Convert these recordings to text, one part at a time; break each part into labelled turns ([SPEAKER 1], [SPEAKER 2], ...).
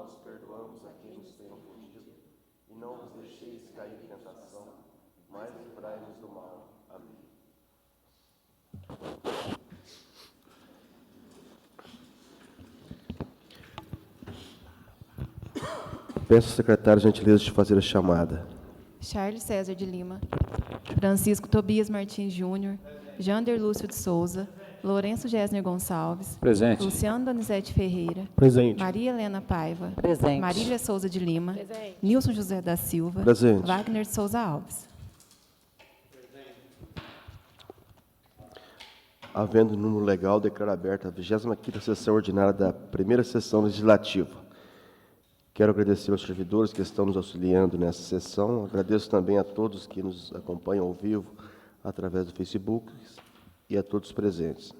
[SPEAKER 1] nós perdoamos a quem nos tem ofendido, e não nos deixeis cair em tentação, mas livrai-nos do mal. Amém. Peço ao secretário gentileza de fazer a chamada.
[SPEAKER 2] Charles César de Lima, Francisco Tobias Martins Júnior, Jander Lúcio de Souza, Lourenço Gessner Gonçalves.
[SPEAKER 3] Presente.
[SPEAKER 2] Luciano Donizete Ferreira.
[SPEAKER 1] Presente.
[SPEAKER 2] Maria Helena Paiva.
[SPEAKER 4] Presente.
[SPEAKER 2] Marília Souza de Lima.
[SPEAKER 4] Presente.
[SPEAKER 2] Nilson José da Silva.
[SPEAKER 1] Presente.
[SPEAKER 2] Wagner de Souza Alves.
[SPEAKER 1] Havendo número legal, declaro aberta a 25ª sessão ordinária da primeira sessão legislativa. Quero agradecer aos servidores que estão nos auxiliando nessa sessão. Agradeço também a todos que nos acompanham ao vivo através do Facebook e a todos presentes.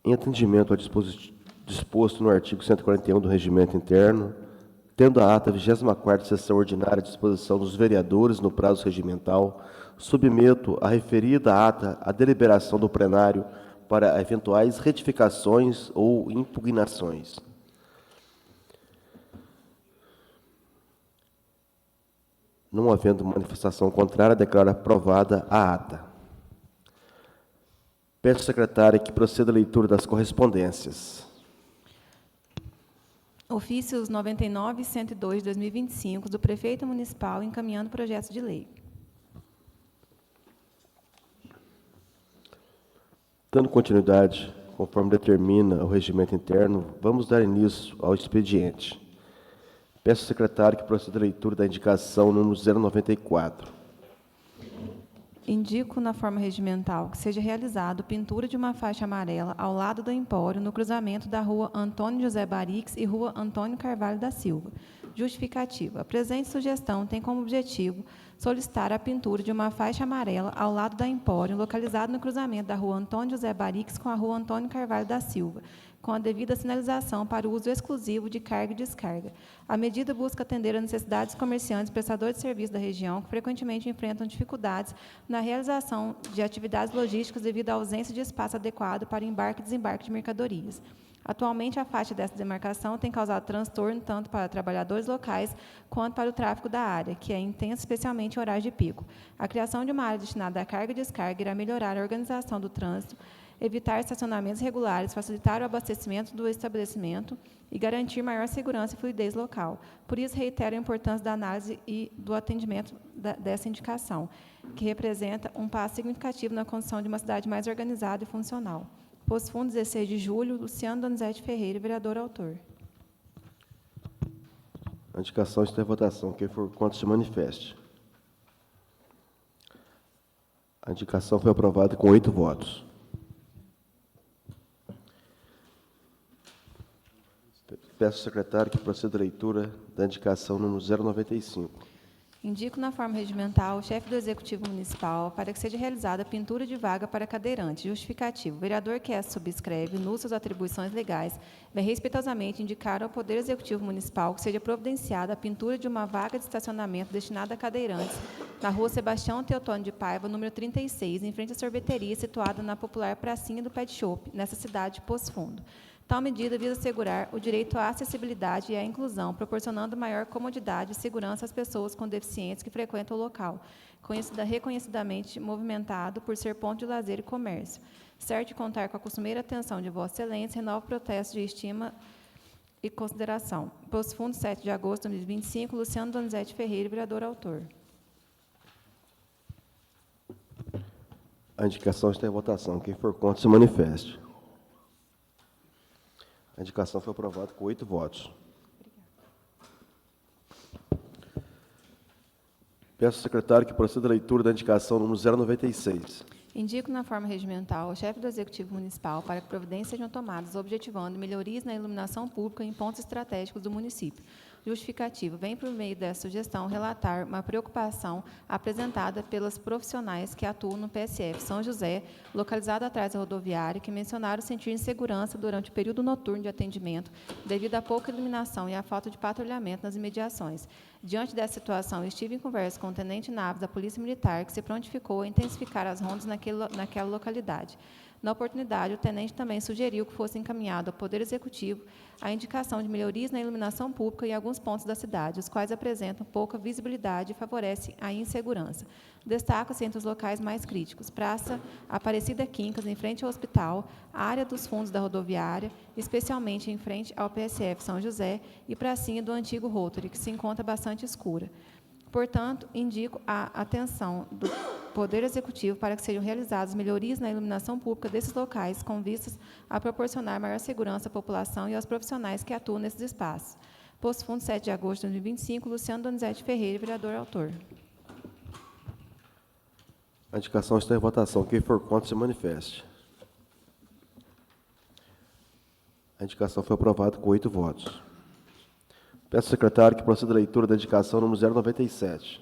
[SPEAKER 1] Em atendimento ao disposto no artigo 141 do Regimento Interno, tendo a ata 24ª sessão ordinária à disposição dos vereadores no prazo regimental, submeto a referida ata à deliberação do plenário para eventuais retificações ou impugnações. Não havendo manifestação contrária, declaro aprovada a ata. Peço ao secretário que proceda à leitura das correspondências.
[SPEAKER 2] Ofícios 99 e 102 de 2025 do Prefeito Municipal encaminhando projetos de lei.
[SPEAKER 1] Dando continuidade, conforme determina o regimento interno, vamos dar início ao expediente. Peço ao secretário que proceda à leitura da indicação número 094.
[SPEAKER 2] Indico na forma regimental que seja realizado pintura de uma faixa amarela ao lado do empório, no cruzamento da rua Antônio José Barix e rua Antônio Carvalho da Silva. Justificativa. A presente sugestão tem como objetivo solicitar a pintura de uma faixa amarela ao lado da empório, localizado no cruzamento da rua Antônio José Barix com a rua Antônio Carvalho da Silva, com a devida sinalização para o uso exclusivo de carga e descarga. A medida busca atender às necessidades dos comerciantes e prestadores de serviço da região, que frequentemente enfrentam dificuldades na realização de atividades logísticas devido à ausência de espaço adequado para embarque e desembarque de mercadorias. Atualmente, a faixa dessa demarcação tem causado transtorno tanto para trabalhadores locais quanto para o tráfego da área, que é intenso, especialmente em horários de pico. A criação de uma área destinada à carga e descarga irá melhorar a organização do trânsito, evitar estacionamentos regulares, facilitar o abastecimento do estabelecimento e garantir maior segurança e fluidez local. Por isso, reitero a importância da análise e do atendimento dessa indicação, que representa um passo significativo na construção de uma cidade mais organizada e funcional. Posto Fundo, 16 de julho, Luciano Donizete Ferreira, vereador autor.
[SPEAKER 1] A indicação está em votação. Quem for contra se manifeste. A indicação foi aprovada com 8 votos. Peço ao secretário que proceda à leitura da indicação número 095.
[SPEAKER 2] Indico na forma regimental o chefe do Executivo Municipal para que seja realizada a pintura de vaga para cadeirante. Justificativo. O vereador que essa subscreve, nulas suas atribuições legais, vai respeitosamente indicar ao Poder Executivo Municipal que seja providenciada a pintura de uma vaga de estacionamento destinada a cadeirantes na rua Sebastião Teotônio de Paiva, número 36, em frente à sorveteria situada na popular pracinha do Pet Shop, nessa cidade de Poço Fundo. Tal medida visa assegurar o direito à acessibilidade e à inclusão, proporcionando maior comodidade e segurança às pessoas com deficientes que frequentam o local, reconhecidamente movimentado por ser ponto de lazer e comércio. Certo de contar com a costumeira atenção de Vossa Excelência, renova o protesto de estima e consideração. Poço Fundo, 7 de agosto de 2025, Luciano Donizete Ferreira, vereador autor.
[SPEAKER 1] A indicação está em votação. Quem for contra se manifeste. A indicação foi aprovada com 8 votos. Peço ao secretário que proceda à leitura da indicação número 096.
[SPEAKER 2] Indico na forma regimental ao chefe do Executivo Municipal para que providências sejam tomadas objetivando melhorias na iluminação pública em pontos estratégicos do município. Justificativo. Vem, por meio dessa sugestão, relatar uma preocupação apresentada pelas profissionais que atuam no PSF São José, localizado atrás da rodoviária, que mencionaram sentir insegurança durante o período noturno de atendimento, devido à pouca iluminação e à falta de patrulhamento nas imediações. Diante dessa situação, estive em conversa com o tenente Naves da Polícia Militar, que se prontificou a intensificar as rondas naquela localidade. Na oportunidade, o tenente também sugeriu que fosse encaminhado ao Poder Executivo a indicação de melhorias na iluminação pública em alguns pontos da cidade, os quais apresentam pouca visibilidade e favorecem a insegurança. Destaca-se entre os locais mais críticos: Praça Aparecida Quincas, em frente ao hospital, a área dos fundos da rodoviária, especialmente em frente ao PSF São José, e pracinha do antigo Rotary, que se encontra bastante escura. Portanto, indico a atenção do Poder Executivo para que sejam realizadas melhorias na iluminação pública desses locais, com vistas a proporcionar maior segurança à população e aos profissionais que atuam nesses espaços. Posto Fundo, 7 de agosto de 2025, Luciano Donizete Ferreira, vereador autor.
[SPEAKER 1] A indicação está em votação. Quem for contra, se manifeste. A indicação foi aprovada com 8 votos. Peço ao secretário que proceda a leitura da indicação número 097.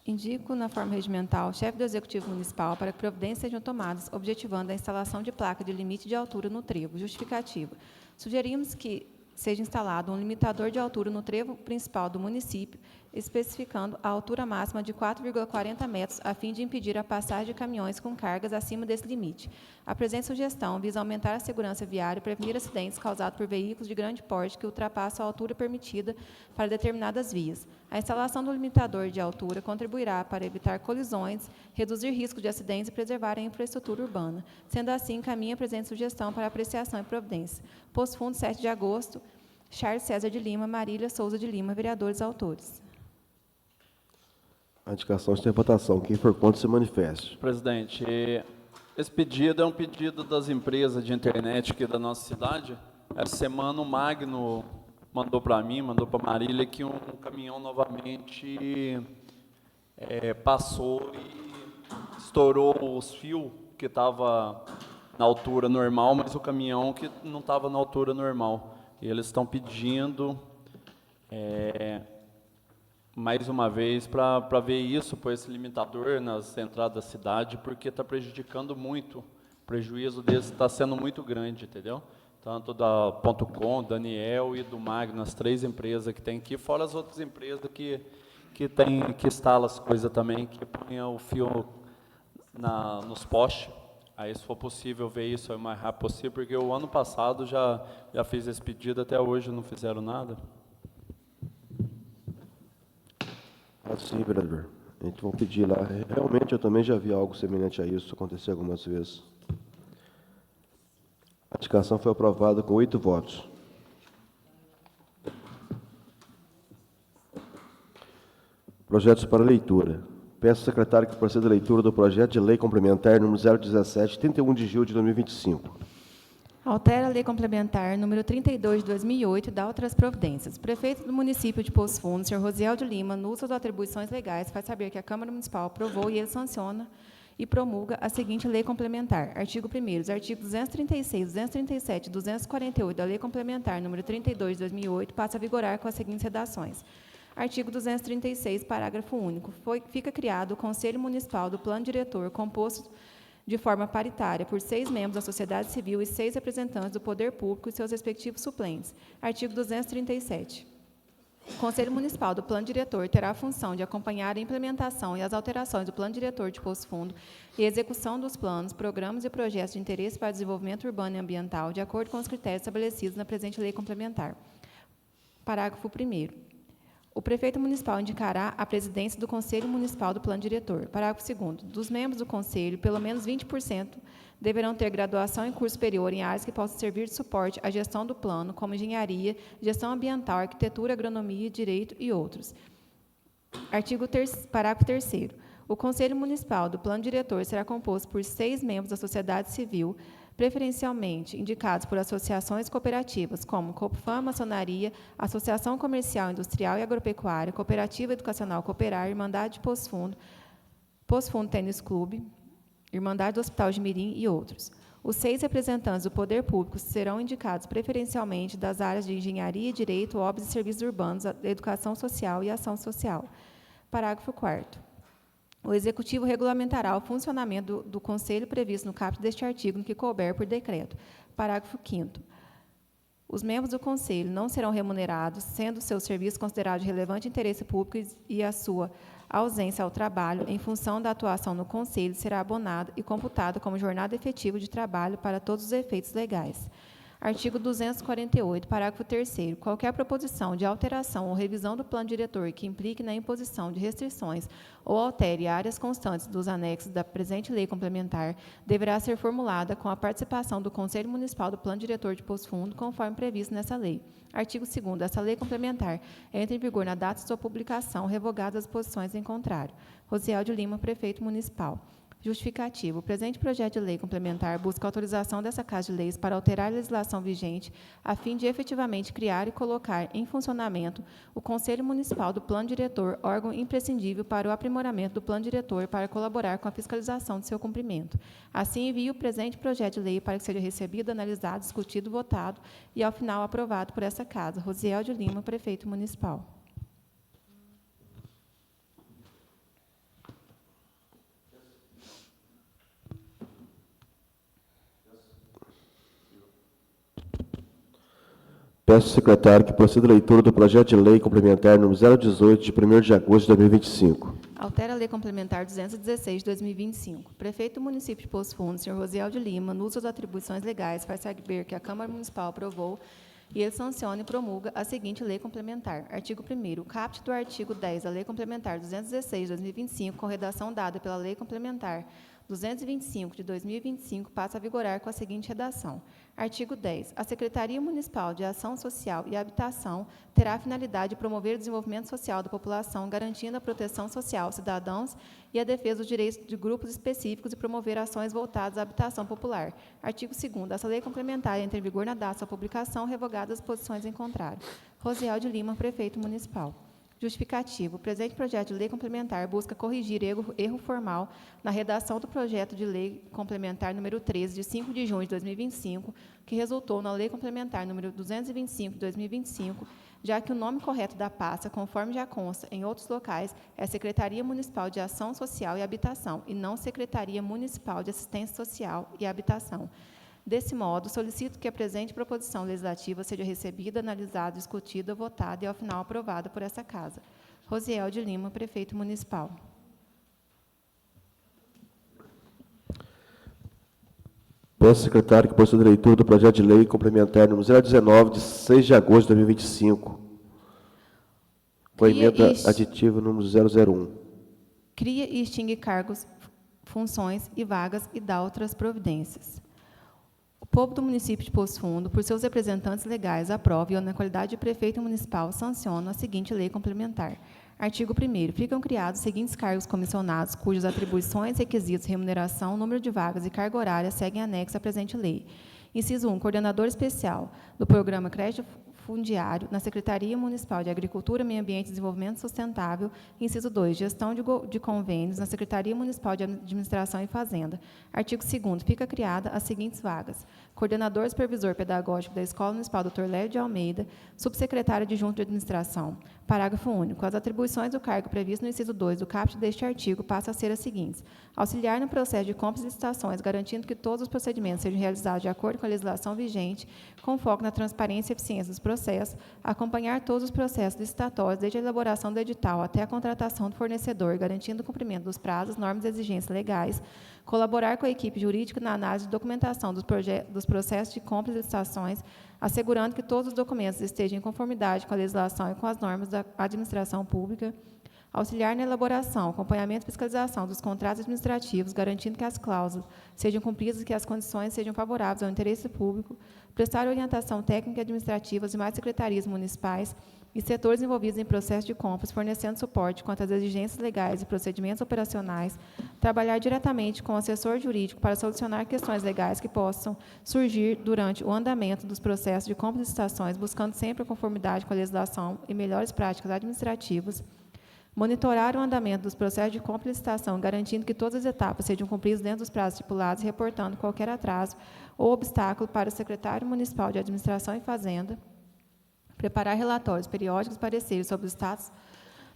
[SPEAKER 2] Indico, na forma regimental, chefe do Executivo Municipal para que providências sejam tomadas, objetivando a instalação de placa de limite de altura no trevo. Justificativa. Sugerimos que seja instalado um limitador de altura no trevo principal do município, especificando a altura máxima de 4,40 metros, a fim de impedir a passagem de caminhões com cargas acima desse limite. A presente sugestão visa aumentar a segurança viária e prevenir acidentes causados por veículos de grande porte que ultrapassam a altura permitida para determinadas vias. A instalação do limitador de altura contribuirá para evitar colisões, reduzir risco de acidentes e preservar a infraestrutura urbana. Sendo assim, encaminha a presente sugestão para apreciação e providência. Posto Fundo, 7 de agosto, Charles César de Lima, Marília Souza de Lima, vereadores autores.
[SPEAKER 1] A indicação está em votação. Quem for contra, se manifeste.
[SPEAKER 3] Presidente, esse pedido é um pedido das empresas de internet aqui da nossa cidade. Essa semana o Magno mandou para mim, mandou para a Marília, que um caminhão novamente passou e estourou os fios que estava na altura normal, mas o caminhão que não estava na altura normal. E eles estão pedindo, mais uma vez, para ver isso, por esse limitador nas entradas da cidade, porque está prejudicando muito. O prejuízo desse está sendo muito grande, entendeu? Tanto da .com, Daniel e do Magno, as 3 empresas que tem aqui, fora as outras empresas que instalam as coisas também, que põem o fio nos postes. Aí, se for possível, ver isso o mais rápido possível, porque o ano passado já fiz esse pedido, até hoje não fizeram nada.
[SPEAKER 1] Sim, vereador. A gente vai pedir lá. Realmente, eu também já vi algo semelhante a isso acontecer algumas vezes. A indicação foi aprovada com 8 votos. Projetos para leitura. Peço ao secretário que proceda à leitura do projeto de lei complementar número 017, 31 de julho de 2025.
[SPEAKER 2] Altera a Lei Complementar número 32 de 2008 e dá outras providências. O prefeito do município de Poço Fundo, senhor Rosiel de Lima, no uso das atribuições legais, faz saber que a Câmara Municipal aprovou e ele sanciona e promulga a seguinte lei complementar. Artigo 1º. Os artigos 236, 237 e 248 da Lei Complementar número 32 de 2008 passam a vigorar com as seguintes redações. Artigo 236, parágrafo único. Fica criado o Conselho Municipal do Plano Diretor, composto de forma paritária por 6 membros da sociedade civil e 6 representantes do poder público e seus respectivos suplentes. Artigo 237. O Conselho Municipal do Plano Diretor terá a função de acompanhar a implementação e as alterações do Plano Diretor de Poço Fundo e a execução dos planos, programas e projetos de interesse para o desenvolvimento urbano e ambiental, de acordo com os critérios estabelecidos na presente lei complementar. Parágrafo 1º. O prefeito municipal indicará a presidência do Conselho Municipal do Plano Diretor. Parágrafo 2º. Dos membros do Conselho, pelo menos 20% deverão ter graduação em curso superior em áreas que possam servir de suporte à gestão do plano, como engenharia, gestão ambiental, arquitetura, agronomia, direito e outros. Parágrafo 3º. O Conselho Municipal do Plano Diretor será composto por 6 membros da sociedade civil, preferencialmente indicados por associações cooperativas, como Copfam, Maçonaria, Associação Comercial, Industrial e Agropecuária, Cooperativa Educacional Cooperar, Irmandade de Poço Fundo Tênis Clube, Irmandade do Hospital de Mirim e outros. Os 6 representantes do poder público serão indicados preferencialmente das áreas de engenharia, direito, obras e serviços urbanos, educação social e ação social. Parágrafo 4º. O Executivo regulamentará o funcionamento do Conselho previsto no caput deste artigo, no que couber por decreto. Parágrafo 5º. Os membros do Conselho não serão remunerados, sendo o seu serviço considerado de relevante interesse público e a sua A ausência ao trabalho, em função da atuação no Conselho, será abonada e computada como jornada efetiva de trabalho para todos os efeitos legais. Artigo 248, parágrafo 3º. Qualquer proposição de alteração ou revisão do plano diretor que implique na imposição de restrições ou altere áreas constantes dos anexos da presente lei complementar deverá ser formulada com a participação do Conselho Municipal do Plano Diretor de Poço Fundo, conforme previsto nessa lei. Artigo 2º. Essa lei complementar entra em vigor na data de sua publicação, revogadas as disposições em contrário. Rosiel de Lima, Prefeito Municipal. Justificativo. O presente projeto de lei complementar busca a autorização dessa Casa de Leis para alterar a legislação vigente, a fim de efetivamente criar e colocar em funcionamento o Conselho Municipal do Plano Diretor, órgão imprescindível para o aprimoramento do Plano Diretor para colaborar com a fiscalização de seu cumprimento. Assim, envio o presente projeto de lei para que seja recebido, analisado, discutido, votado e, ao final, aprovado por essa Casa. Rosiel de Lima, Prefeito Municipal.
[SPEAKER 1] Peço ao secretário que proceda a leitura do projeto de lei complementar número 018, de 1º de agosto de 2025.
[SPEAKER 2] Altera a Lei Complementar 216 de 2025. Prefeito do município de Poço Fundo, senhor Rosiel de Lima, no uso das atribuições legais, faz saber que a Câmara Municipal aprovou e ele sanciona e promulga a seguinte lei complementar. Artigo 1º. O caput do artigo 10 da Lei Complementar 216 de 2025, com redação dada pela Lei Complementar 225 de 2025, passa a vigorar com a seguinte redação. Artigo 10. A Secretaria Municipal de Ação Social e Habitação terá a finalidade de promover o desenvolvimento social da população, garantindo a proteção social aos cidadãos e a defesa dos direitos de grupos específicos e promover ações voltadas à habitação popular. Artigo 2º. Essa lei complementar entra em vigor na data da sua publicação, revogadas as posições em contrário. Rosiel de Lima, Prefeito Municipal. Justificativo. O presente projeto de lei complementar busca corrigir erro formal na redação do projeto de lei complementar número 13, de 5 de junho de 2025, que resultou na lei complementar número 225 de 2025, já que o nome correto da pasta, conforme já consta em outros locais, é Secretaria Municipal de Ação Social e Habitação, e não Secretaria Municipal de Assistência Social e Habitação. Desse modo, solicito que a presente proposição legislativa seja recebida, analisada, discutida, votada e, ao final, aprovada por essa Casa. Rosiel de Lima, Prefeito Municipal.
[SPEAKER 1] Peço ao secretário que proceda a leitura do projeto de lei complementar número 019, de 6 de agosto de 2025, com a emenda aditiva número 001.
[SPEAKER 2] Cria e extingue cargos, funções e vagas e dá outras providências. O povo do município de Poço Fundo, por seus representantes legais, aprova e, eu, na qualidade de prefeito municipal, sanciono a seguinte lei complementar. Artigo 1º. Ficam criados os seguintes cargos comissionados, cujas atribuições, requisitos, remuneração, número de vagas e carga horária seguem anexo à presente lei. Inciso 1. Coordenador especial do Programa Crédito Fundiário na Secretaria Municipal de Agricultura, Meio Ambiente e Desenvolvimento Sustentável. Inciso 2. Gestão de convênios na Secretaria Municipal de Administração e Fazenda. Artigo 2º. Fica criada as seguintes vagas. Coordenador supervisor pedagógico da Escola Municipal Dr. Lélio de Almeida, subsecretário adjunto de administração. Parágrafo único. As atribuições do cargo previsto no inciso 2 do caput deste artigo passam a ser as seguintes. Auxiliar no processo de compras e licitações, garantindo que todos os procedimentos sejam realizados de acordo com a legislação vigente, com foco na transparência e eficiência dos processos, acompanhar todos os processos licitatórios, desde a elaboração do edital até a contratação do fornecedor, garantindo o cumprimento dos prazos, normas e exigências legais, colaborar com a equipe jurídica na análise de documentação dos processos de compras e licitações, assegurando que todos os documentos estejam em conformidade com a legislação e com as normas da administração pública, auxiliar na elaboração, acompanhamento e fiscalização dos contratos administrativos, garantindo que as cláusulas sejam cumpridas e que as condições sejam favoráveis ao interesse público, prestar orientação técnica e administrativa aos demais secretarias municipais e setores envolvidos em processo de compras, fornecendo suporte quanto às exigências legais e procedimentos operacionais, trabalhar diretamente com o assessor jurídico para solucionar questões legais que possam surgir durante o andamento dos processos de compras e licitações, buscando sempre a conformidade com a legislação e melhores práticas administrativas, monitorar o andamento dos processos de compra e licitação, garantindo que todas as etapas sejam cumpridas dentro dos prazos estipulados e reportando qualquer atraso ou obstáculo para o secretário municipal de Administração e Fazenda, preparar relatórios periódicos e pareceres sobre os status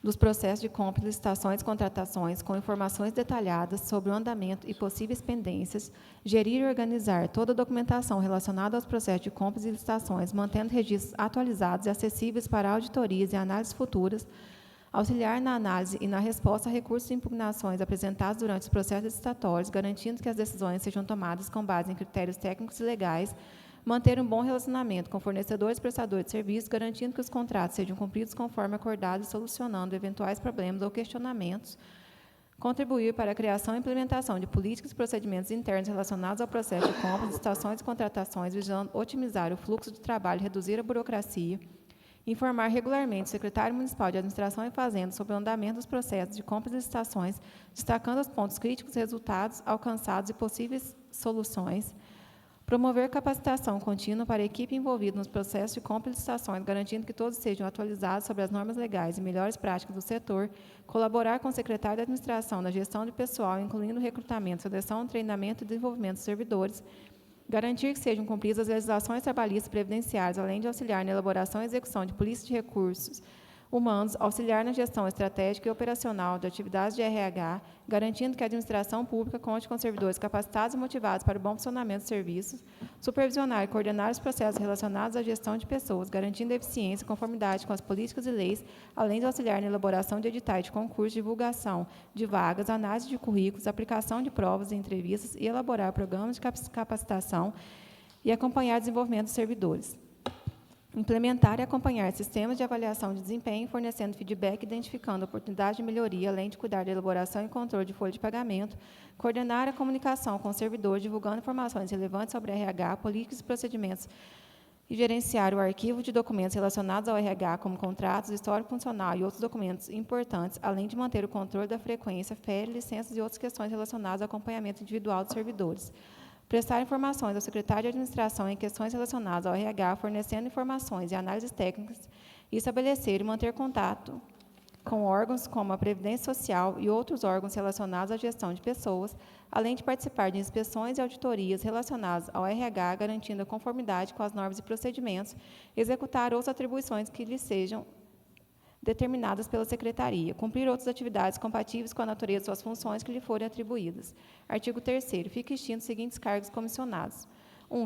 [SPEAKER 2] dos processos de compra, licitações e contratações, com informações detalhadas sobre o andamento e possíveis pendências, gerir e organizar toda a documentação relacionada aos processos de compras e licitações, mantendo registros atualizados e acessíveis para auditorias e análises futuras, auxiliar na análise e na resposta a recursos e impugnações apresentados durante os processos licitatórios, garantindo que as decisões sejam tomadas com base em critérios técnicos e legais, manter um bom relacionamento com fornecedores e prestadores de serviços, garantindo que os contratos sejam cumpridos conforme acordado e solucionando eventuais problemas ou questionamentos, contribuir para a criação e implementação de políticas e procedimentos internos relacionados ao processo de compras, licitações e contratações, visando otimizar o fluxo de trabalho e reduzir a burocracia, informar regularmente o secretário municipal de Administração e Fazenda sobre o andamento dos processos de compras e licitações, destacando os pontos críticos, resultados alcançados e possíveis soluções, promover capacitação contínua para a equipe envolvida nos processos de compra e licitações, garantindo que todos sejam atualizados sobre as normas legais e melhores práticas do setor, colaborar com o secretário de Administração na gestão de pessoal, incluindo recrutamento, seleção, treinamento e desenvolvimento de servidores, garantir que sejam cumpridas as legislações trabalhistas e previdenciárias, além de auxiliar na elaboração e execução de políticas de recursos humanos, auxiliar na gestão estratégica e operacional de atividades de RH, garantindo que a administração pública conte com servidores capacitados e motivados para o bom funcionamento dos serviços, supervisionar e coordenar os processos relacionados à gestão de pessoas, garantindo eficiência e conformidade com as políticas e leis, além de auxiliar na elaboração de editais de concurso, divulgação de vagas, análise de currículos, aplicação de provas e entrevistas e elaborar programas de capacitação e acompanhar o desenvolvimento dos servidores. Implementar e acompanhar sistemas de avaliação de desempenho, fornecendo feedback, identificando oportunidades de melhoria, além de cuidar da elaboração e controle de folha de pagamento, coordenar a comunicação com o servidor, divulgando informações relevantes sobre RH, políticas e procedimentos, e gerenciar o arquivo de documentos relacionados ao RH, como contratos, histórico funcional e outros documentos importantes, além de manter o controle da frequência, férias, licenças e outras questões relacionadas ao acompanhamento individual dos servidores. Prestar informações ao secretário de Administração em questões relacionadas ao RH, fornecendo informações e análises técnicas, e estabelecer e manter contato com órgãos como a Previdência Social e outros órgãos relacionados à gestão de pessoas, além de participar de inspeções e auditorias relacionadas ao RH, garantindo a conformidade com as normas e procedimentos, executar outras atribuições que lhe sejam determinadas pela Secretaria, cumprir outras atividades compatíveis com a natureza de suas funções que lhe forem atribuídas. Artigo 3º. Fica extinto os seguintes cargos comissionados. 1.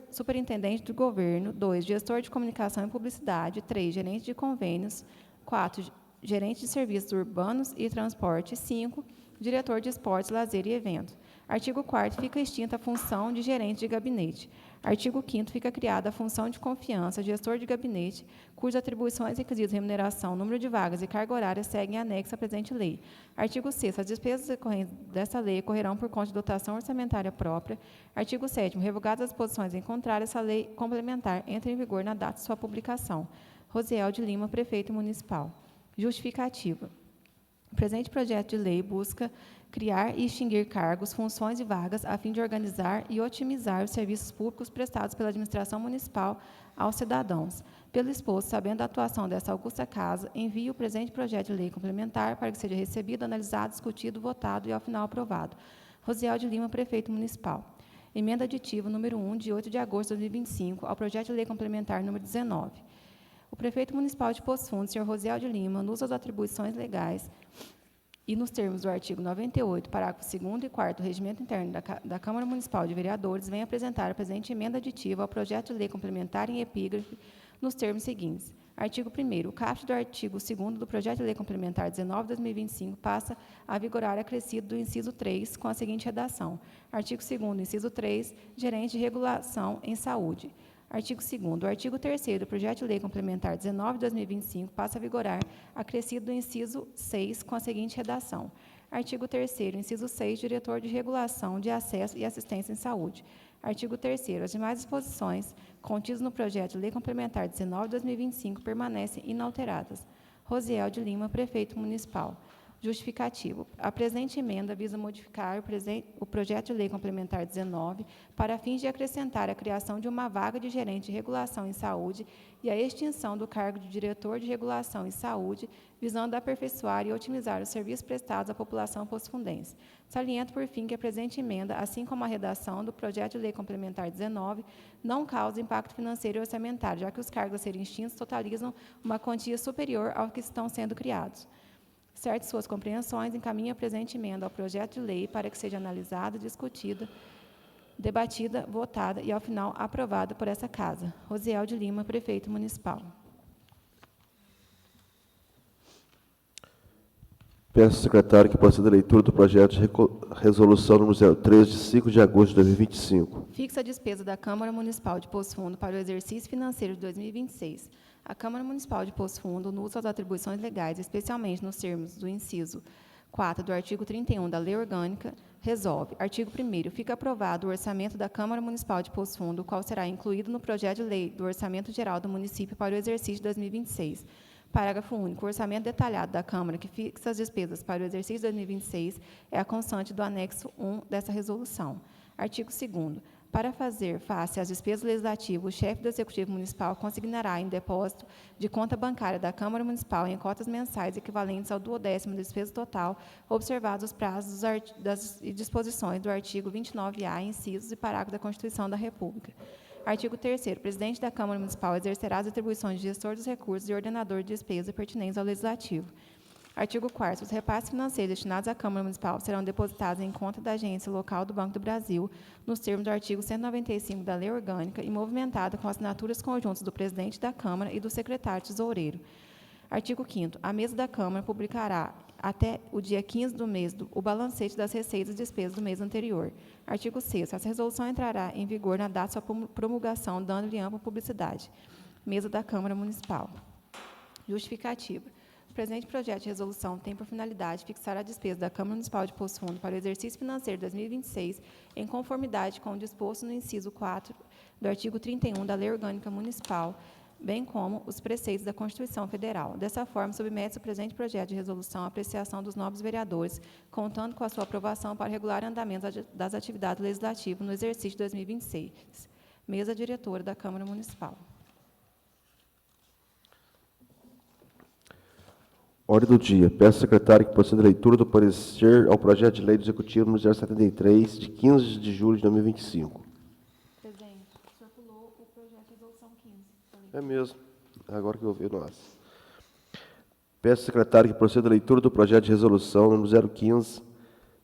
[SPEAKER 2] Superintendente do Governo. 2. Gestor de Comunicação e Publicidade. 3. Gerente de Convênios. 4. Gerente de Serviços Urbanos e Transporte. 5. Diretor de Esportes, Lazer e Eventos. Artigo 4º. Fica extinta a função de gerente de gabinete. Artigo 5º. Fica criada a função de confiança, gestor de gabinete, cujas atribuições, requisitos, remuneração, número de vagas e carga horária seguem anexo à presente lei. Artigo 6º. As despesas decorrentes desta lei correrão por conta de dotação orçamentária própria. Artigo 7º. Revogadas as disposições em contrário, essa lei complementar entra em vigor na data de sua publicação. Rosiel de Lima, Prefeito Municipal. Justificativa. O presente projeto de lei busca criar e extinguir cargos, funções e vagas, a fim de organizar e otimizar os serviços públicos prestados pela administração municipal aos cidadãos. Pelo exposto, sabendo da atuação dessa augusta casa, envio o presente projeto de lei complementar para que seja recebido, analisado, discutido, votado e, ao final, aprovado. Rosiel de Lima, Prefeito Municipal. Emenda aditiva número 1, de 8 de agosto de 2025, ao projeto de lei complementar número 19. O Prefeito Municipal de Poços Fundos, Sr. Rosiel de Lima, nos suas atribuições legais e nos termos do artigo 98, parágrafo 2º e 4º do Regimento Interno da Câmara Municipal de Vereadores, vem apresentar a presente emenda aditiva ao projeto de lei complementar em epígrafe nos termos seguintes. Artigo 1º. O caput do artigo 2º do projeto de lei complementar 19/2025 passa a vigorar acrescido do inciso 3, com a seguinte redação. Artigo 2º, inciso 3, gerente de regulação em saúde. Artigo 2º. O artigo 3º do projeto de lei complementar 19/2025 passa a vigorar acrescido do inciso 6, com a seguinte redação. Artigo 3º, inciso 6, diretor de regulação de acesso e assistência em saúde. Artigo 3º. As demais disposições contidas no projeto de lei complementar 19/2025 permanecem inalteradas. Rosiel de Lima, Prefeito Municipal. Justificativo. A presente emenda visa modificar o projeto de lei complementar 19 para fins de acrescentar a criação de uma vaga de gerente de regulação em saúde e a extinção do cargo de diretor de regulação em saúde, visando aperfeiçoar e otimizar os serviços prestados à população poço-fundense. Saliento, por fim, que a presente emenda, assim como a redação do projeto de lei complementar 19, não causa impacto financeiro e orçamentário, já que os cargos a serem extintos totalizam uma quantia superior ao que estão sendo criados. Certas suas compreensões, encaminha a presente emenda ao projeto de lei para que seja analisada, discutida, debatida, votada e, ao final, aprovada por essa Casa. Rosiel de Lima, Prefeito Municipal.
[SPEAKER 1] Peço ao secretário que proceda à leitura do projeto de resolução número 03, de 5 de agosto de 2025.
[SPEAKER 2] Fixa a despesa da Câmara Municipal de Poço Fundo para o exercício financeiro de 2026. A Câmara Municipal de Poço Fundo, no uso das atribuições legais, especialmente nos termos do inciso 4 do artigo 31 da Lei Orgânica, resolve. Artigo 1º. Fica aprovado o orçamento da Câmara Municipal de Poço Fundo, o qual será incluído no projeto de lei do Orçamento Geral do município para o exercício de 2026. Parágrafo único. O orçamento detalhado da Câmara, que fixa as despesas para o exercício de 2026, é a constante do anexo 1 dessa resolução. Artigo 2º. Para fazer face às despesas legislativas, o chefe do Executivo Municipal consignará em depósito de conta bancária da Câmara Municipal em cotas mensais equivalentes ao 1/10 da despesa total, observados os prazos das disposições do artigo 29-A, incisos e parágrafo da Constituição da República. Artigo 3º. O presidente da Câmara Municipal exercerá as atribuições de gestor dos recursos e ordenador de despesa pertinentes ao Legislativo. Artigo 4º. Os repasses financeiros destinados à Câmara Municipal serão depositados em conta da agência local do Banco do Brasil, nos termos do artigo 195 da Lei Orgânica e movimentada com assinaturas conjuntas do presidente da Câmara e do secretário tesoureiro. Artigo 5º. A mesa da Câmara publicará até o dia 15 do mês o balancete das receitas e despesas do mês anterior. Artigo 6º. Essa resolução entrará em vigor na data de sua promulgação, dando-lhe ampla publicidade. Mesa da Câmara Municipal. Justificativa. O presente projeto de resolução tem por finalidade fixar a despesa da Câmara Municipal de Poço Fundo para o exercício financeiro de 2026, em conformidade com o disposto no inciso 4 do artigo 31 da Lei Orgânica Municipal, bem como os preceitos da Constituição Federal. Dessa forma, submete-se o presente projeto de resolução à apreciação dos nobres vereadores, contando com a sua aprovação para regular o andamento das atividades legislativas no exercício de 2026. Mesa diretora da Câmara Municipal.
[SPEAKER 1] Ordem do dia. Peço ao secretário que proceda à leitura do parecer ao projeto de lei do Executivo número 073, de 15 de julho de 2025.
[SPEAKER 2] Presidente, o senhor pulou o projeto de resolução 15.
[SPEAKER 1] É mesmo. Agora que eu vi, nossa. Peço ao secretário que proceda à leitura do projeto de resolução número 015,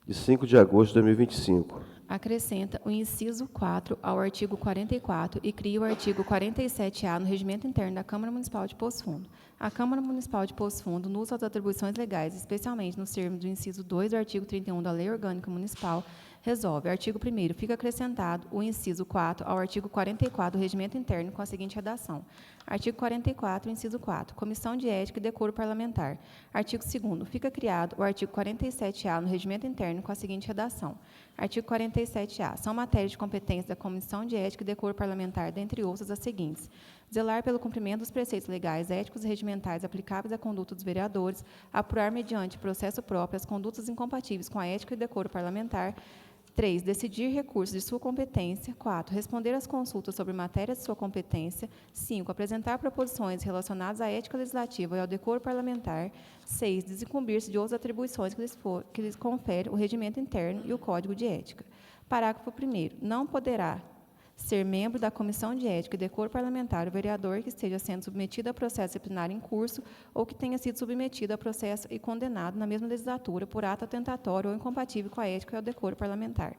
[SPEAKER 1] de 5 de agosto de 2025.
[SPEAKER 2] Acrescenta o inciso 4 ao artigo 44 e cria o artigo 47-A no regimento interno da Câmara Municipal de Poço Fundo. A Câmara Municipal de Poço Fundo, no uso das atribuições legais, especialmente nos termos do inciso 2 do artigo 31 da Lei Orgânica Municipal, resolve. Artigo 1º. Fica acrescentado o inciso 4 ao artigo 44 do regimento interno com a seguinte redação. Artigo 44, inciso 4. Comissão de Ética e Decoro Parlamentar. Artigo 2º. Fica criado o artigo 47-A no regimento interno com a seguinte redação. Artigo 47-A. São matérias de competência da Comissão de Ética e Decoro Parlamentar, dentre outras, as seguintes: zelar pelo cumprimento dos preceitos legais, éticos e regimentais aplicáveis à conduta dos vereadores, apurar mediante processo próprio as condutas incompatíveis com a ética e decoro parlamentar. 3. Decidir recursos de sua competência. 4. Responder às consultas sobre matérias de sua competência. 5. Apresentar proposições relacionadas à ética legislativa e ao decoro parlamentar. 6. Desincumbir-se de outras atribuições que lhes confere o regimento interno e o Código de Ética. Parágrafo 1º. Não poderá ser membro da Comissão de Ética e Decoro Parlamentar o vereador que esteja sendo submetido a processo disciplinar em curso ou que tenha sido submetido a processo e condenado na mesma legislatura por ato atentatório ou incompatível com a ética e o decoro parlamentar.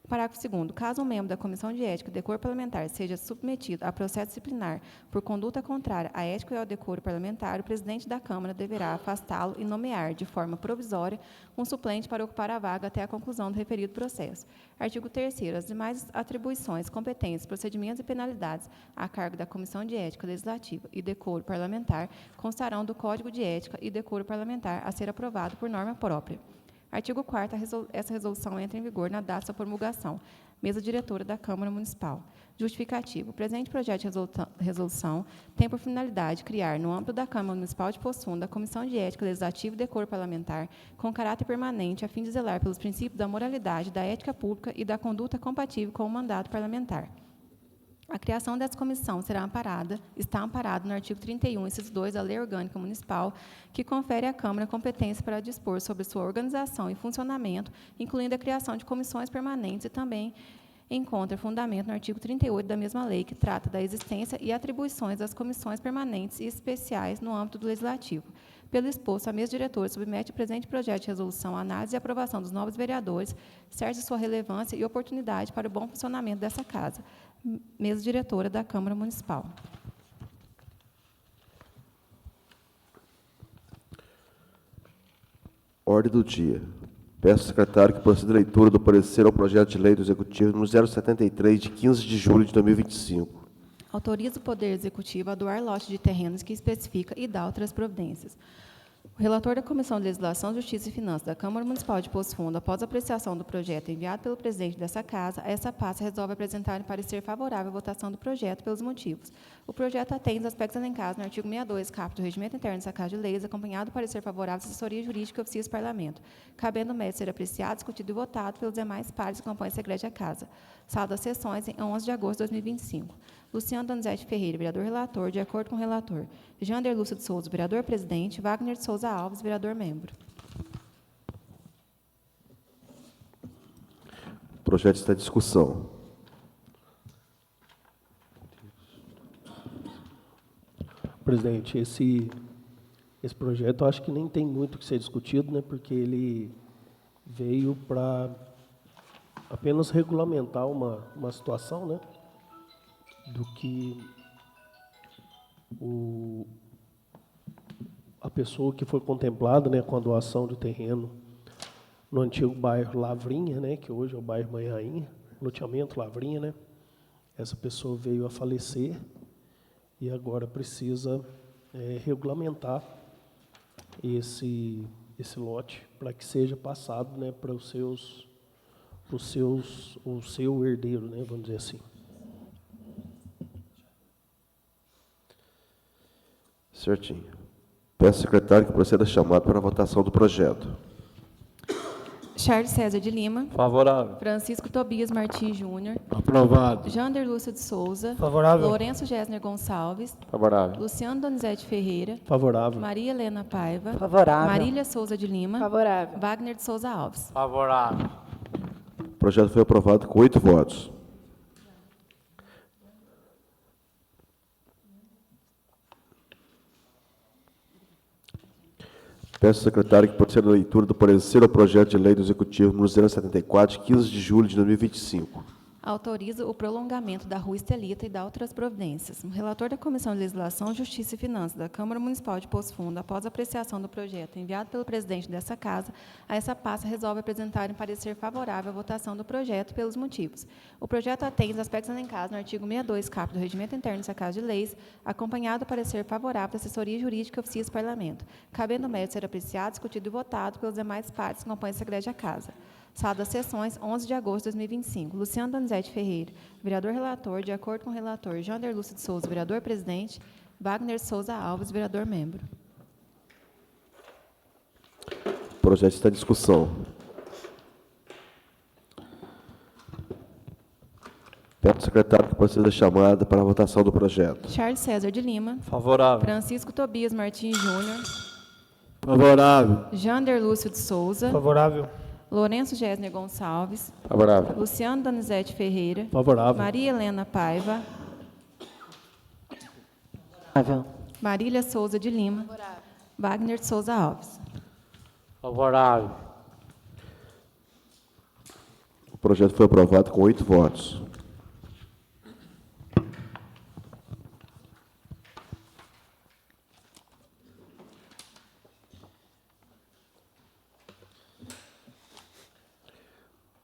[SPEAKER 2] Parágrafo 2º. Caso um membro da Comissão de Ética e Decoro Parlamentar seja submetido a processo disciplinar por conduta contrária à ética e ao decoro parlamentar, o presidente da Câmara deverá afastá-lo e nomear, de forma provisória, um suplente para ocupar a vaga até a conclusão do referido processo. Artigo 3º. As demais atribuições, competências, procedimentos e penalidades a cargo da Comissão de Ética Legislativa e Decoro Parlamentar constarão do Código de Ética e Decoro Parlamentar a ser aprovado por norma própria. Artigo 4º. Essa resolução entra em vigor na data de sua promulgação. Mesa diretora da Câmara Municipal. Justificativo. O presente projeto de resolução tem por finalidade criar, no âmbito da Câmara Municipal de Poço Fundo, a Comissão de Ética Legislativa e Decoro Parlamentar, com caráter permanente, a fim de zelar pelos princípios da moralidade, da ética pública e da conduta compatível com o mandato parlamentar. A criação dessa comissão está amparada no artigo 31, inciso 2 da Lei Orgânica Municipal, que confere à Câmara competência para dispor sobre sua organização e funcionamento, incluindo a criação de comissões permanentes, e também encontra fundamento no artigo 38 da mesma lei, que trata da existência e atribuições das comissões permanentes e especiais no âmbito do Legislativo. Pelo exposto, a mesa diretora submete o presente projeto de resolução à análise e aprovação dos novos vereadores, certa sua relevância e oportunidade para o bom funcionamento dessa Casa. Mesa diretora da Câmara Municipal.
[SPEAKER 1] Ordem do dia. Peço ao secretário que proceda a leitura do parecer ao projeto de lei do Executivo número 073, de 15 de julho de 2025.
[SPEAKER 2] Autoriza o Poder Executivo a doar lote de terrenos que especifica e dá outras providências. O relator da Comissão de Legislação, Justiça e Finanças da Câmara Municipal de Poço Fundo, após a apreciação do projeto enviado pelo presidente dessa Casa, a essa pasta resolve apresentar um parecer favorável à votação do projeto pelos motivos. O projeto atende os aspectos elencados no artigo 62, caput do Regimento Interno dessa Casa de Leis, acompanhado do parecer favorável da assessoria jurídica e oficiais do Parlamento, cabendo o mérito ser apreciado, discutido e votado pelos demais pares que compõem essa egrégia Casa. Sala das sessões, em 11 de agosto de 2025. Luciano Donizete Ferreira, vereador relator, de acordo com o relator. Jander Lúcio de Souza, vereador-presidente. Wagner de Souza Alves, vereador-membro.
[SPEAKER 1] O projeto está em discussão.
[SPEAKER 4] Presidente, esse projeto eu acho que nem tem muito que ser discutido, né, porque ele veio para apenas regulamentar uma situação, né, do que a pessoa que foi contemplada, né, com a doação de terreno no antigo bairro Lavrinha, né, que hoje é o bairro Manhainha, loteamento Lavrinha, né, essa pessoa veio a falecer e agora precisa regulamentar esse lote para que seja passado, né, para o seu herdeiro, né, vamos dizer assim.
[SPEAKER 1] Certinho. Peço ao secretário que proceda a chamado para a votação do projeto.
[SPEAKER 2] Charles César de Lima.
[SPEAKER 3] Favorável.
[SPEAKER 2] Francisco Tobias Martins Júnior.
[SPEAKER 5] Aprovado.
[SPEAKER 2] Jander Lúcio de Souza.
[SPEAKER 5] Favorável.
[SPEAKER 2] Lourenço Gessner Gonçalves.
[SPEAKER 3] Favorável.
[SPEAKER 2] Luciano Donizete Ferreira.
[SPEAKER 4] Favorável.
[SPEAKER 2] Maria Helena Paiva.
[SPEAKER 6] Favorável.
[SPEAKER 2] Marília Souza de Lima.
[SPEAKER 6] Favorável.
[SPEAKER 2] Wagner de Souza Alves.
[SPEAKER 5] Favorável.
[SPEAKER 1] O projeto foi aprovado com 8 votos. Peço ao secretário que proceda a leitura do parecer ao projeto de lei do Executivo número 074, de 15 de julho de 2025.
[SPEAKER 2] Autoriza o prolongamento da Rua Estelita e dá outras providências. O relator da Comissão de Legislação, Justiça e Finanças da Câmara Municipal de Poço Fundo, após a apreciação do projeto enviado pelo presidente dessa Casa, a essa pasta resolve apresentar um parecer favorável à votação do projeto pelos motivos. O projeto atende os aspectos elencados no artigo 62, caput do Regimento Interno dessa Casa de Leis, acompanhado do parecer favorável da assessoria jurídica e oficiais do Parlamento, cabendo o mérito ser apreciado, discutido e votado pelos demais partes que compõem essa egrégia Casa. Sala das sessões, 11 de agosto de 2025. Luciano Donizete Ferreira, vereador-relator, de acordo com o relator. Jander Lúcio de Souza, vereador-presidente. Wagner Souza Alves, vereador-membro.
[SPEAKER 1] O projeto está em discussão. Peço ao secretário que proceda a chamada para a votação do projeto.
[SPEAKER 2] Charles César de Lima.
[SPEAKER 3] Favorável.
[SPEAKER 2] Francisco Tobias Martins Júnior.
[SPEAKER 5] Favorável.
[SPEAKER 2] Jander Lúcio de Souza.
[SPEAKER 5] Favorável.
[SPEAKER 2] Lourenço Gessner Gonçalves.
[SPEAKER 1] Favorável.
[SPEAKER 2] Luciano Donizete Ferreira.
[SPEAKER 4] Favorável.
[SPEAKER 2] Maria Helena Paiva.
[SPEAKER 6] Favorável.
[SPEAKER 2] Marília Souza de Lima. Wagner de Souza Alves.
[SPEAKER 5] Favorável.
[SPEAKER 1] O projeto foi aprovado com 8 votos.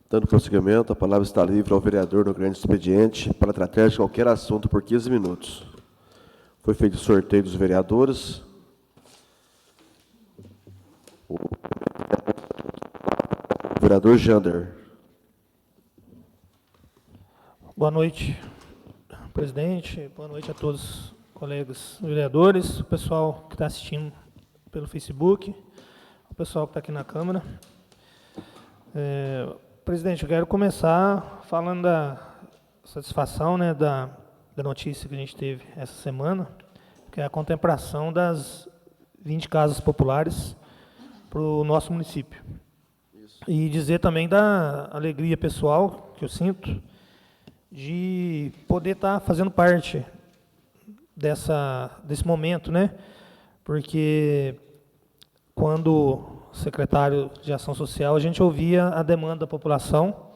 [SPEAKER 1] Dando prosseguimento, a palavra está livre ao vereador no grande expediente para tratar de qualquer assunto por 15 minutos. Foi feito o sorteio dos vereadores. O vereador Jander.
[SPEAKER 5] Boa noite, presidente. Boa noite a todos os colegas vereadores, o pessoal que está assistindo pelo Facebook, o pessoal que está aqui na Câmara. Presidente, eu quero começar falando da satisfação, né, da notícia que a gente teve essa semana, que é a contemplação das 20 casas populares para o nosso município. E dizer também da alegria pessoal que eu sinto de poder estar fazendo parte desse momento, né? Porque quando secretário de Ação Social, a gente ouvia a demanda da população,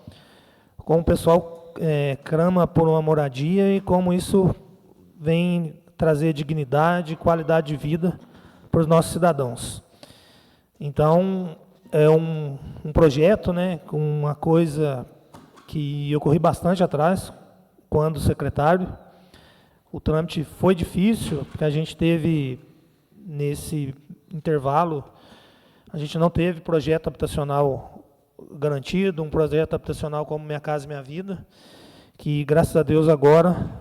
[SPEAKER 5] como o pessoal clama por uma moradia e como isso vem trazer dignidade e qualidade de vida para os nossos cidadãos. Então, é um projeto, né, com uma coisa que eu corri bastante atrás, quando secretário. O trâmite foi difícil, porque a gente teve, nesse intervalo, a gente não teve projeto habitacional garantido, um projeto habitacional como Minha Casa Minha Vida, que, graças a Deus, agora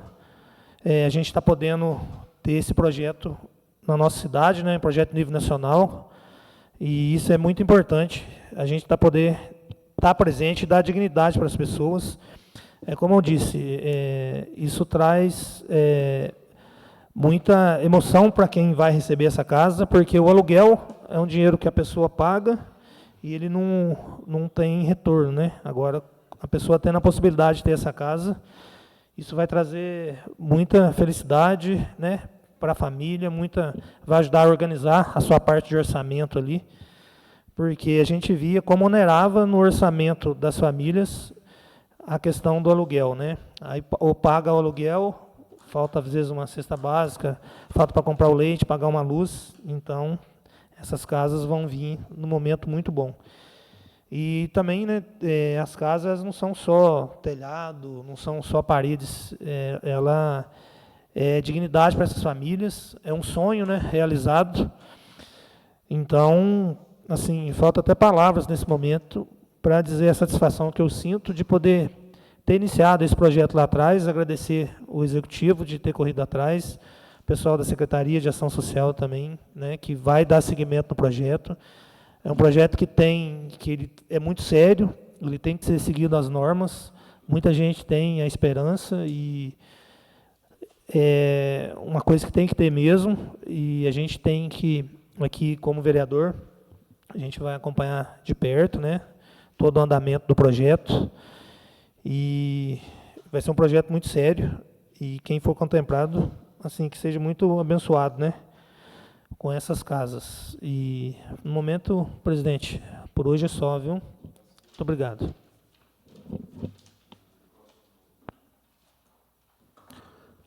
[SPEAKER 5] a gente está podendo ter esse projeto na nossa cidade, né, projeto nível nacional, e isso é muito importante, a gente poder estar presente e dar dignidade para as pessoas. Como eu disse, isso traz muita emoção para quem vai receber essa casa, porque o aluguel é um dinheiro que a pessoa paga e ele não tem retorno, né? Agora, a pessoa tendo a possibilidade de ter essa casa, isso vai trazer muita felicidade, né, para a família, vai ajudar a organizar a sua parte de orçamento ali, porque a gente via como onerava no orçamento das famílias a questão do aluguel, né? Aí, ou paga o aluguel, falta às vezes uma cesta básica, falta para comprar o leite, pagar uma luz, então essas casas vão vir num momento muito bom. E também, né, as casas não são só telhado, não são só paredes, ela é dignidade para essas famílias, é um sonho, né, realizado. Então, assim, falta até palavras nesse momento para dizer a satisfação que eu sinto de poder ter iniciado esse projeto lá atrás, agradecer o Executivo de ter corrido atrás, o pessoal da Secretaria de Ação Social também, né, que vai dar seguimento no projeto. É um projeto que ele é muito sério, ele tem que ser seguido as normas, muita gente tem a esperança e é uma coisa que tem que ter mesmo, e a gente tem que, aqui como vereador, a gente vai acompanhar de perto, né, todo o andamento do projeto, e vai ser um projeto muito sério, e quem for contemplado, assim, que seja muito abençoado, né, com essas casas. E, no momento, presidente, por hoje é só, viu? Muito obrigado.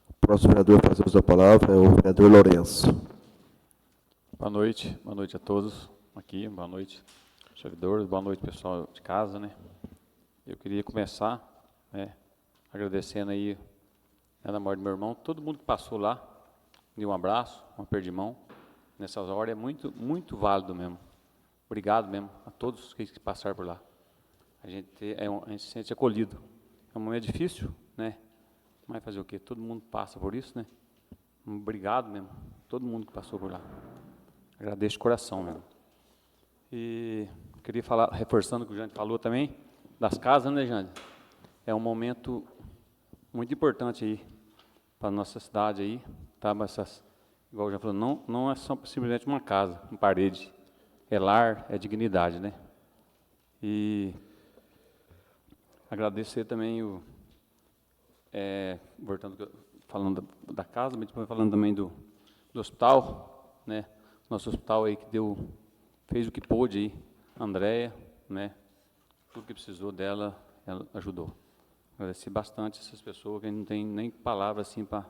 [SPEAKER 1] O próximo vereador a fazer uso da palavra é o vereador Lourenço.
[SPEAKER 6] Boa noite a todos aqui, boa noite, servidores, boa noite, pessoal de casa, né? Eu queria começar, né, agradecendo aí, na morte do meu irmão, todo mundo que passou lá, deu um abraço, um aperto de mão, nessas horas é muito, muito válido mesmo. Obrigado mesmo a todos que passaram por lá. A gente se sente acolhido. É um momento difícil, né? Mas fazer o quê? Todo mundo passa por isso, né? Obrigado mesmo, todo mundo que passou por lá. Agradeço de coração mesmo. E queria falar, reforçando o que o Jânio falou também, das casas, né, Jânio? É um momento muito importante aí para a nossa cidade aí, tá? Essas, igual já falou, não é só simplesmente uma casa, uma parede. É lar, é dignidade, né? E agradecer também voltando, falando da casa, mas depois falando também do hospital, né? Nosso hospital aí que fez o que pôde aí, a Andréia, né? Tudo que precisou dela, ela ajudou. Agradecer bastante essas pessoas, que não tem nem palavras assim para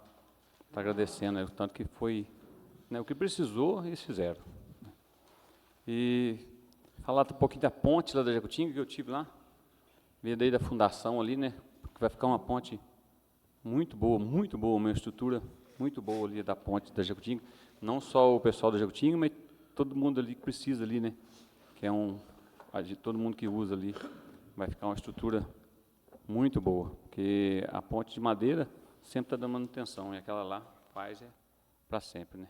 [SPEAKER 6] estar agradecendo, né? Tanto que foi, né, o que precisou, eles fizeram. E falar um pouquinho da ponte lá da Jacutinga, que eu tive lá, veio daí da fundação ali, né? Que vai ficar uma ponte muito boa, uma estrutura muito boa ali da ponte da Jacutinga. Não só o pessoal da Jacutinga, mas todo mundo ali que precisa ali, né? Que é todo mundo que usa ali, vai ficar uma estrutura muito boa, porque a ponte de madeira sempre está dando manutenção, e aquela lá faz para sempre, né?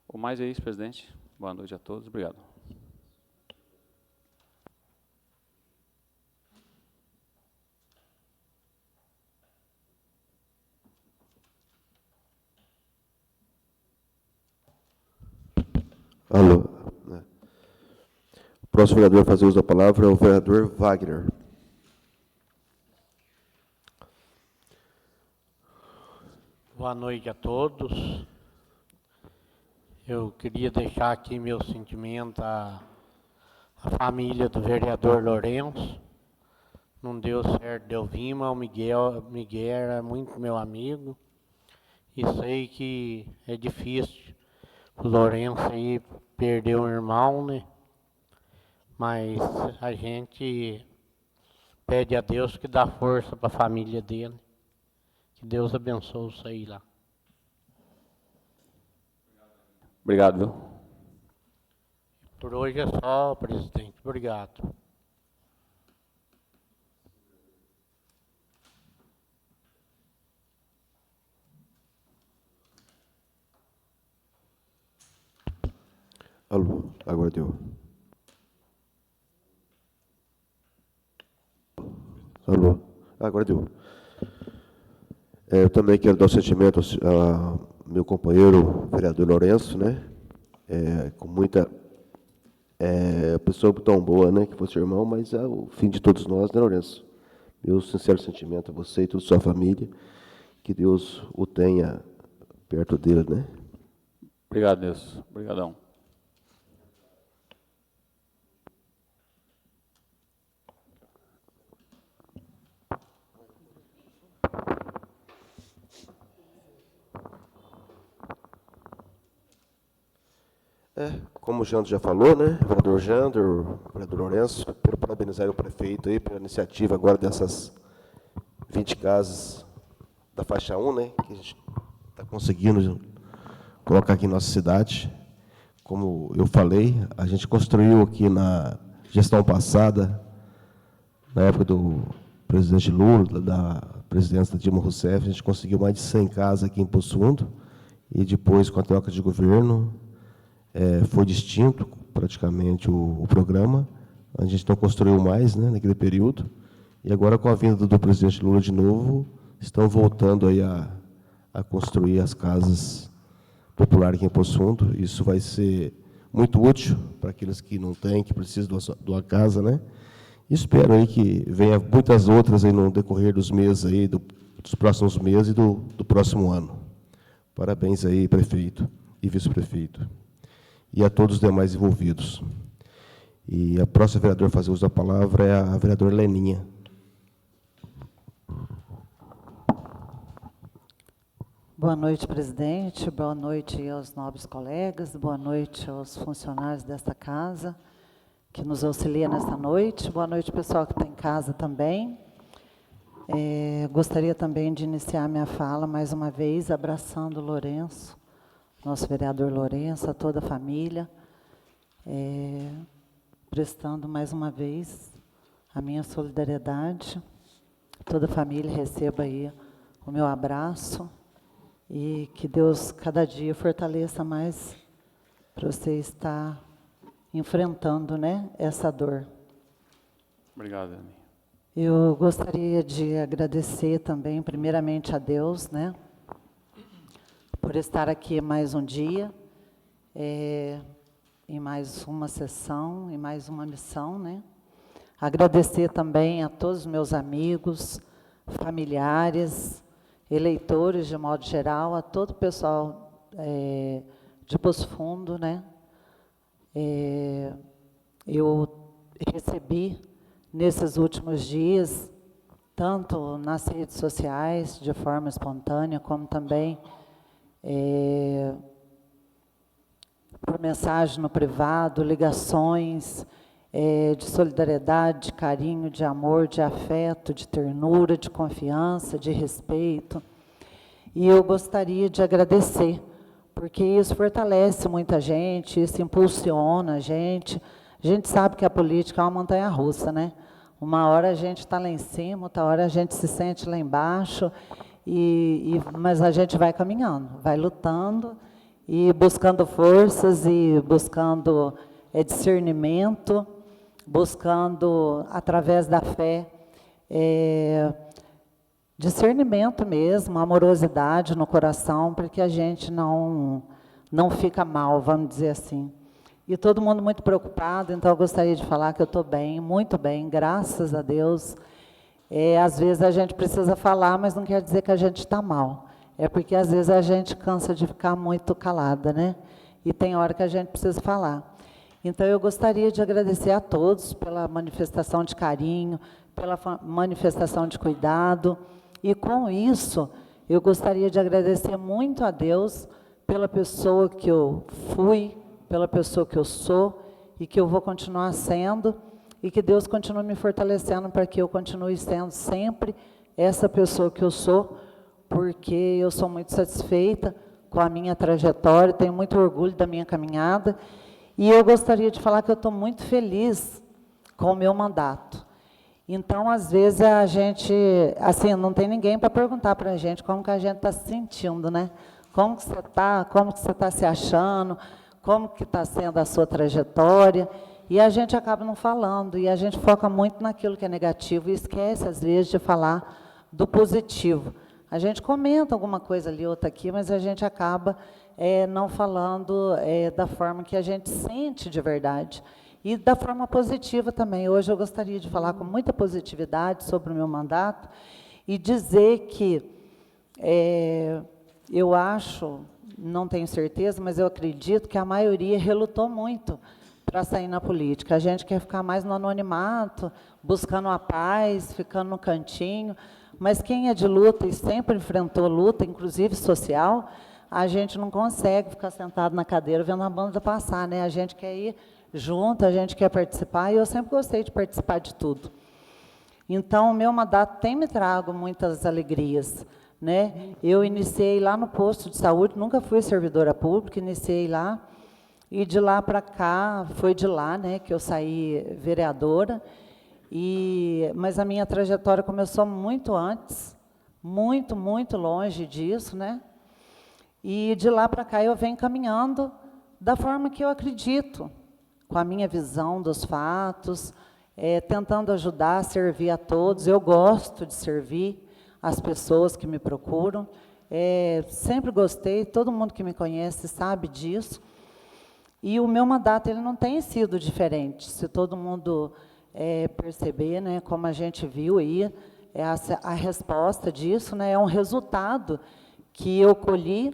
[SPEAKER 6] O mais é isso, presidente. Boa noite a todos, obrigado.
[SPEAKER 1] Alô. O próximo vereador a fazer uso da palavra é o vereador Wagner.
[SPEAKER 7] Boa noite a todos. Eu queria deixar aqui meu sentimento à família do vereador Lourenço. Não deu certo de eu vir, mas o Miguel era muito meu amigo. E sei que é difícil o Lourenço aí perder um irmão, né? mas a gente pede a Deus que dá força para a família dele. Que Deus abençoe isso aí lá.
[SPEAKER 6] Obrigado, viu?
[SPEAKER 7] Por hoje é só, presidente. Obrigado.
[SPEAKER 1] Alô, agora deu. Alô, agora deu. Eu também quero dar o sentimento ao meu companheiro, vereador Lourenço, né? Com muita pessoa tão boa, né? Que fosse irmão, mas é o fim de todos nós, né, Lourenço? Meu sincero sentimento a você e toda a sua família. Que Deus o tenha perto dele, né?
[SPEAKER 6] Obrigado, Deus. Obrigadão.
[SPEAKER 1] Como o Jandro já falou, né? O vereador Jandro, o vereador Lourenço, quero parabenizar o prefeito aí pela iniciativa agora dessas 20 casas da faixa 1, né? Que a gente está conseguindo colocar aqui em nossa cidade. Como eu falei, a gente construiu aqui na gestão passada, na época do presidente Lula, da presidência da Dilma Rousseff, a gente conseguiu mais de 100 casas aqui em Poço Fundo, e depois, com a troca de governo, foi distinto praticamente o programa. A gente não construiu mais, né, naquele período, e agora, com a vinda do presidente Lula de novo, estão voltando aí a construir as casas populares aqui em Poço Fundo. Isso vai ser muito útil para aqueles que não têm, que precisam de uma casa, né? Espero aí que venha muitas outras aí no decorrer dos meses aí, dos próximos meses e do próximo ano. Parabéns aí, prefeito e vice-prefeito. E a todos os demais envolvidos. E a próxima vereadora a fazer uso da palavra é a vereadora Leninha.
[SPEAKER 8] Boa noite, presidente. Boa noite aos nobres colegas. Boa noite aos funcionários desta casa que nos auxilia nesta noite. Boa noite, pessoal que está em casa também. Gostaria também de iniciar minha fala, mais uma vez, abraçando o Lourenço, nosso vereador Lourenço, a toda a família, prestando mais uma vez a minha solidariedade. Toda a família receba aí o meu abraço e que Deus cada dia fortaleça mais para você estar enfrentando, né, essa dor.
[SPEAKER 6] Obrigado, Dani.
[SPEAKER 8] Eu gostaria de agradecer também, primeiramente, a Deus, né, por estar aqui mais um dia, em mais uma sessão, em mais uma missão, né. Agradecer também a todos os meus amigos, familiares, eleitores, de modo geral, a todo o pessoal de Poço Fundo, né. Eu recebi, nesses últimos dias, tanto nas redes sociais, de forma espontânea, como também por mensagem no privado, ligações de solidariedade, de carinho, de amor, de afeto, de ternura, de confiança, de respeito. E eu gostaria de agradecer, porque isso fortalece muita gente, isso impulsiona a gente. A gente sabe que a política é uma montanha-russa, né? Uma hora a gente está lá em cima, outra hora a gente se sente lá embaixo, mas a gente vai caminhando, vai lutando e buscando forças e buscando discernimento, buscando, através da fé, discernimento mesmo, amorosidade no coração, para que a gente não fica mal, vamos dizer assim. E todo mundo muito preocupado, então eu gostaria de falar que eu estou bem, muito bem, graças a Deus. Às vezes a gente precisa falar, mas não quer dizer que a gente está mal. É porque às vezes a gente cansa de ficar muito calada, né? E tem hora que a gente precisa falar. Então eu gostaria de agradecer a todos pela manifestação de carinho, pela manifestação de cuidado. E com isso, eu gostaria de agradecer muito a Deus pela pessoa que eu fui, pela pessoa que eu sou e que eu vou continuar sendo, e que Deus continue me fortalecendo para que eu continue sendo sempre essa pessoa que eu sou, porque eu sou muito satisfeita com a minha trajetória, tenho muito orgulho da minha caminhada, e eu gostaria de falar que eu estou muito feliz com o meu mandato. Então, às vezes, a gente, assim, não tem ninguém para perguntar para a gente como que a gente está se sentindo, né? Como que você está se achando, como que está sendo a sua trajetória, e a gente acaba não falando, e a gente foca muito naquilo que é negativo, e esquece, às vezes, de falar do positivo. A gente comenta alguma coisa ali, outra aqui, mas a gente acaba não falando da forma que a gente sente de verdade. E da forma positiva também. Hoje eu gostaria de falar com muita positividade sobre o meu mandato e dizer que eu acho, não tenho certeza, mas eu acredito que a maioria relutou muito para sair na política. A gente quer ficar mais no anonimato, buscando a paz, ficando no cantinho, mas quem é de luta e sempre enfrentou luta, inclusive social, a gente não consegue ficar sentado na cadeira vendo a banda passar, né? A gente quer ir junto, a gente quer participar, e eu sempre gostei de participar de tudo. Então, o meu mandato tem me trago muitas alegrias, né? Eu iniciei lá no posto de saúde, nunca fui servidora pública, iniciei lá, e de lá para cá, foi de lá, né, que eu saí vereadora, mas a minha trajetória começou muito antes, muito, muito longe disso, né? E de lá para cá eu venho caminhando da forma que eu acredito, com a minha visão dos fatos, tentando ajudar, servir a todos. Eu gosto de servir as pessoas que me procuram, sempre gostei, todo mundo que me conhece sabe disso. E o meu mandato ele não tem sido diferente, se todo mundo perceber, né, como a gente viu aí, a resposta disso, né, é um resultado que eu colhi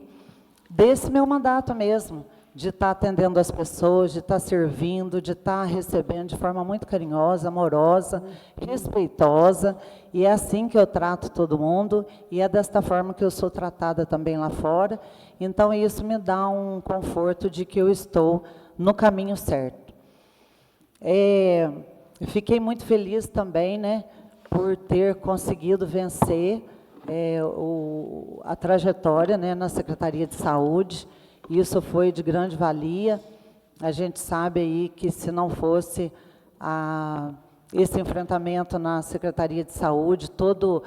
[SPEAKER 8] desse meu mandato mesmo, de estar atendendo as pessoas, de estar servindo, de estar recebendo de forma muito carinhosa, amorosa, respeitosa, e é assim que eu trato todo mundo, e é desta forma que eu sou tratada também lá fora. Então, isso me dá um conforto de que eu estou no caminho certo. Fiquei muito feliz também, né, por ter conseguido vencer a trajetória, né, na Secretaria de Saúde. Isso foi de grande valia. A gente sabe aí que se não fosse esse enfrentamento na Secretaria de Saúde, todo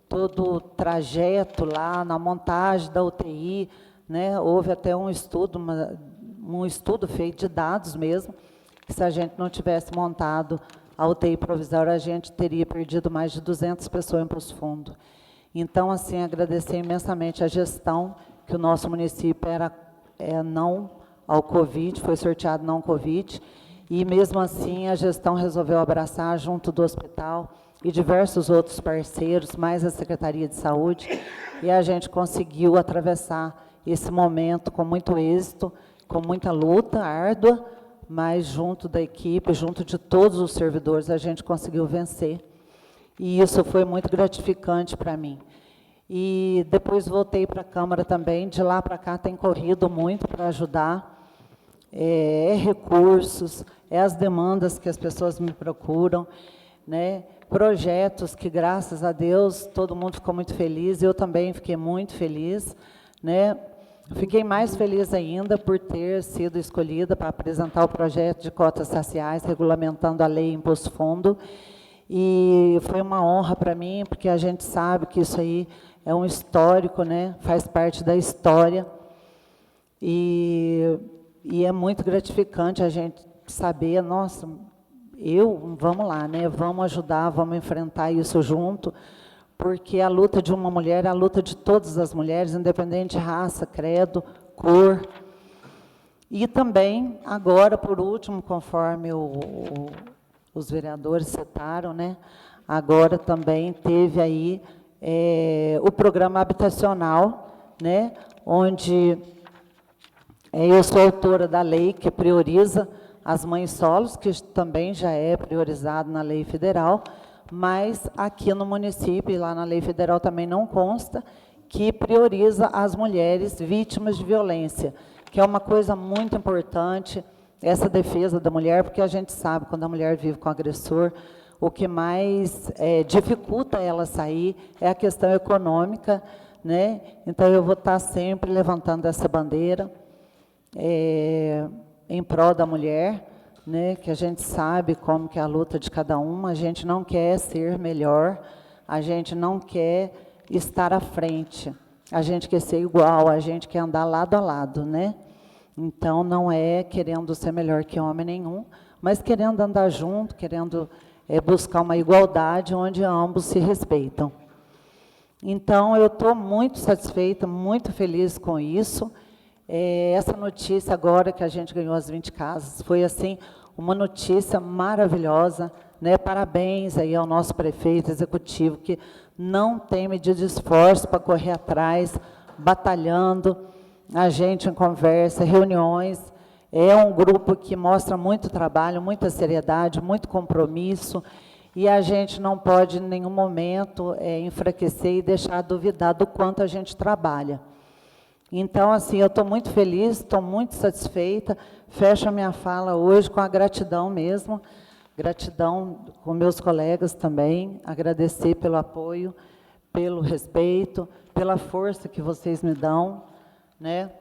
[SPEAKER 8] o trajeto lá, na montagem da UTI, né, houve até um estudo feito de dados mesmo, que se a gente não tivesse montado a UTI provisória, a gente teria perdido mais de 200 pessoas em Poço Fundo. Então, assim, agradecer imensamente a gestão, que o nosso município era não ao Covid, foi sorteado não Covid, e mesmo assim a gestão resolveu abraçar junto do hospital e diversos outros parceiros, mais a Secretaria de Saúde, e a gente conseguiu atravessar esse momento com muito êxito, com muita luta árdua, mas junto da equipe, junto de todos os servidores, a gente conseguiu vencer. E isso foi muito gratificante para mim. E depois voltei para a Câmara também, de lá para cá tem corrido muito para ajudar, recursos, as demandas que as pessoas me procuram, né? Projetos que, graças a Deus, todo mundo ficou muito feliz, eu também fiquei muito feliz, né? Fiquei mais feliz ainda por ter sido escolhida para apresentar o projeto de cotas raciais, regulamentando a lei em Poço Fundo, e foi uma honra para mim, porque a gente sabe que isso aí é um histórico, né? Faz parte da história, e é muito gratificante a gente saber, nossa, vamos lá, né? Vamos ajudar, vamos enfrentar isso junto, porque a luta de uma mulher é a luta de todas as mulheres, independente de raça, credo, cor. E também, agora, por último, conforme os vereadores citaram, né? Agora também teve aí o programa habitacional, né? Onde eu sou autora da lei que prioriza as mães solos, que também já é priorizado na lei federal, mas aqui no município e lá na lei federal também não consta, que prioriza as mulheres vítimas de violência, que é uma coisa muito importante, essa defesa da mulher, porque a gente sabe, quando a mulher vive com o agressor, o que mais dificulta ela sair é a questão econômica, né? Então, eu vou estar sempre levantando essa bandeira em prol da mulher, né? Que a gente sabe como que é a luta de cada uma, a gente não quer ser melhor, a gente não quer estar à frente, a gente quer ser igual, a gente quer andar lado a lado, né? Então, não é querendo ser melhor que homem nenhum, mas querendo andar junto, querendo buscar uma igualdade onde ambos se respeitam. Então, eu estou muito satisfeita, muito feliz com isso. Essa notícia agora que a gente ganhou as 20 casas, foi assim, uma notícia maravilhosa, né? Parabéns aí ao nosso prefeito executivo, que não tem medida de esforço para correr atrás, batalhando, a gente em conversa, reuniões. É um grupo que mostra muito trabalho, muita seriedade, muito compromisso, e a gente não pode, em nenhum momento, enfraquecer e deixar duvidar do quanto a gente trabalha. Então, assim, eu estou muito feliz, estou muito satisfeita, fecho a minha fala hoje com a gratidão mesmo, gratidão com meus colegas também, agradecer pelo apoio, pelo respeito, pela força que vocês me dão, né?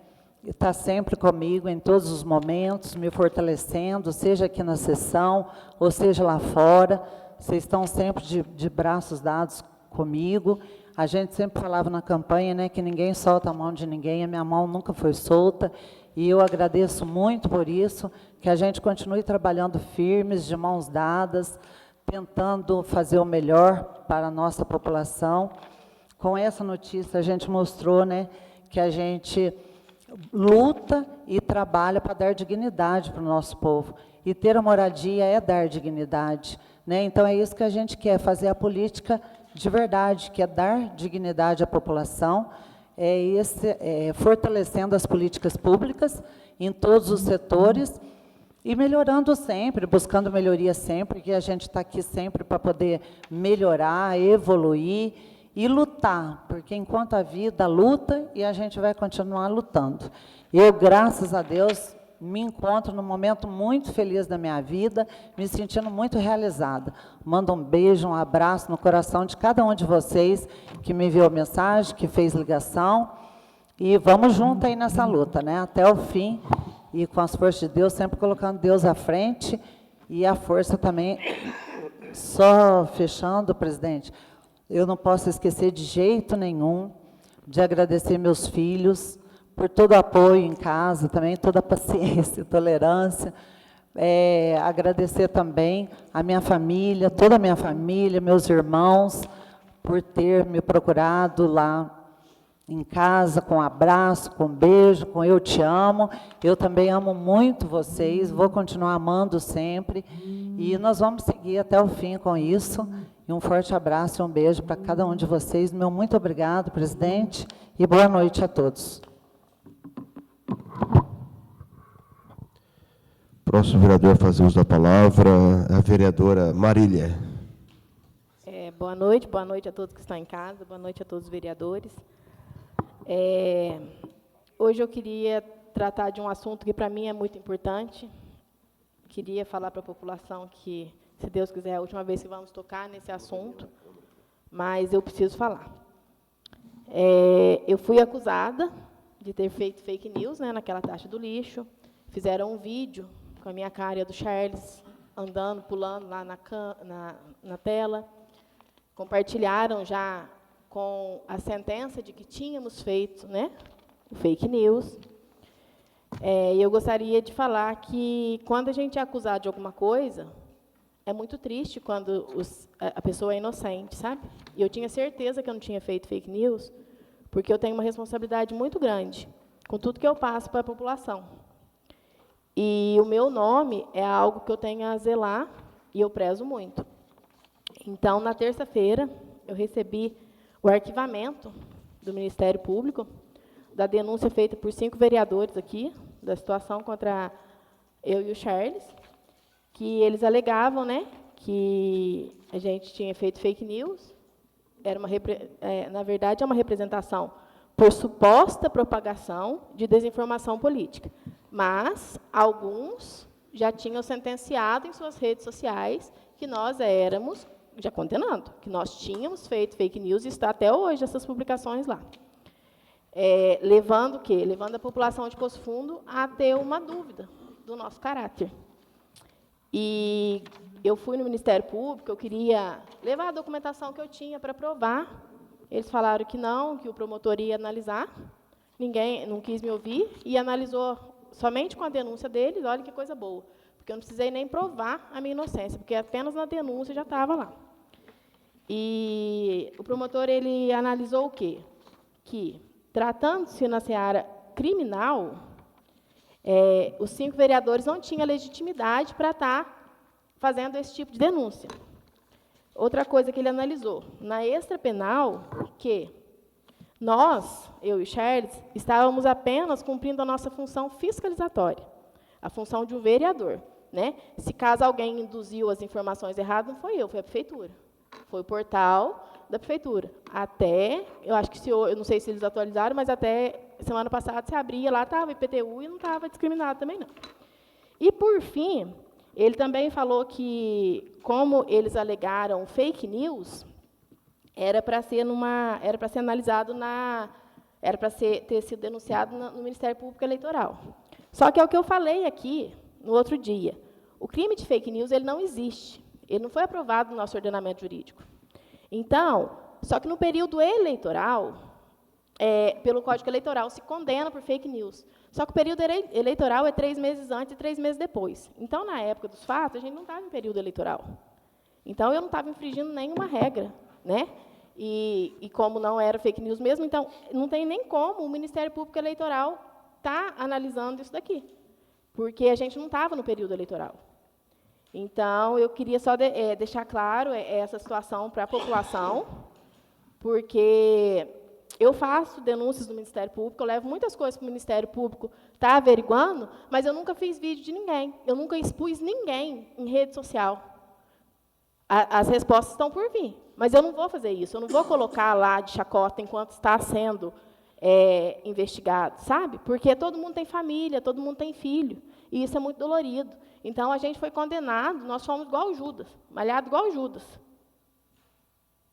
[SPEAKER 8] Está sempre comigo em todos os momentos, me fortalecendo, seja aqui na sessão, ou seja lá fora. Vocês estão sempre de braços dados comigo. A gente sempre falava na campanha, né, que ninguém solta a mão de ninguém, a minha mão nunca foi solta, e eu agradeço muito por isso, que a gente continue trabalhando firmes, de mãos dadas, tentando fazer o melhor para a nossa população. Com essa notícia, a gente mostrou, né, que a gente luta e trabalha para dar dignidade para o nosso povo. E ter a moradia é dar dignidade, né? Então, é isso que a gente quer, fazer a política de verdade, que é dar dignidade à população, fortalecendo as políticas públicas em todos os setores e melhorando sempre, buscando melhoria sempre, que a gente está aqui sempre para poder melhorar, evoluir e lutar, porque enquanto a vida luta, e a gente vai continuar lutando. Eu, graças a Deus, me encontro num momento muito feliz da minha vida, me sentindo muito realizada. Mando um beijo, um abraço no coração de cada um de vocês que me enviou mensagem, que fez ligação, e vamos junto aí nessa luta, né? Até o fim, e com as forças de Deus, sempre colocando Deus à frente, e a força também. Só fechando, presidente, eu não posso esquecer de jeito nenhum de agradecer meus filhos por todo o apoio em casa, também toda a paciência e tolerância. Agradecer também a minha família, toda a minha família, meus irmãos, por ter me procurado lá em casa, com abraço, com beijo, com eu te amo. Eu também amo muito vocês, vou continuar amando sempre. E nós vamos seguir até o fim com isso. E um forte abraço e um beijo para cada um de vocês. Meu muito obrigado, presidente, e boa noite a todos.
[SPEAKER 1] Próximo vereador a fazer uso da palavra, a vereadora Marília.
[SPEAKER 9] Boa noite a todos que estão em casa, boa noite a todos os vereadores. Hoje eu queria tratar de um assunto que para mim é muito importante. Queria falar para a população que, se Deus quiser, é a última vez que vamos tocar nesse assunto, mas eu preciso falar. Eu fui acusada de ter feito fake news, né, naquela taxa do lixo. Fizeram um vídeo com a minha cara e a do Charles, andando, pulando lá na tela. Compartilharam já com a sentença de que tínhamos feito, né, o fake news. E eu gostaria de falar que, quando a gente é acusado de alguma coisa, é muito triste quando a pessoa é inocente, sabe? E eu tinha certeza que eu não tinha feito fake news, porque eu tenho uma responsabilidade muito grande com tudo que eu passo para a população. E o meu nome é algo que eu tenho a zelar e eu prezo muito. Então, na terça-feira, eu recebi o arquivamento do Ministério Público da denúncia feita por 5 vereadores aqui, da situação contra eu e o Charles, que eles alegavam, né, que a gente tinha feito fake news. Na verdade, é uma representação por suposta propagação de desinformação política. Mas alguns já tinham sentenciado em suas redes sociais que nós éramos, já condenando, que nós tínhamos feito fake news e está até hoje essas publicações lá. Levando o quê? Levando a população de Poço Fundo a ter uma dúvida do nosso caráter. E eu fui no Ministério Público, eu queria levar a documentação que eu tinha para provar. Eles falaram que não, que o promotor ia analisar. Ninguém não quis me ouvir e analisou somente com a denúncia deles. Olha que coisa boa, porque eu não precisei nem provar a minha inocência, porque apenas na denúncia já estava lá. E o promotor ele analisou o quê? Que, tratando-se na seara criminal, os 5 vereadores não tinham legitimidade para estar fazendo esse tipo de denúncia. Outra coisa que ele analisou, na extrapenal, que nós, eu e o Charles, estávamos apenas cumprindo a nossa função fiscalizatória, a função de um vereador. Né? Se caso alguém induziu as informações erradas, não foi eu, foi a prefeitura. Foi o portal da prefeitura. Até, eu acho que, eu não sei se eles atualizaram, mas até semana passada se abria, lá estava IPTU e não estava discriminado também, não. E, por fim, ele também falou que, como eles alegaram fake news, era para ser analisado era para ter sido denunciado no Ministério Público Eleitoral. Só que é o que eu falei aqui no outro dia. O crime de fake news ele não existe. Ele não foi aprovado no nosso ordenamento jurídico. Então, só que no período eleitoral, pelo Código Eleitoral, se condena por fake news. Só que o período eleitoral é 3 meses antes e 3 meses depois. Então, na época dos fatos, a gente não estava em período eleitoral. Então, eu não estava infringindo nenhuma regra. Né? E como não era fake news mesmo, então, não tem nem como o Ministério Público Eleitoral estar analisando isso daqui. Porque a gente não estava no período eleitoral. Então, eu queria só deixar claro essa situação para a população, porque eu faço denúncias do Ministério Público, eu levo muitas coisas para o Ministério Público estar averiguando, mas eu nunca fiz vídeo de ninguém, eu nunca expus ninguém em rede social. As respostas estão por vir, mas eu não vou fazer isso, eu não vou colocar lá de chacota enquanto está sendo investigado, sabe? Porque todo mundo tem família, todo mundo tem filho, e isso é muito dolorido. Então, a gente foi condenado, nós fomos igual Judas, malhado igual Judas,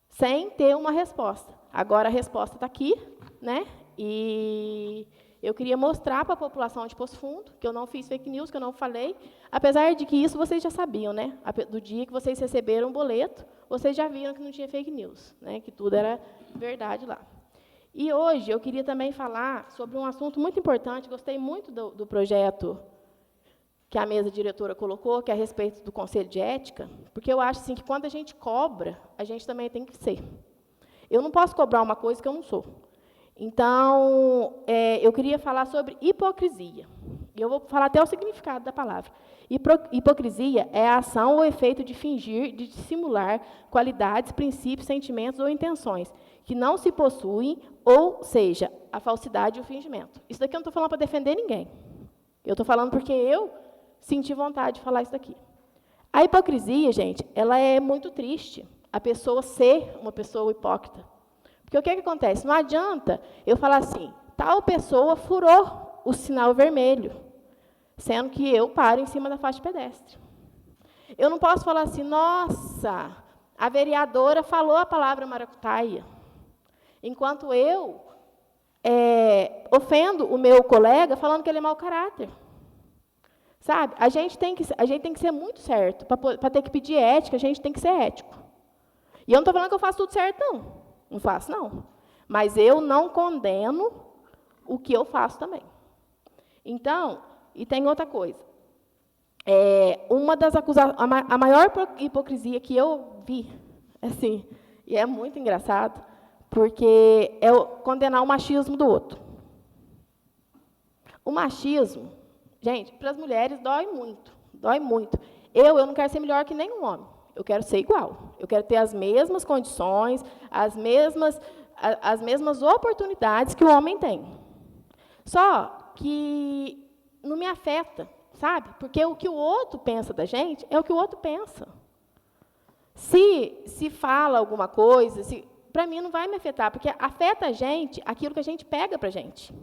[SPEAKER 9] sem ter uma resposta. Agora, a resposta está aqui, né? E eu queria mostrar para a população de Poço Fundo que eu não fiz fake news, que eu não falei, apesar de que isso vocês já sabiam, né? Do dia que vocês receberam o boleto, vocês já viram que não tinha fake news, né? Que tudo era verdade lá. E hoje eu queria também falar sobre um assunto muito importante, gostei muito do projeto que a mesa diretora colocou, que é a respeito do Conselho de Ética, porque eu acho assim, que quando a gente cobra, a gente também tem que ser. Eu não posso cobrar uma coisa que eu não sou. Então, eu queria falar sobre hipocrisia. E eu vou falar até o significado da palavra. Hipocrisia é a ação ou efeito de fingir, de dissimular qualidades, princípios, sentimentos ou intenções que não se possuem, ou seja, a falsidade e o fingimento. Isso daqui eu não estou falando para defender ninguém. Eu estou falando porque eu senti vontade de falar isso daqui. A hipocrisia, gente, ela é muito triste, a pessoa ser uma pessoa hipócrita. Porque o que acontece? Não adianta eu falar assim, tal pessoa furou o sinal vermelho, sendo que eu paro em cima da faixa de pedestre. Eu não posso falar assim, nossa, a vereadora falou a palavra maracutaia, enquanto eu ofendo o meu colega falando que ele é mau caráter. Sabe? A gente tem que ser muito certo. Para ter que pedir ética, a gente tem que ser ético. E eu não estou falando que eu faço tudo certo, não. Não faço, não. Mas eu não condeno o que eu faço também. Então, e tem outra coisa. Uma das acusações, a maior hipocrisia que eu vi, assim, e é muito engraçado, porque é condenar o machismo do outro. O machismo, gente, para as mulheres dói muito, dói muito. Eu não quero ser melhor que nenhum homem, eu quero ser igual. Eu quero ter as mesmas condições, as mesmas oportunidades que o homem tem. Só que não me afeta, sabe? Porque o que o outro pensa da gente é o que o outro pensa. Se fala alguma coisa, para mim não vai me afetar, porque afeta a gente aquilo que a gente pega para a gente.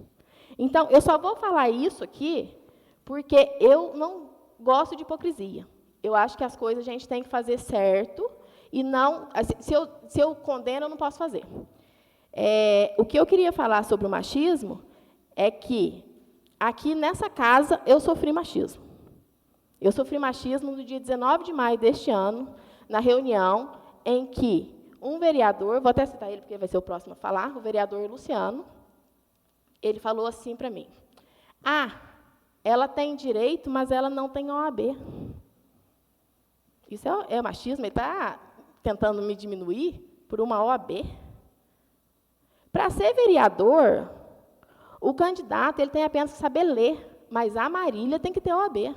[SPEAKER 9] Então, eu só vou falar isso aqui porque eu não gosto de hipocrisia. Eu acho que as coisas a gente tem que fazer certo e não... Se eu condeno, eu não posso fazer. O que eu queria falar sobre o machismo é que, aqui nessa casa, eu sofri machismo. Eu sofri machismo no dia 19 de maio deste ano, na reunião em que um vereador, vou até citar ele porque vai ser o próximo a falar, o vereador Luciano, ele falou assim para mim: ela tem direito, mas ela não tem OAB. Isso é machismo? Ele está tentando me diminuir por uma OAB? Para ser vereador, o candidato ele tem apenas que saber ler, mas a Marília tem que ter OAB.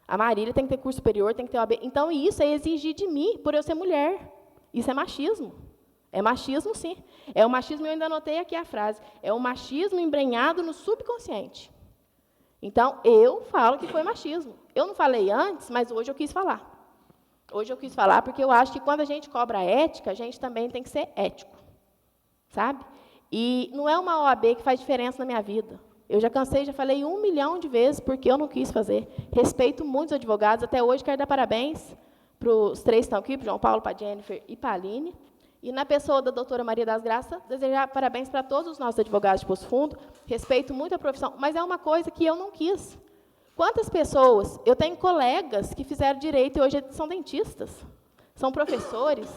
[SPEAKER 9] A Marília tem que ter curso superior, tem que ter OAB. Então, isso é exigir de mim, por eu ser mulher. Isso é machismo. É machismo, sim. É o machismo, eu ainda anotei aqui a frase, é o machismo embrenhado no subconsciente. Então, eu falo que foi machismo. Eu não falei antes, mas hoje eu quis falar. Hoje eu quis falar porque eu acho que quando a gente cobra ética, a gente também tem que ser ético. Sabe? E não é uma OAB que faz diferença na minha vida. Eu já cansei, já falei 1 milhão de vezes porque eu não quis fazer. Respeito muitos advogados. Até hoje quero dar parabéns para os 3 que estão aqui, para o João Paulo, para a Jennifer e para a Aline. E, na pessoa da doutora Maria das Graças, desejar parabéns para todos os nossos advogados de Poço Fundo. Respeito muito a profissão, mas é uma coisa que eu não quis. Quantas pessoas... Eu tenho colegas que fizeram direito e hoje são dentistas, são professores,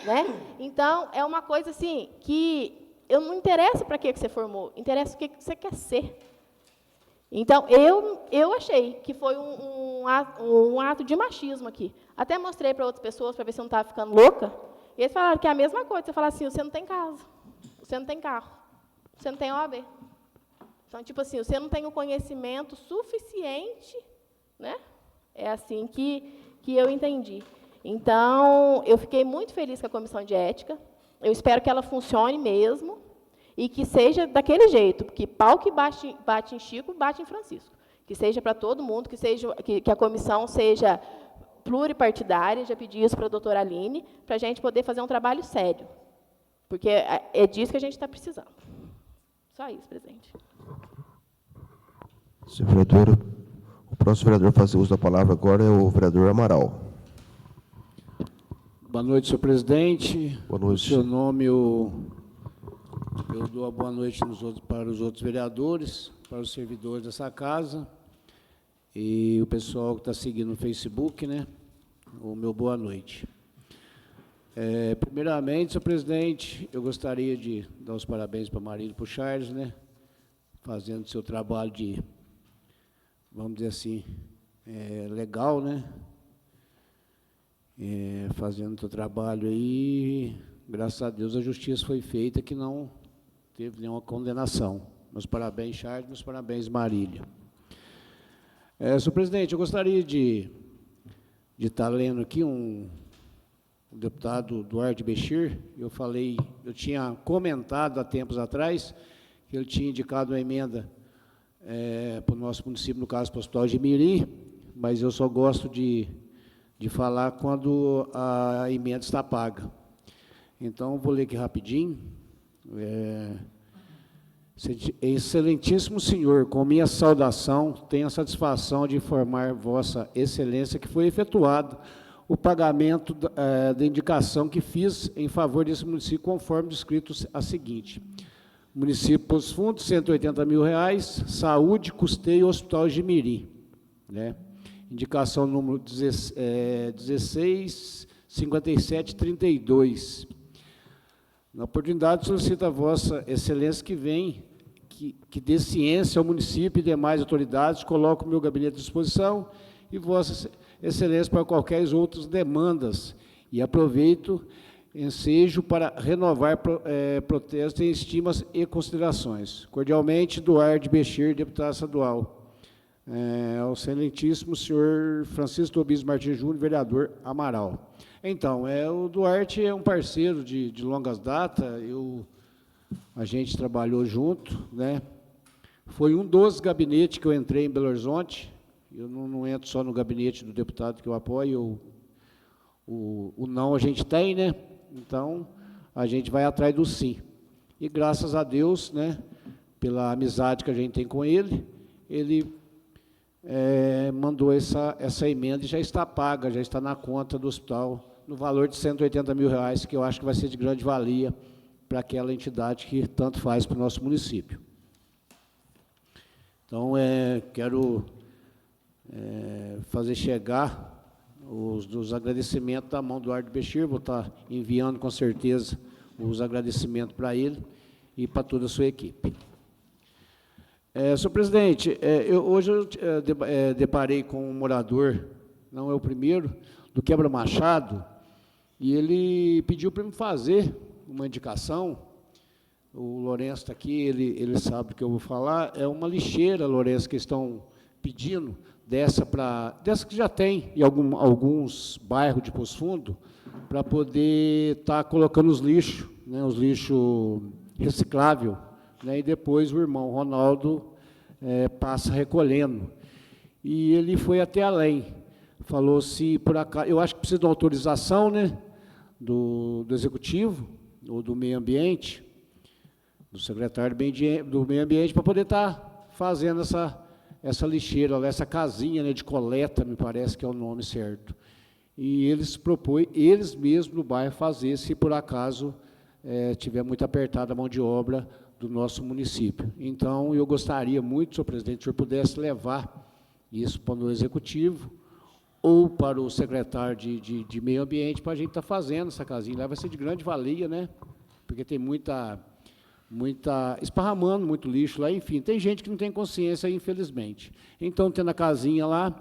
[SPEAKER 9] né? Então, é uma coisa assim que eu não interessa para que você formou, interessa o que você quer ser. Então, eu achei que foi um ato de machismo aqui. Até mostrei para outras pessoas, para ver se eu não estava ficando louca. E eles falaram que é a mesma coisa. Você fala assim, você não tem casa, você não tem carro, você não tem OAB. Então, tipo assim, você não tem o conhecimento suficiente, né? É assim que eu entendi. Então, eu fiquei muito feliz com a comissão de ética. Eu espero que ela funcione mesmo e que seja daquele jeito, porque pau que bate em Chico, bate em Francisco. Que seja para todo mundo, que a comissão seja pluripartidária, já pedi isso para a doutora Aline, para a gente poder fazer um trabalho sério, porque é disso que a gente está precisando. Só isso, presidente.
[SPEAKER 1] Senhor vereador, o próximo vereador a fazer uso da palavra agora é o vereador Amaral.
[SPEAKER 10] Boa noite, senhor presidente.
[SPEAKER 1] Boa noite.
[SPEAKER 10] O seu nome, eu dou a boa noite para os outros vereadores, para os servidores dessa casa, e o pessoal que está seguindo no Facebook, né? O meu boa noite. Primeiramente, senhor presidente, eu gostaria de dar os parabéns para a Marília e para o Charles, né? Fazendo seu trabalho de, vamos dizer assim, legal, né? Fazendo seu trabalho aí, graças a Deus a justiça foi feita, que não teve nenhuma condenação. Meus parabéns, Charles, meus parabéns, Marília. Senhor presidente, eu gostaria de estar lendo aqui o deputado Duarte Bechir. Eu tinha comentado há tempos atrás que ele tinha indicado uma emenda para o nosso município, no caso, para o Hospital de Mirim, mas eu só gosto de falar quando a emenda está paga. Então, vou ler aqui rapidinho. Excelentíssimo senhor, com minha saudação, tenho a satisfação de informar Vossa Excelência que foi efetuado o pagamento da indicação que fiz em favor desse município, conforme descrito a seguinte: município Poço Fundo, R$180 mil, saúde, custeio, Hospital de Mirim, né? Indicação número 165732. Na oportunidade, solicito a Vossa Excelência que dê ciência ao município e demais autoridades, coloco o meu gabinete à disposição e Vossa Excelência para qualquer outras demandas. E aproveito, ensejo para renovar protestos em estimas e considerações. Cordialmente, Duarte Bechir, deputado estadual. Ao excelentíssimo senhor Francisco Tobias Martins Júnior, vereador Amaral. Então, o Duarte é um parceiro de longas datas, a gente trabalhou junto, né? Foi um dos gabinetes que eu entrei em Belo Horizonte. Eu não entro só no gabinete do deputado que eu apoio, o não a gente tem, né? Então, a gente vai atrás do sim. E graças a Deus, né, pela amizade que a gente tem com ele mandou essa emenda e já está paga, já está na conta do hospital, no valor de R$180 mil, que eu acho que vai ser de grande valia para aquela entidade que tanto faz para o nosso município. Então, quero fazer chegar os agradecimentos da mão do Eduardo Bechir, vou estar enviando com certeza os agradecimentos para ele e para toda a sua equipe. Senhor presidente, hoje eu deparei com um morador, não é o primeiro, do Quebra Machado, e ele pediu para me fazer uma indicação. O Lourenço está aqui, ele sabe do que eu vou falar. É uma lixeira, Lourenço, que estão pedindo, dessa que já tem em alguns bairros de Poço Fundo, para poder estar colocando os lixos, né, os lixos recicláveis, né, e depois o irmão Ronaldo passa recolhendo. E ele foi até além. Falou se por acaso, eu acho que precisa de uma autorização, né, do Executivo, ou do Meio Ambiente, do secretário do Meio Ambiente, para poder estar fazendo essa lixeira, essa casinha, né, de coleta, me parece que é o nome certo. E eles propõem, eles mesmos no bairro, fazer, se por acaso tiver muito apertada a mão de obra do nosso município. Então, eu gostaria muito, senhor presidente, que o senhor pudesse levar isso para o Executivo, ou para o secretário de Meio Ambiente, para a gente estar fazendo essa casinha lá. Vai ser de grande valia, né? Porque tem esparramando muito lixo lá, enfim, tem gente que não tem consciência, infelizmente. Então, tendo a casinha lá,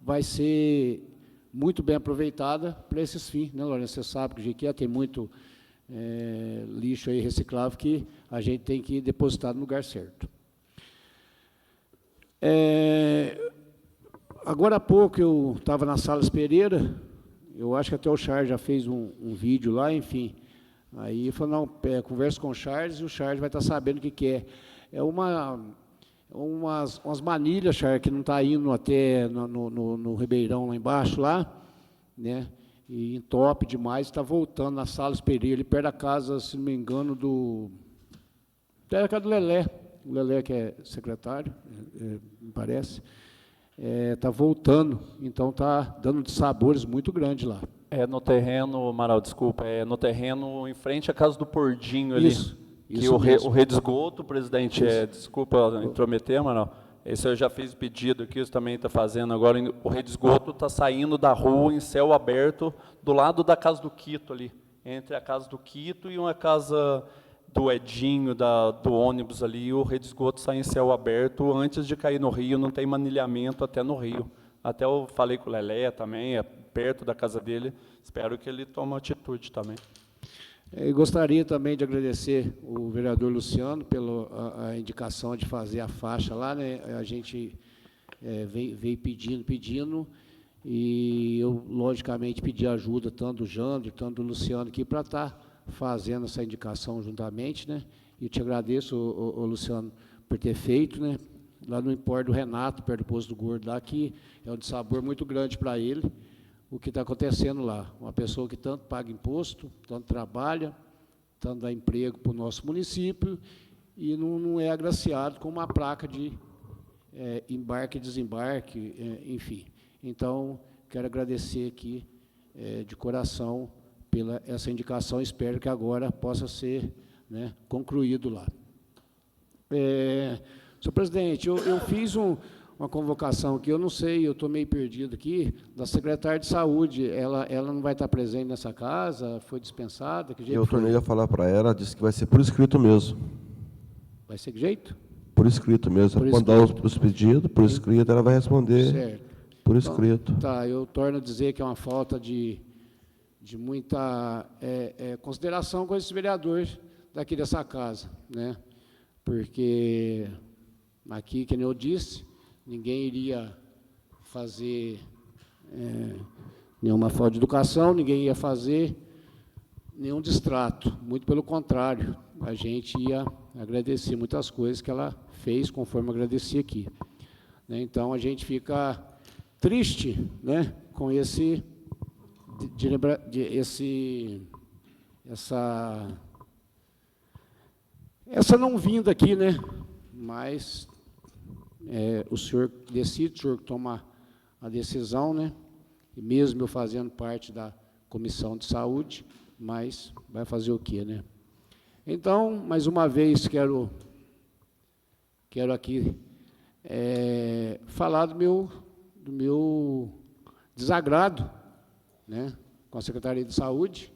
[SPEAKER 10] vai ser muito bem aproveitada para esses fins, né, Lourenço? Você sabe que o Jequié tem muito lixo aí reciclável que a gente tem que depositar no lugar certo. Agora há pouco eu estava na Sales Pereira, eu acho que até o Charles já fez um vídeo lá, enfim. Aí eu falei, não, converso com o Charles e o Charles vai estar sabendo o que é. É umas manilhas, Charles, que não está indo até no Ribeirão lá embaixo, lá, né? E entope demais, está voltando na Sales Pereira, ali perto da casa, se não me engano, perto da casa do Lelé, o Lelé que é secretário, me parece, está voltando, então está dando de sabores muito grande lá.
[SPEAKER 3] No terreno, Amaral, desculpa, no terreno em frente à casa do Pordinho ali.
[SPEAKER 10] Isso
[SPEAKER 3] o rede de esgoto, presidente, desculpa intrometer, Amaral, esse eu já fiz pedido aqui, isso também está fazendo agora, o rede de esgoto está saindo da rua em céu aberto, do lado da casa do Quito ali, entre a casa do Quito e uma casa do Edinho, do ônibus ali, o rede de esgoto sai em céu aberto, antes de cair no rio, não tem manilhamento até no rio. Até eu falei com o Lelé também, perto da casa dele, espero que ele tome atitude também.
[SPEAKER 10] Eu gostaria também de agradecer o vereador Luciano pela indicação de fazer a faixa lá, né? A gente veio pedindo, e eu, logicamente, pedi ajuda tanto do Jandro, tanto do Luciano aqui, para estar fazendo essa indicação juntamente, né? E eu te agradeço, Luciano, por ter feito, né? Lá no Empório do Renato, perto do Poço do Gordo, lá, que é um dissabor muito grande para ele, o que está acontecendo lá. Uma pessoa que tanto paga imposto, tanto trabalha, tanto dá emprego para o nosso município, e não é agraciado com uma placa de embarque e desembarque, enfim. Então, quero agradecer aqui, de coração, pela essa indicação, espero que agora possa ser, né, concluído lá. Senhor presidente, eu fiz uma convocação aqui, eu não sei, eu estou meio perdido aqui, da secretária de saúde, ela não vai estar presente nessa casa, foi dispensada? Que jeito
[SPEAKER 1] eu tornei a falar para ela, disse que vai ser por escrito mesmo.
[SPEAKER 10] Vai ser que jeito?
[SPEAKER 1] Por escrito mesmo,
[SPEAKER 10] por
[SPEAKER 1] quando dá os pedidos, por escrito, ela vai responder.
[SPEAKER 10] Certo.
[SPEAKER 1] Por escrito.
[SPEAKER 10] Então, tá, eu torno a dizer que é uma falta de muita consideração com esses vereadores daqui dessa casa, né? Porque aqui, que nem eu disse, ninguém iria fazer nenhuma falta de educação, ninguém ia fazer nenhum distrato, muito pelo contrário, a gente ia agradecer muitas coisas que ela fez, conforme eu agradeci aqui, né? Então, a gente fica triste, né, com essa não vinda aqui, né, mas o senhor decide, o senhor toma a decisão, né? E mesmo eu fazendo parte da Comissão de Saúde, mas vai fazer o quê, né? Então, mais uma vez, quero aqui falar do meu desagrado, né, com a Secretaria de Saúde,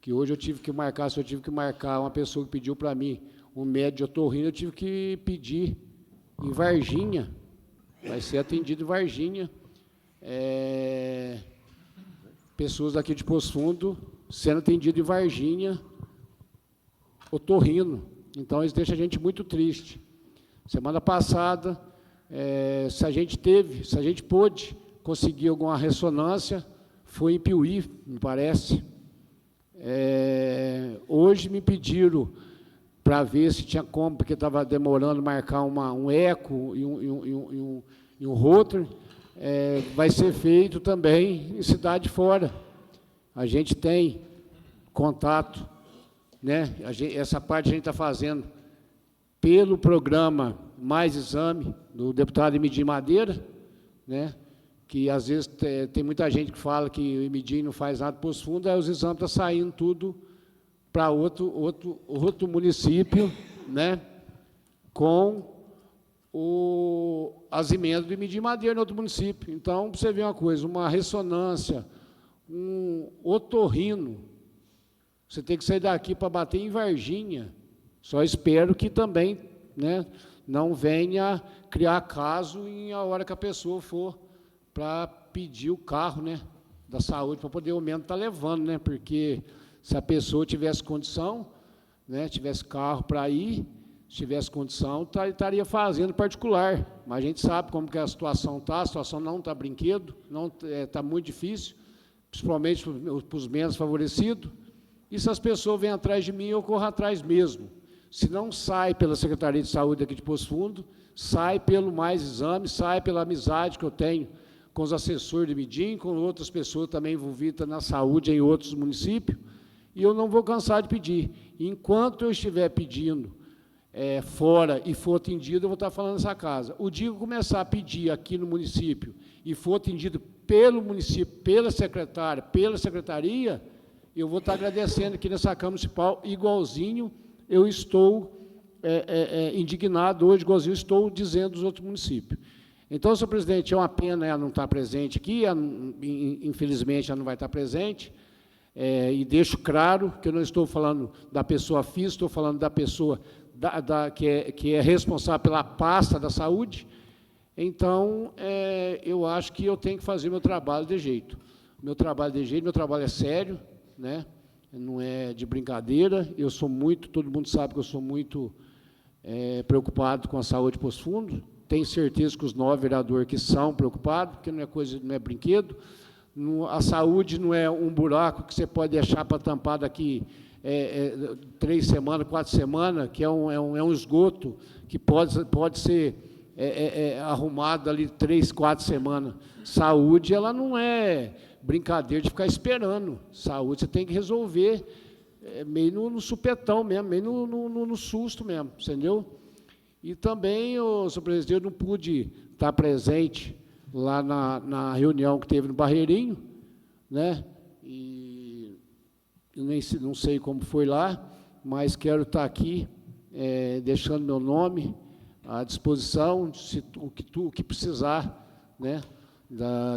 [SPEAKER 10] que hoje eu tive que marcar, se eu tive que marcar uma pessoa que pediu para mim um médico de otorrino, eu tive que pedir em Varginha, vai ser atendido em Varginha, pessoas daqui de Poço Fundo sendo atendido em Varginha, otorrino. Então, isso deixa a gente muito triste. Semana passada, se a gente pôde conseguir alguma ressonância, foi em Piuí, me parece. Hoje me pediram para ver se tinha como, porque estava demorando marcar um eco e um Rotary. Vai ser feito também em cidade fora. A gente tem contato, né? Essa parte a gente está fazendo pelo programa Mais Exame, do deputado Emidim Madeira, né? Que às vezes tem muita gente que fala que o Emidim não faz nada para os fundos, aí os exames estão saindo tudo para outro município, né? Com as emendas do Emidim Madeira no outro município. Então, para você ver uma coisa, uma ressonância, um otorrino, você tem que sair daqui para bater em Varginha. Só espero que também, né, não venha criar caso em a hora que a pessoa for para pedir o carro, né, da saúde, para poder o aumento estar levando, né, porque se a pessoa tivesse condição, né, tivesse carro para ir, se tivesse condição, estaria fazendo particular. Mas a gente sabe como que a situação está, a situação não está brinquedo, está muito difícil, principalmente para os menos favorecidos. E se as pessoas vêm atrás de mim, eu corro atrás mesmo. Se não sai pela Secretaria de Saúde aqui de Poço Fundo, sai pelo Mais Exame, sai pela amizade que eu tenho com os assessores de Emidim, com outras pessoas também envolvidas na saúde em outros municípios, e eu não vou cansar de pedir. Enquanto eu estiver pedindo fora e for atendido, eu vou estar falando nessa casa. O dia que eu começar a pedir aqui no município e for atendido pelo município, pela secretária, pela secretaria, eu vou estar agradecendo aqui nessa Câmara Municipal, igualzinho eu estou indignado hoje, igualzinho eu estou dizendo dos outros municípios. Então, senhor presidente, é uma pena ela não estar presente aqui, infelizmente ela não vai estar presente, e deixo claro que eu não estou falando da pessoa física, estou falando da pessoa que é responsável pela pasta da saúde. Então, eu acho que eu tenho que fazer meu trabalho de jeito. Meu trabalho é sério, né? Não é de brincadeira. Eu sou muito, todo mundo sabe que eu sou muito preocupado com a saúde de Poço Fundo. Tenho certeza que os 9 vereadores que são preocupados, porque não é brinquedo. A saúde não é um buraco que você pode deixar para tampar daqui 3 semanas, 4 semanas, que é um esgoto que pode ser arrumado ali 3, 4 semanas. Saúde, ela não é brincadeira de ficar esperando. Saúde você tem que resolver meio no supetão mesmo, meio no susto mesmo, entendeu? E também, senhor presidente, eu não pude estar presente lá na reunião que teve no Barreirinho, né? E eu não sei como foi lá, mas quero estar aqui deixando meu nome à disposição, o que precisar, né,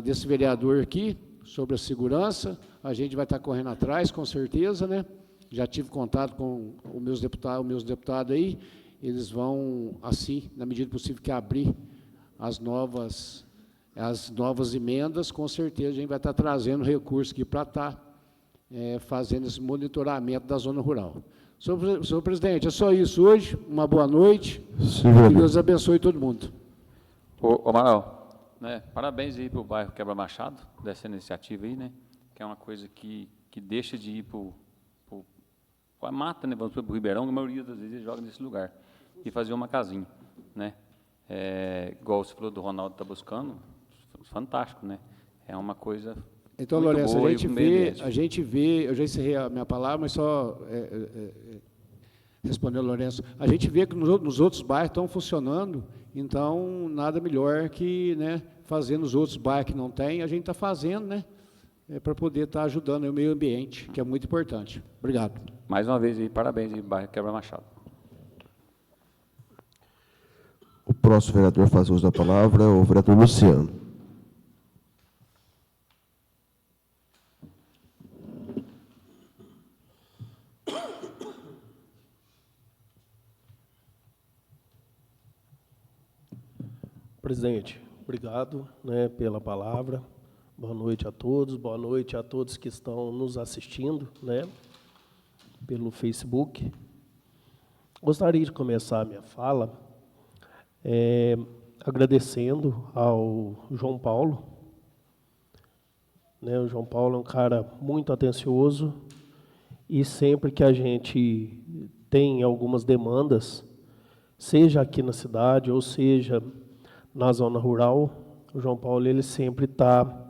[SPEAKER 10] desse vereador aqui, sobre a segurança, a gente vai estar correndo atrás, com certeza, né? Já tive contato com os meus deputados aí, eles vão, assim, na medida possível que abrir as novas emendas, com certeza a gente vai estar trazendo recursos aqui para estar fazendo esse monitoramento da zona rural. Senhor presidente, é só isso hoje, uma boa noite, que Deus abençoe todo mundo.
[SPEAKER 6] Ô Manuel, né, parabéns aí para o bairro Quebra Machado, dessa iniciativa aí, né, que é uma coisa que deixa de ir para a mata, né, vamos para o Ribeirão, que a maioria das vezes joga nesse lugar, e fazer uma casinha, né, igual você falou do Ronaldo está buscando, fantástico, né, é uma coisa
[SPEAKER 10] então,
[SPEAKER 6] muito
[SPEAKER 10] Lourenço,
[SPEAKER 6] boa,
[SPEAKER 10] a gente vê, eu já encerrei a minha palavra, mas só Respondeu Lourenço. A gente vê que nos outros bairros estão funcionando, então nada melhor que, né, fazer nos outros bairros que não tem, a gente está fazendo, né, para poder estar ajudando o meio ambiente, que é muito importante. Obrigado.
[SPEAKER 6] Mais uma vez, parabéns, bairro Quebra Machado.
[SPEAKER 1] O próximo vereador a fazer uso da palavra é o vereador Luciano.
[SPEAKER 4] Presidente, obrigado, né, pela palavra. Boa noite a todos que estão nos assistindo, né, pelo Facebook. Gostaria de começar a minha fala agradecendo ao João Paulo. Né, o João Paulo é um cara muito atencioso e sempre que a gente tem algumas demandas, seja aqui na cidade ou seja na zona rural, o João Paulo ele sempre está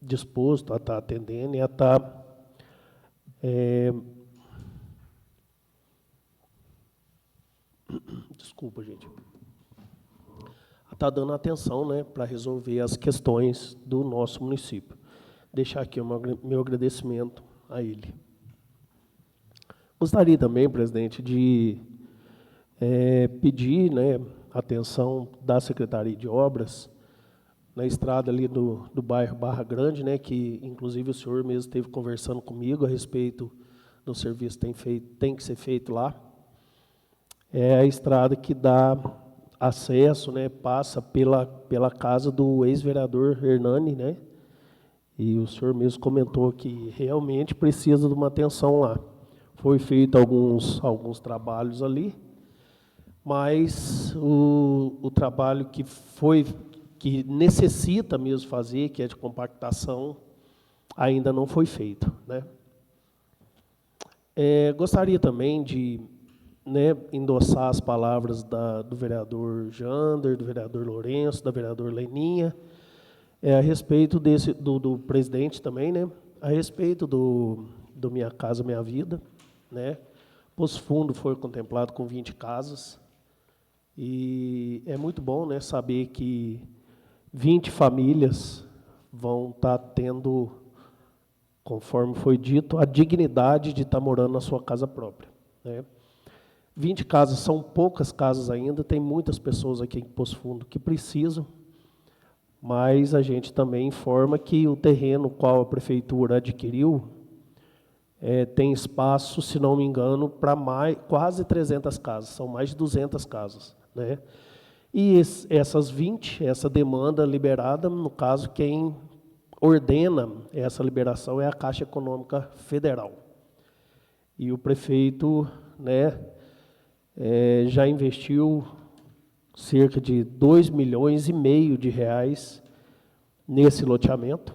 [SPEAKER 4] disposto a estar atendendo e a estar desculpa, gente, a estar dando atenção, né, para resolver as questões do nosso município. Deixar aqui o meu agradecimento a ele. Gostaria também, presidente, de pedir, né, atenção da Secretaria de Obras, na estrada ali do bairro Barra Grande, né, que inclusive o senhor mesmo esteve conversando comigo a respeito do serviço que tem que ser feito lá. É a estrada que dá acesso, né, passa pela casa do ex-vereador Hernani, né, e o senhor mesmo comentou que realmente precisa de uma atenção lá. Foi feito alguns trabalhos ali, mas o trabalho que necessita mesmo fazer, que é de compactação, ainda não foi feito, né? Gostaria também de, né, endossar as palavras do vereador Jander, do vereador Lourenço, da vereadora Leninha, a respeito do presidente também, né, a respeito do Minha Casa Minha Vida, né? Poço Fundo foi contemplado com 20 casas, e é muito bom, né, saber que 20 famílias vão estar tendo, conforme foi dito, a dignidade de estar morando na sua casa própria, né? 20 casas são poucas casas ainda, tem muitas pessoas aqui em Poço Fundo que precisam, mas a gente também informa que o terreno qual a prefeitura adquiriu tem espaço, se não me engano, para quase 300 casas, são mais de 200 casas, né? E essas 20, essa demanda liberada, no caso, quem ordena essa liberação é a Caixa Econômica Federal. E o prefeito, né, já investiu cerca de 2,5 milhões de reais nesse loteamento.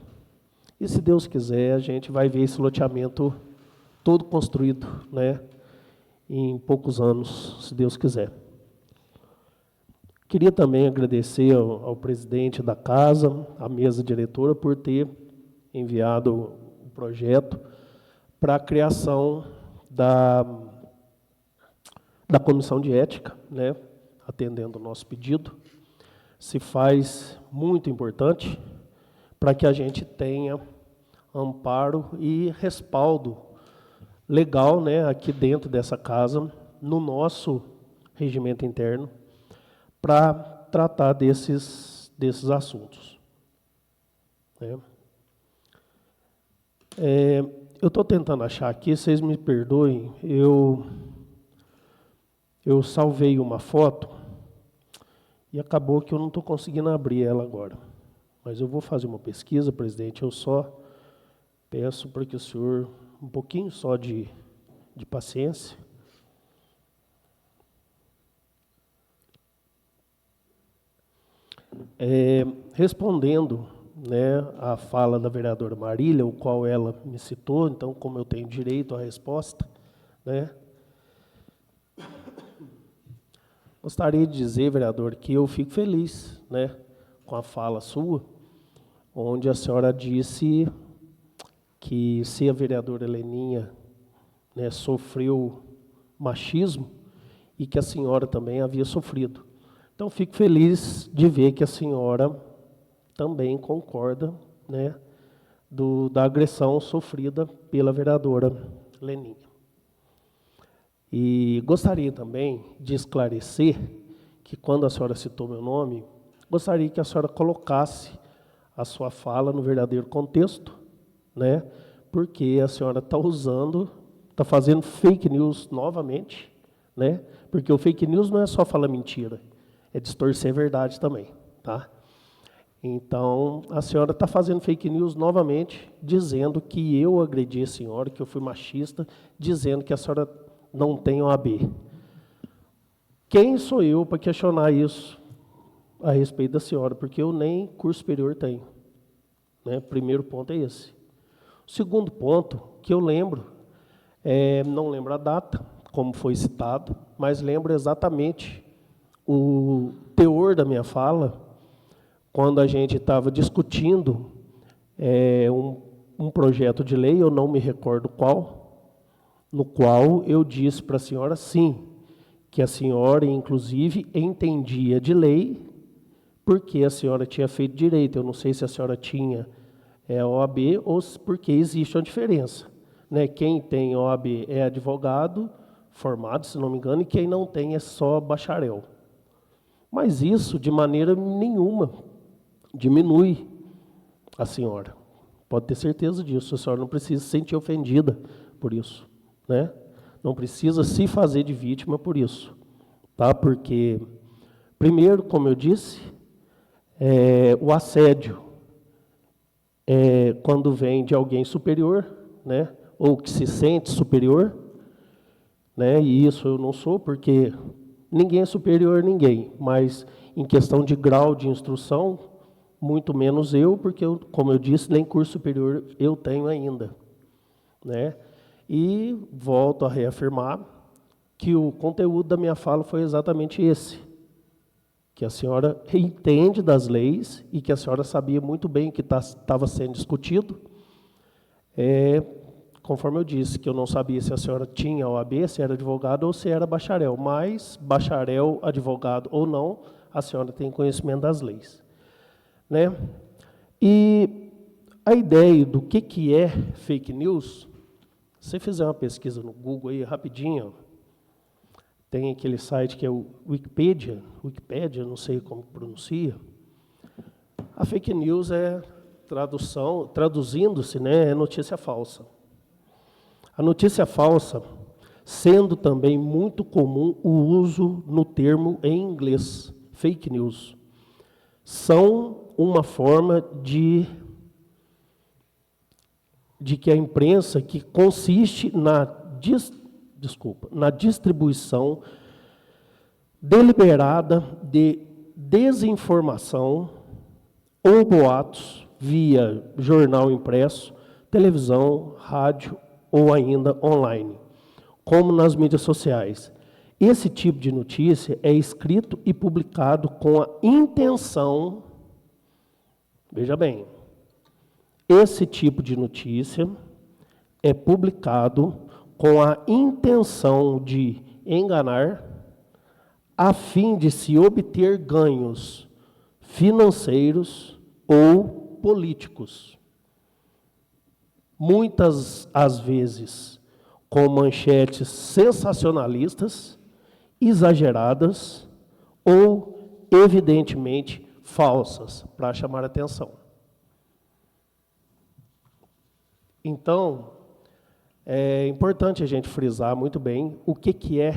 [SPEAKER 4] E, se Deus quiser, a gente vai ver esse loteamento todo construído, né, em poucos anos, se Deus quiser. Queria também agradecer ao presidente da casa, à mesa diretora, por ter enviado o projeto para a criação da comissão de ética, né, atendendo o nosso pedido. Se faz muito importante para que a gente tenha amparo e respaldo legal, né, aqui dentro dessa casa, no nosso regimento interno, para tratar desses assuntos, né? Eu estou tentando achar aqui, vocês me perdoem, eu salvei uma foto e acabou que eu não estou conseguindo abrir ela agora. Mas eu vou fazer uma pesquisa, presidente, eu só peço para que o senhor, um pouquinho só de paciência. Respondendo, né, à fala da vereadora Marília, o qual ela me citou, então, como eu tenho direito à resposta, né, gostaria de dizer, vereador, que eu fico feliz, né, com a fala sua, onde a senhora disse que se a vereadora Leninha, né, sofreu machismo e que a senhora também havia sofrido. Então, fico feliz de ver que a senhora também concorda, né, da agressão sofrida pela vereadora Leninha. E gostaria também de esclarecer que, quando a senhora citou meu nome, gostaria que a senhora colocasse a sua fala no verdadeiro contexto, né, porque a senhora está está fazendo fake news novamente, né, porque o fake news não é só falar mentira, é distorcer a verdade também, tá? Então, a senhora está fazendo fake news novamente, dizendo que eu agredi a senhora, que eu fui machista, dizendo que a senhora não tem OAB. Quem sou eu para questionar isso a respeito da senhora? Porque eu nem curso superior tenho. Né? Primeiro ponto é esse. O segundo ponto, que eu lembro, não lembro a data, como foi citado, mas lembro exatamente o teor da minha fala, quando a gente estava discutindo um projeto de lei, eu não me recordo qual, no qual eu disse para a senhora, sim, que a senhora, inclusive, entendia de lei, porque a senhora tinha feito direito. Eu não sei se a senhora tinha OAB ou porque existe uma diferença. Né? Quem tem OAB é advogado formado, se não me engano, e quem não tem é só bacharel. Mas isso, de maneira nenhuma, diminui a senhora. Pode ter certeza disso. A senhora não precisa se sentir ofendida por isso. Né? Não precisa se fazer de vítima por isso. Tá? Porque, primeiro, como eu disse, o assédio quando vem de alguém superior, né? Ou que se sente superior, né? E isso eu não sou, porque ninguém é superior a ninguém, mas em questão de grau de instrução, muito menos eu, porque, como eu disse, nem curso superior eu tenho ainda. Né? E volto a reafirmar que o conteúdo da minha fala foi exatamente esse, que a senhora entende das leis e que a senhora sabia muito bem o que estava sendo discutido. Conforme eu disse, que eu não sabia se a senhora tinha OAB, se era advogado ou se era bacharel, mas bacharel, advogado ou não, a senhora tem conhecimento das leis. Né? E a ideia do que é fake news, se você fizer uma pesquisa no Google aí rapidinho, tem aquele site que é o Wikipedia, não sei como pronuncia. A fake news é traduzindo-se, né, é notícia falsa. A notícia falsa, sendo também muito comum o uso no termo em inglês, fake news, são uma forma de que a imprensa, que consiste na distribuição deliberada de desinformação ou boatos via jornal impresso, televisão, rádio ou ainda online, como nas mídias sociais. Esse tipo de notícia é escrito e publicado com a intenção, veja bem, esse tipo de notícia é publicado com a intenção de enganar, a fim de se obter ganhos financeiros ou políticos. Muitas, às vezes, com manchetes sensacionalistas, exageradas ou, evidentemente, falsas, para chamar a atenção. Então, é importante a gente frisar muito bem o que é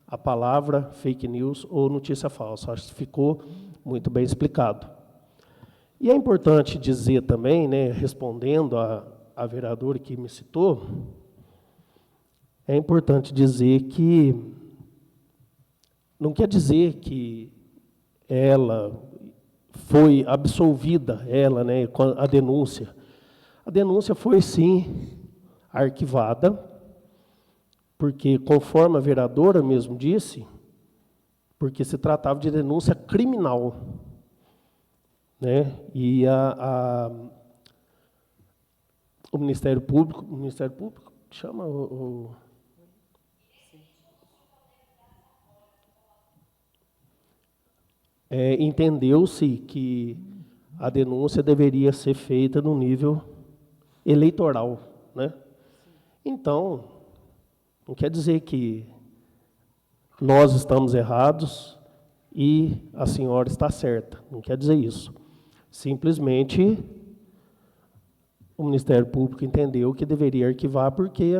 [SPEAKER 4] a palavra fake news ou notícia falsa. Acho que ficou muito bem explicado. E é importante dizer também, né, respondendo a vereadora que me citou, é importante dizer que não quer dizer que ela foi absolvida, né, com a denúncia. A denúncia foi, sim, arquivada, porque, conforme a vereadora mesmo disse, porque se tratava de denúncia criminal. Né? E o Ministério Público, chama o entendeu-se que a denúncia deveria ser feita no nível eleitoral, né? Então, não quer dizer que nós estamos errados e a senhora está certa, não quer dizer isso. Simplesmente o Ministério Público entendeu que deveria arquivar porque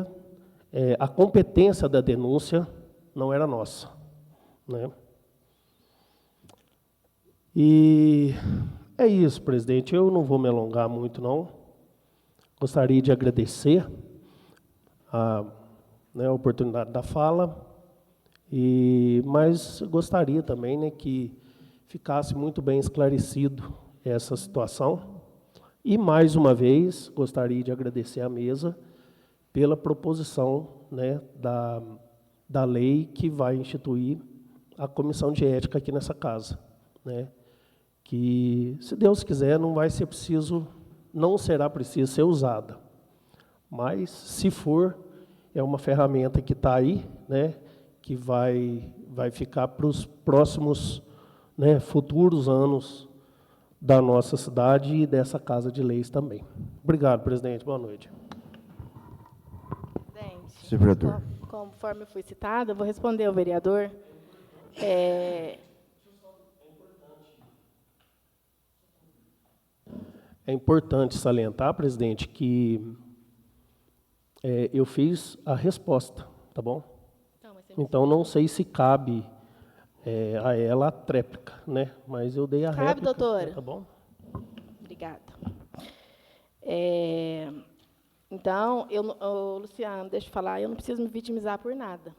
[SPEAKER 4] a competência da denúncia não era nossa, né? E é isso, presidente. Eu não vou me alongar muito, não. Gostaria de agradecer a oportunidade da fala, mas gostaria também, né, que ficasse muito bem esclarecido essa situação. E, mais uma vez, gostaria de agradecer à mesa pela proposição, né, da lei que vai instituir a comissão de ética aqui nessa casa, né? Que, se Deus quiser, não será preciso ser usada. Mas, se for, é uma ferramenta que está aí, né, que vai ficar para os próximos, né, futuros anos da nossa cidade e dessa Casa de Leis também. Obrigado, presidente. Boa noite.
[SPEAKER 9] Presidente,
[SPEAKER 1] Senhor vereador.
[SPEAKER 9] conforme foi citado, eu vou responder ao vereador.
[SPEAKER 4] É importante salientar, presidente, que eu fiz a resposta, tá bom? Então, não sei se cabe a ela a tréplica, né? Mas eu dei a réplica.
[SPEAKER 9] Cabe, doutora?
[SPEAKER 4] Tá bom?
[SPEAKER 9] Obrigada. Então, Luciano, deixa eu falar, eu não preciso me vitimizar por nada.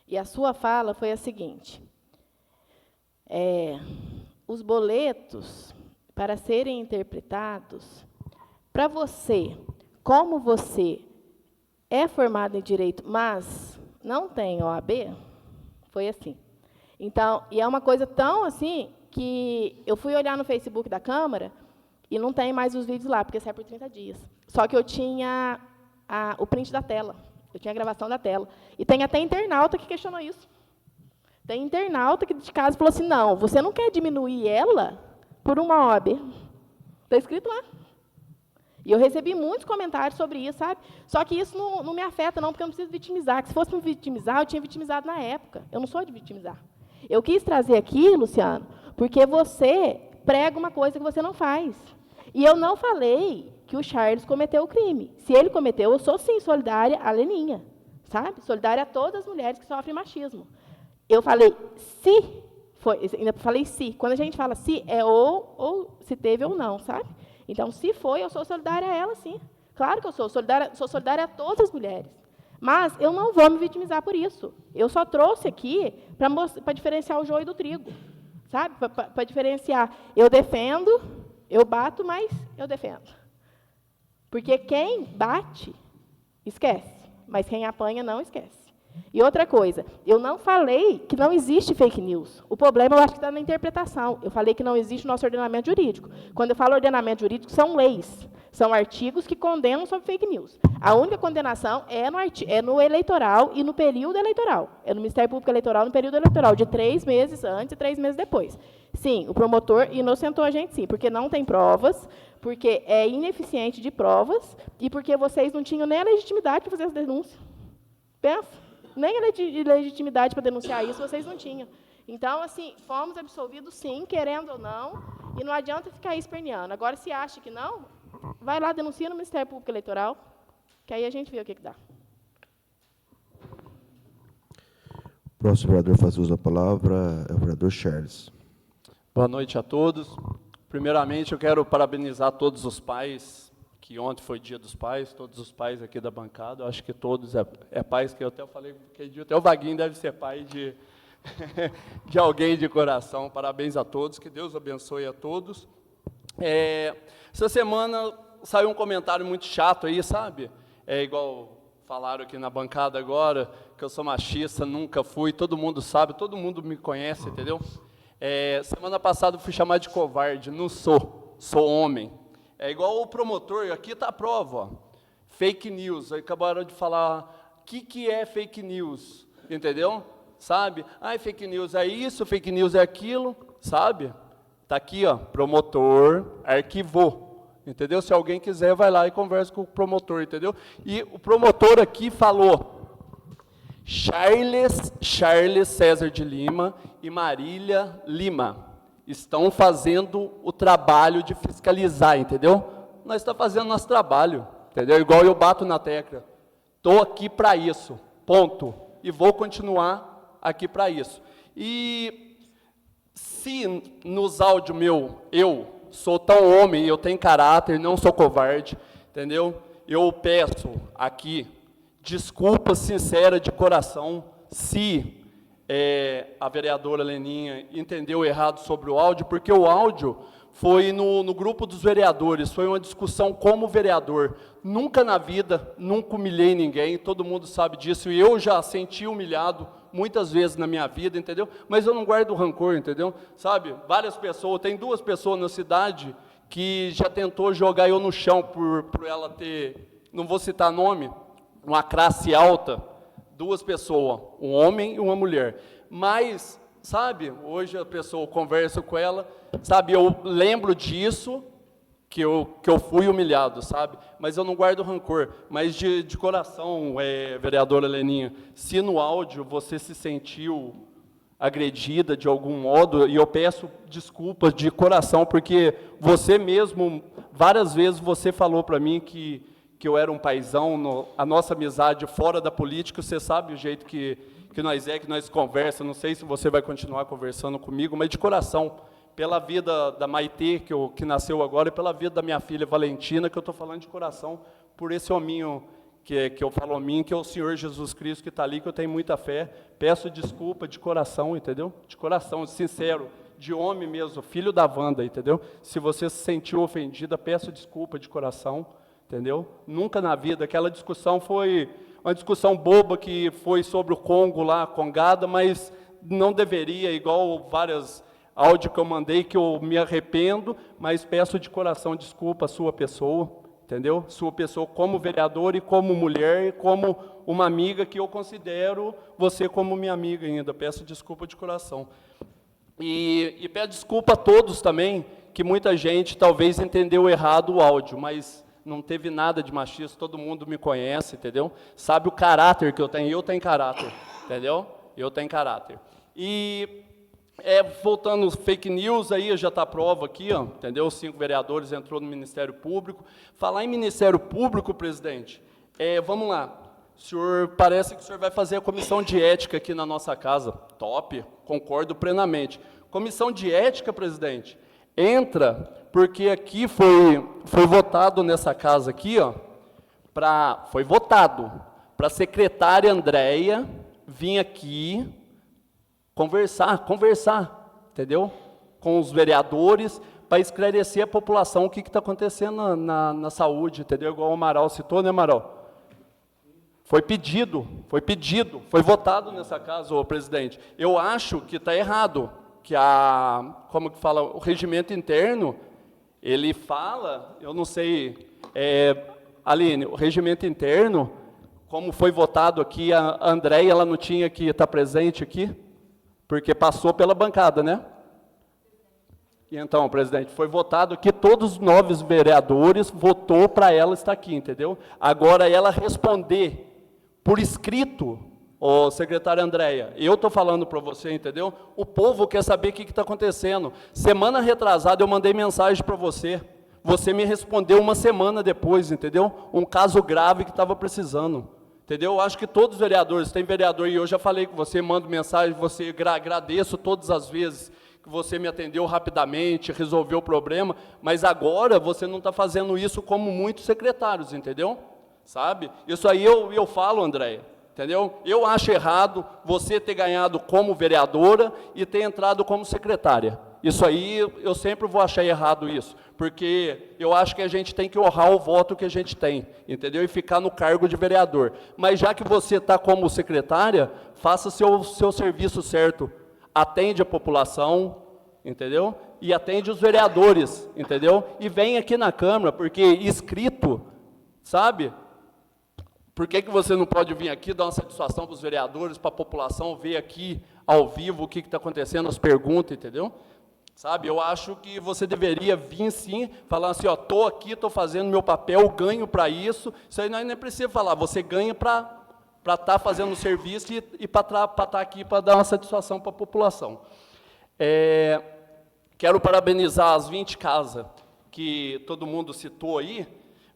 [SPEAKER 9] E a sua fala foi a seguinte: os boletos, para serem interpretados, para você, como você é formado em direito, mas não tem OAB, foi assim. Então, e é uma coisa tão assim que eu fui olhar no Facebook da Câmara e não tem mais os vídeos lá, porque sai por 30 dias. Só que eu tinha o print da tela, eu tinha a gravação da tela. E tem até internauta que questionou isso. Tem internauta que de casa falou assim: não, você não quer diminuir ela por uma OAB. Está escrito lá. E eu recebi muitos comentários sobre isso, sabe? Só que isso não me afeta, não, porque eu não preciso vitimizar. Que se fosse me vitimizar, eu tinha vitimizado na época. Eu não sou de vitimizar. Eu quis trazer aqui, Luciano, porque você prega uma coisa que você não faz. E eu não falei que o Charles cometeu o crime. Se ele cometeu, eu sou, sim, solidária à Leninha, sabe? Solidária a todas as mulheres que sofrem machismo. Eu falei se foi, ainda falei se. Quando a gente fala se, é ou se teve ou não, sabe? Então, se foi, eu sou solidária a ela, sim. Claro que eu sou solidária a todas as mulheres. Mas eu não vou me vitimizar por isso. Eu só trouxe aqui para diferenciar o joio do trigo, sabe? Para diferenciar. Eu defendo, eu bato, mas eu defendo. Porque quem bate, esquece. Mas quem apanha, não esquece. E outra coisa, eu não falei que não existe fake news. O problema, eu acho que está na interpretação. Eu falei que não existe o nosso ordenamento jurídico. Quando eu falo ordenamento jurídico, são leis. São artigos que condenam sobre fake news. A única condenação é no eleitoral e no período eleitoral. É no Ministério Público Eleitoral no período eleitoral, de 3 meses antes e 3 meses depois. Sim, o promotor inocentou a gente, sim, porque não tem provas, porque é ineficiente de provas e porque vocês não tinham nem a legitimidade para fazer essa denúncia. Pensa. Nem a legitimidade para denunciar isso vocês não tinham. Então, assim, fomos absolvidos, sim, querendo ou não, e não adianta ficar aí esperneando. Agora, se acha que não, vai lá, denuncia no Ministério Público Eleitoral, que aí a gente vê o que dá.
[SPEAKER 1] O próximo vereador faz uso da palavra é o vereador Charles.
[SPEAKER 3] Boa noite a todos. Primeiramente, eu quero parabenizar todos os pais, que ontem foi Dia dos Pais, todos os pais aqui da bancada. Eu acho que todos é pais, que eu até falei que até o Vaguinho deve ser pai de, de alguém de coração. Parabéns a todos, que Deus abençoe a todos. Essa semana saiu um comentário muito chato aí, sabe? É igual falaram aqui na bancada agora, que eu sou machista, nunca fui, todo mundo sabe, todo mundo me conhece, entendeu? Semana passada eu fui chamado de covarde, não sou homem. É igual o promotor, aqui está a prova, ó. fake news. Aí acabaram de falar, o que é fake news? Entendeu? Sabe? Ah, fake news é isso, fake news é aquilo, sabe? Está aqui, ó, promotor arquivou, entendeu? Se alguém quiser, vai lá e conversa com o promotor, entendeu? E o promotor aqui falou, Charles César de Lima e Marília Lima estão fazendo o trabalho de fiscalizar, entendeu? Nós estamos fazendo nosso trabalho, entendeu? Igual eu bato na tecla. Estou aqui para isso, ponto. E vou continuar aqui para isso. E se nos áudios eu sou tão homem, eu tenho caráter, não sou covarde, entendeu? Eu peço aqui desculpa sincera de coração se a vereadora Leninha entendeu errado sobre o áudio, porque o áudio foi no grupo dos vereadores, foi uma discussão como vereador. Nunca na vida, nunca humilhei ninguém, todo mundo sabe disso, e eu já senti humilhado muitas vezes na minha vida, entendeu? Mas eu não guardo rancor, entendeu? Sabe, várias pessoas, tem 2 pessoas na cidade que já tentou jogar eu no chão por ela ter, não vou citar nome, uma classe alta, 2 pessoas, um homem e uma mulher. Mas, sabe, hoje a pessoa conversa com ela, sabe, eu lembro disso, que eu fui humilhado, sabe? Mas eu não guardo rancor. Mas de coração, vereadora Leninha, se no áudio você se sentiu agredida de algum modo, e eu peço desculpas de coração, porque você mesmo, várias vezes você falou para mim que eu era um paizão, a nossa amizade fora da política, você sabe o jeito que nós conversamos, não sei se você vai continuar conversando comigo, mas de coração, pela vida da Maitê, que nasceu agora, e pela vida da minha filha Valentina, que eu estou falando de coração, por esse hominho que eu falo a mim, que é o Senhor Jesus Cristo que está ali, que eu tenho muita fé, peço desculpa de coração, entendeu? De coração, sincero, de homem mesmo, filho da Wanda, entendeu? Se você se sentiu ofendida, peço desculpa de coração, entendeu? Nunca na vida, aquela discussão foi uma discussão boba que foi sobre o Congo lá, Congada, mas não deveria, igual várias áudios que eu mandei, que eu me arrependo, mas peço de coração desculpa à sua pessoa, entendeu? Sua pessoa como vereador e como mulher, e como uma amiga que eu considero você como minha amiga ainda, peço desculpa de coração. E peço desculpa a todos também, que muita gente talvez entendeu errado o áudio, mas não teve nada de machista, todo mundo me conhece, entendeu? Sabe o caráter que eu tenho caráter, entendeu? Eu tenho caráter. E, voltando aos fake news, aí já está a prova aqui, ó, entendeu? 5 vereadores entrou no Ministério Público. Falar em Ministério Público, presidente, vamos lá. Parece que o senhor vai fazer a comissão de ética aqui na nossa casa. Top, concordo plenamente. Comissão de ética, presidente, entra porque aqui foi votado nessa casa aqui, ó, foi votado para a secretária Andréia vir aqui conversar, entendeu? Com os vereadores, para esclarecer a população o que está acontecendo na saúde, entendeu? Igual o Amaral citou, né, Amaral? Foi pedido, foi votado nessa casa, ô presidente. Eu acho que está errado, que como que fala, o regimento interno, ele fala, eu não sei, Aline, o regimento interno, como foi votado aqui, a Andréia, ela não tinha que estar presente aqui, porque passou pela bancada, né? E então, presidente, foi votado que todos os 9 vereadores votou para ela estar aqui, entendeu? Agora, ela responder por escrito, ô secretária Andréia, eu estou falando para você, entendeu? O povo quer saber o que está acontecendo. Semana retrasada eu mandei mensagem para você. Você me respondeu uma semana depois, entendeu? Um caso grave que estava precisando. Entendeu? Eu acho que todos os vereadores, tem vereador, e eu já falei com você, mando mensagem, você agradeço todas as vezes que você me atendeu rapidamente, resolveu o problema, mas agora você não está fazendo isso como muitos secretários, entendeu? Sabe? Isso aí eu falo, Andréia. Entendeu? Eu acho errado você ter ganhado como vereadora e ter entrado como secretária. Isso aí, eu sempre vou achar errado isso, porque eu acho que a gente tem que honrar o voto que a gente tem, entendeu? E ficar no cargo de vereador. Mas já que você está como secretária, faça seu serviço certo. Atende a população, entendeu? E atende os vereadores, entendeu? E vem aqui na Câmara, porque escrito, sabe? Por que você não pode vir aqui dar uma satisfação para os vereadores, para a população, ver aqui ao vivo o que está acontecendo, as perguntas, entendeu? Sabe, eu acho que você deveria vir sim, falar assim, ó, estou aqui, estou fazendo meu papel, ganho para isso. Isso aí nós nem precisa falar, você ganha para estar fazendo o serviço e para estar aqui para dar uma satisfação para a população. Quero parabenizar as 20 casas que todo mundo citou aí,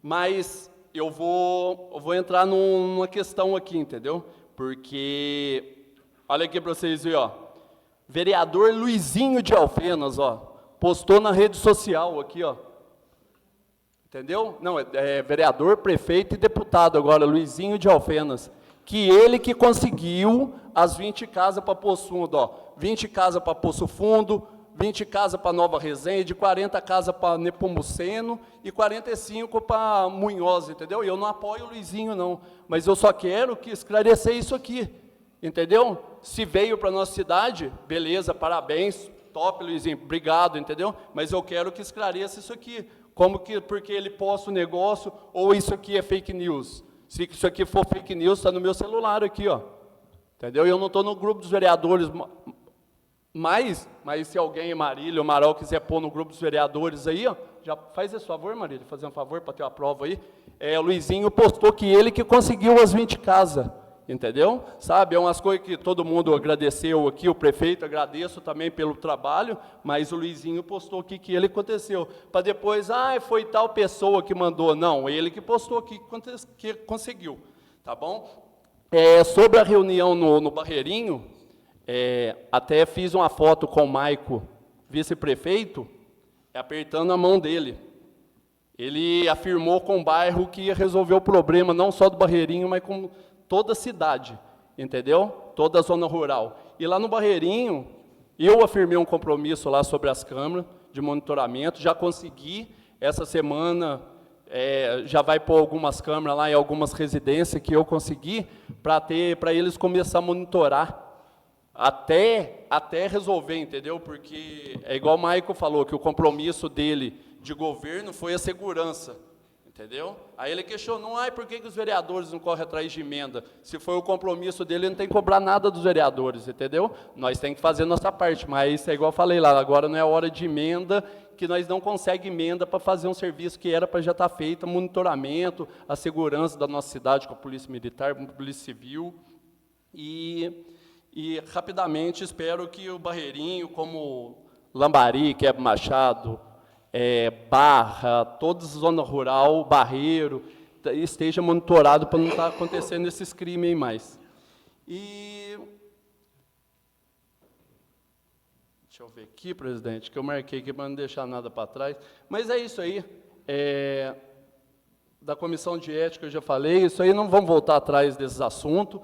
[SPEAKER 3] mas eu vou entrar numa questão aqui, entendeu? Porque, olha aqui para vocês verem, ó. Vereador Luizinho de Alfenas, ó, postou na rede social aqui, ó. Entendeu? Não, é vereador, prefeito e deputado agora, Luizinho de Alfenas. Que ele que conseguiu as 20 casas para Poço Fundo, ó. 20 casas para Poço Fundo, 20 casas para Nova Resende, 40 casas para Nepomuceno e 45 para Munhoz, entendeu? E eu não apoio o Luizinho, não. Mas eu só quero que esclarecer isso aqui. Entendeu? Se veio para a nossa cidade, beleza, parabéns, top, Luizinho, obrigado, entendeu? Mas eu quero que esclareça isso aqui. Como que, porque ele posta o negócio, ou isso aqui é fake news? Se isso aqui for fake news, está no meu celular aqui, ó. Entendeu? E eu não estou no grupo dos vereadores, mas se alguém, Marília ou Marol, quiser pôr no grupo dos vereadores aí, ó, já faz esse favor, Marília, fazer um favor para ter a prova aí. O Luizinho postou que ele que conseguiu as 20 casas. Entendeu? Sabe, é umas coisas que todo mundo agradeceu aqui, o prefeito, agradeço também pelo trabalho, mas o Luizinho postou aqui que ele aconteceu, para depois, foi tal pessoa que mandou, não, ele que postou aqui que conseguiu, tá bom? Sobre a reunião no Barreirinho, até fiz uma foto com o Maico, vice-prefeito, apertando a mão dele. Ele afirmou com o bairro que ia resolver o problema, não só do Barreirinho, mas com toda a cidade, entendeu? Toda a zona rural. E lá no Barreirinho, eu afirmei um compromisso lá sobre as câmaras de monitoramento, já consegui, essa semana, já vai pôr algumas câmaras lá em algumas residências que eu consegui, para eles começarem a monitorar, até resolver, entendeu? Porque é igual o Maico falou, que o compromisso dele de governo foi a segurança. Entendeu? Aí ele questionou, por que os vereadores não correm atrás de emenda? Se foi o compromisso dele, ele não tem que cobrar nada dos vereadores, entendeu? Nós temos que fazer nossa parte, mas é igual eu falei lá, agora não é hora de emenda, que nós não conseguimos emenda para fazer um serviço que era para já estar feito, monitoramento, a segurança da nossa cidade com a Polícia Militar, com a Polícia Civil, e rapidamente espero que o Barreirinho, como Lambari, Quebra Machado, Barra, toda a zona rural, Barreiro, esteja monitorado para não estar acontecendo esses crimes aí mais. E deixa eu ver aqui, presidente, que eu marquei aqui para não deixar nada para trás. Mas é isso aí. Da comissão de ética eu já falei, isso aí não vamos voltar atrás desses assuntos.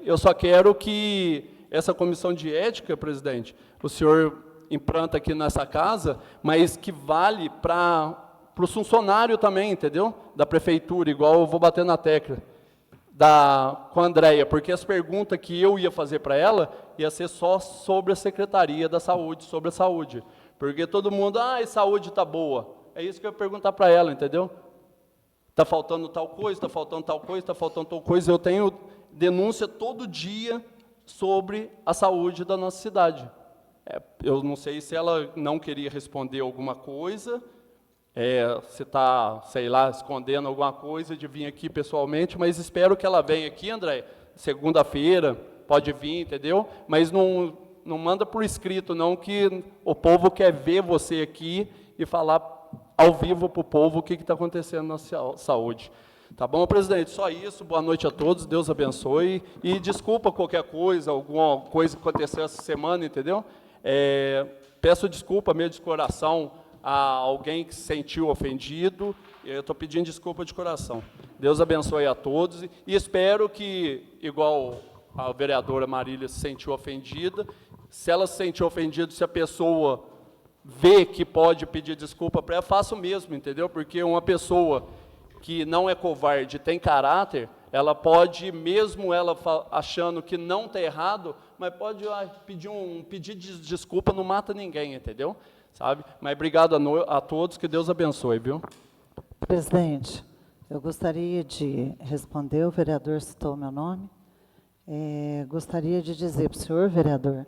[SPEAKER 3] Eu só quero que essa comissão de ética, presidente, o senhor implanta aqui nessa casa, mas que vale para os funcionários também, entendeu? Da prefeitura, igual eu vou bater na tecla, com a Andréia, porque as perguntas que eu ia fazer para ela, ia ser só sobre a Secretaria da Saúde, sobre a saúde. Porque todo mundo, a saúde está boa. É isso que eu ia perguntar para ela, entendeu? Está faltando tal coisa, está faltando tal coisa, está faltando tal coisa. Eu tenho denúncia todo dia sobre a saúde da nossa cidade. Eu não sei se ela não queria responder alguma coisa, se está, sei lá, escondendo alguma coisa de vir aqui pessoalmente, mas espero que ela venha aqui, André, segunda-feira, pode vir, entendeu? Mas não manda por escrito, não, que o povo quer ver você aqui e falar ao vivo para o povo o que está acontecendo na saúde. Tá bom, presidente? Só isso, boa noite a todos, Deus abençoe, e desculpa qualquer coisa, alguma coisa que aconteceu essa semana, entendeu? Peço desculpa mesmo de coração a alguém que se sentiu ofendido, eu estou pedindo desculpa de coração. Deus abençoe a todos, e espero que, igual a vereadora Marília se sentiu ofendida, se ela se sentiu ofendida, se a pessoa vê que pode pedir desculpa para ela, faça o mesmo, entendeu? Porque uma pessoa que não é covarde, tem caráter, ela pode, mesmo ela achando que não está errado, mas pode pedir desculpa, não mata ninguém, entendeu? Sabe? Mas obrigado a todos, que Deus abençoe, viu?
[SPEAKER 8] Presidente, Eu gostaria de responder, o vereador citou meu nome. Gostaria de dizer para o senhor, vereador,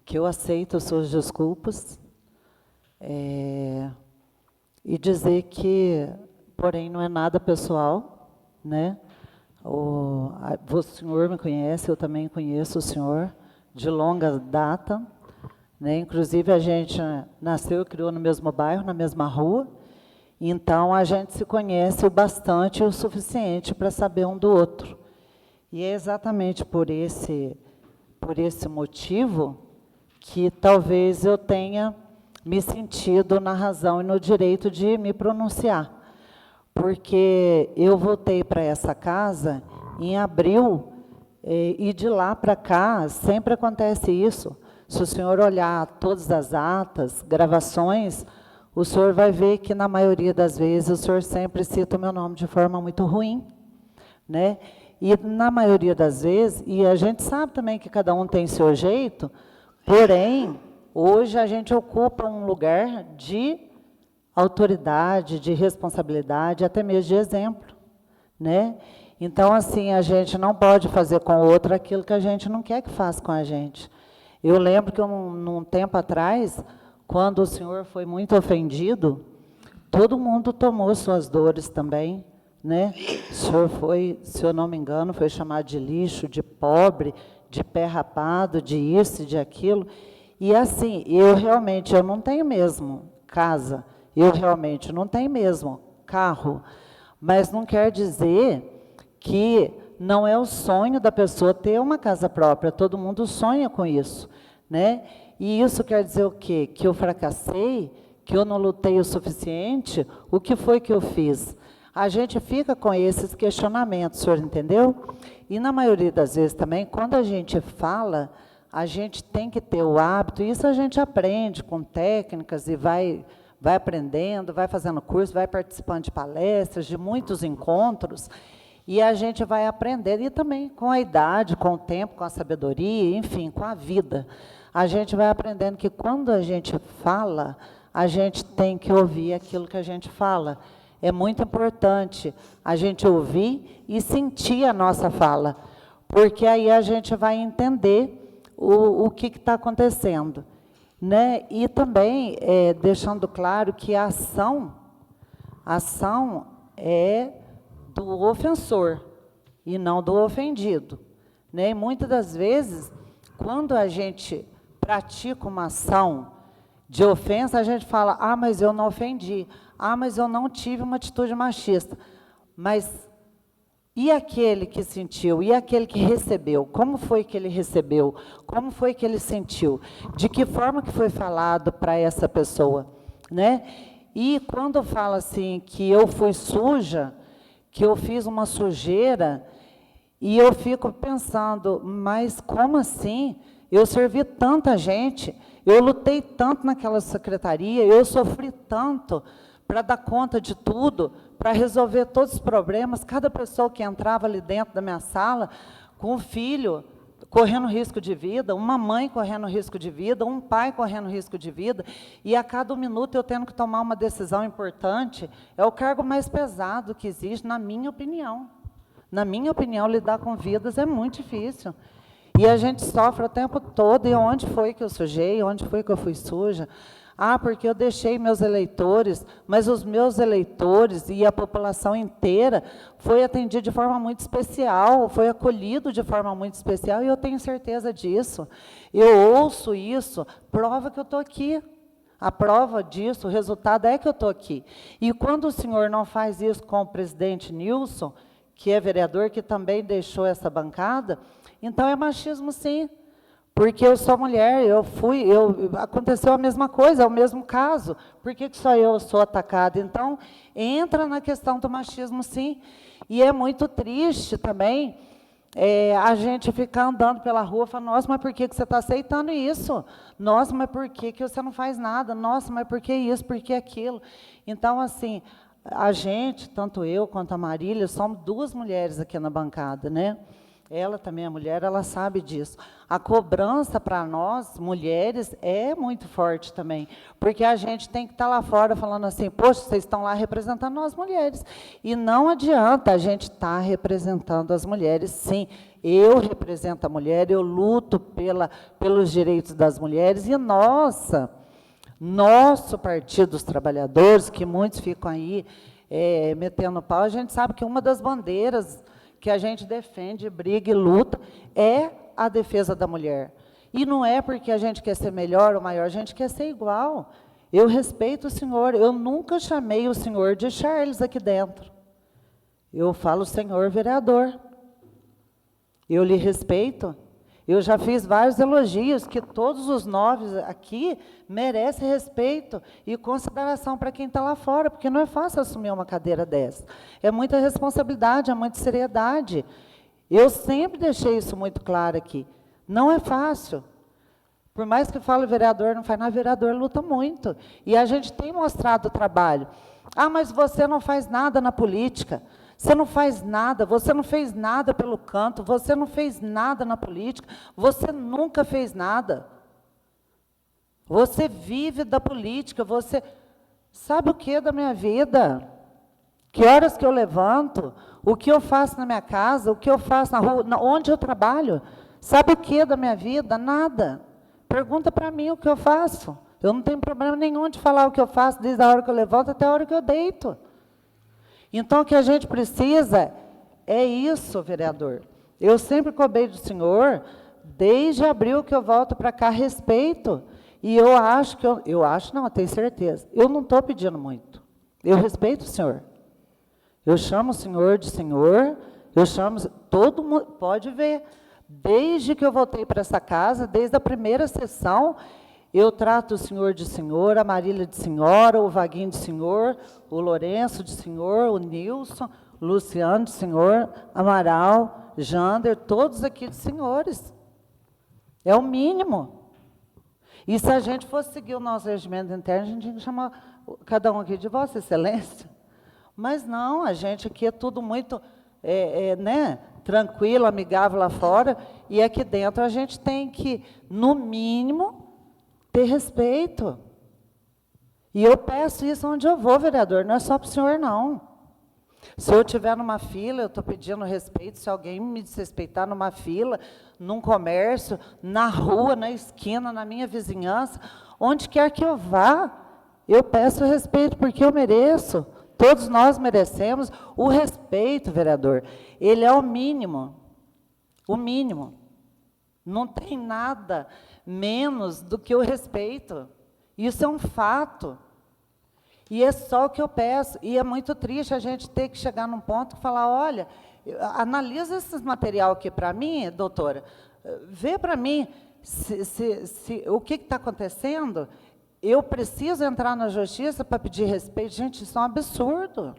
[SPEAKER 8] que eu aceito as suas desculpas e dizer que, porém, não é nada pessoal, né? O senhor me conhece, eu também conheço o senhor de longa data, né? Inclusive, a gente nasceu e criou no mesmo bairro, na mesma rua, então a gente se conhece o bastante e o suficiente para saber um do outro. E é exatamente por esse motivo que talvez eu tenha me sentido na razão e no direito de me pronunciar. Porque eu voltei para essa casa em abril, e de lá para cá sempre acontece isso. Se o senhor olhar todas as atas, gravações, o senhor vai ver que, na maioria das vezes, o senhor sempre cita o meu nome de forma muito ruim, né? E, na maioria das vezes, e a gente sabe também que cada um tem seu jeito, porém, hoje a gente ocupa um lugar de autoridade, de responsabilidade, até mesmo de exemplo, né? Então, assim, a gente não pode fazer com o outro aquilo que a gente não quer que faça com a gente. Eu lembro que, num tempo atrás, quando o senhor foi muito ofendido, todo mundo tomou suas dores também, né? O senhor foi, se eu não me engano, foi chamado de lixo, de pobre, de pé rapado, de isso e de aquilo. E assim, eu não tenho mesmo casa, eu realmente não tenho mesmo carro, mas não quer dizer que não é o sonho da pessoa ter uma casa própria, todo mundo sonha com isso, né? E isso quer dizer o quê? Que eu fracassei, que eu não lutei o suficiente, o que foi que eu fiz? A gente fica com esses questionamentos, o senhor entendeu? E na maioria das vezes também, quando a gente fala, a gente tem que ter o hábito, isso a gente aprende com técnicas e vai aprendendo, vai fazendo curso, vai participando de palestras, de muitos encontros, e a gente vai aprendendo, e também com a idade, com o tempo, com a sabedoria, enfim, com a vida. A gente vai aprendendo que quando a gente fala, a gente tem que ouvir aquilo que a gente fala. É muito importante a gente ouvir e sentir a nossa fala, porque aí a gente vai entender o que está acontecendo, né? E também deixando claro que a ação é do ofensor e não do ofendido, né? E muitas das vezes, quando a gente pratica uma ação de ofensa, a gente fala, ah, mas eu não ofendi, ah, mas eu não tive uma atitude machista. Mas e aquele que sentiu? E aquele que recebeu? Como foi que ele recebeu? Como foi que ele sentiu? De que forma que foi falado para essa pessoa, né? E quando fala assim, que eu fui suja, que eu fiz uma sujeira, e eu fico pensando, mas como assim? Eu servi tanta gente, eu lutei tanto naquela secretaria, eu sofri tanto para dar conta de tudo, para resolver todos os problemas, cada pessoa que entrava ali dentro da minha sala, com um filho correndo risco de vida, uma mãe correndo risco de vida, um pai correndo risco de vida, e a cada minuto eu tendo que tomar uma decisão importante, é o cargo mais pesado que existe, na minha opinião. Na minha opinião, lidar com vidas é muito difícil. E a gente sofre o tempo todo, e onde foi que eu sujei, onde foi que eu fui suja? Ah, porque eu deixei meus eleitores, mas os meus eleitores e a população inteira foi atendida de forma muito especial, foi acolhido de forma muito especial, e eu tenho certeza disso. Eu ouço isso, prova que eu estou aqui. A prova disso, o resultado é que eu estou aqui. E quando o senhor não faz isso com o presidente Nilson, que é vereador, que também deixou essa bancada, então é machismo, sim. Porque eu sou mulher, aconteceu a mesma coisa, é o mesmo caso. Por que só eu sou atacada? Então, entra na questão do machismo, sim. E é muito triste também a gente ficar andando pela rua e falar, nossa, mas por que você está aceitando isso? Nossa, mas por que você não faz nada? Nossa, mas por que isso, por que aquilo? Então, assim, a gente, tanto eu quanto a Marília, somos duas mulheres aqui na bancada, né? ela também é mulher, ela sabe disso. A cobrança para nós, mulheres, é muito forte também, porque a gente tem que estar lá fora falando assim, poxa, vocês estão lá representando nós mulheres. E não adianta a gente estar representando as mulheres, sim. Eu represento a mulher, eu luto pelos direitos das mulheres, e nosso Partido dos Trabalhadores, que muitos ficam aí metendo pau, a gente sabe que uma das bandeiras que a gente defende, briga e luta, é a defesa da mulher. E não é porque a gente quer ser melhor ou maior, a gente quer ser igual. Eu respeito o senhor, eu nunca chamei o senhor de Charles aqui dentro. Eu falo senhor vereador. Eu lhe respeito. Eu já fiz vários elogios, que todos os 9 aqui merecem respeito e consideração para quem está lá fora, porque não é fácil assumir uma cadeira dessa. É muita responsabilidade, é muita seriedade. Eu sempre deixei isso muito claro aqui. Não é fácil. Por mais que fale vereador, não faz nada, vereador luta muito. E a gente tem mostrado o trabalho. Ah, mas você não faz nada na política. Você não faz nada, você não fez nada pelo canto, você não fez nada na política, você nunca fez nada. Você vive da política, você sabe o que da minha vida? Que horas que eu levanto? O que eu faço na minha casa? O que eu faço na rua? Onde eu trabalho? Sabe o que da minha vida? Nada. Pergunta para mim o que eu faço. Eu não tenho problema nenhum de falar o que eu faço desde a hora que eu levanto até a hora que eu deito. Então, o que a gente precisa é isso, vereador. Eu sempre cobrei do senhor, desde abril que eu volto para cá, respeito. E eu acho que, eu tenho certeza, eu não estou pedindo muito. Eu respeito o senhor. Eu chamo o senhor de senhor, eu chamo, todo mundo, pode ver. Desde que eu voltei para essa casa, desde a primeira sessão, eu trato o senhor de senhor, a Marília de senhora, o Vaguinho de senhor, o Lourenço de senhor, o Nilson, o Luciano de senhor, Amaral, Jander, todos aqui de senhores. É o mínimo. E se a gente fosse seguir o nosso regimento interno, a gente tinha que chamar cada um aqui de Vossa Excelência. Mas não, a gente aqui é tudo muito tranquilo, amigável lá fora, e aqui dentro a gente tem que, no mínimo, ter respeito. E eu peço isso onde eu vou, vereador, não é só para o senhor, não. Se eu estiver numa fila, eu estou pedindo respeito, se alguém me desrespeitar numa fila, num comércio, na rua, na esquina, na minha vizinhança, onde quer que eu vá, eu peço respeito, porque eu mereço. Todos nós merecemos o respeito, vereador. Ele é o mínimo. O mínimo. Não tem nada menos do que o respeito. Isso é um fato. E é só o que eu peço. E é muito triste a gente ter que chegar num ponto e falar, olha, analisa esse material aqui para mim, doutora, vê para mim o que está acontecendo. Eu preciso entrar na justiça para pedir respeito. Gente, isso é um absurdo.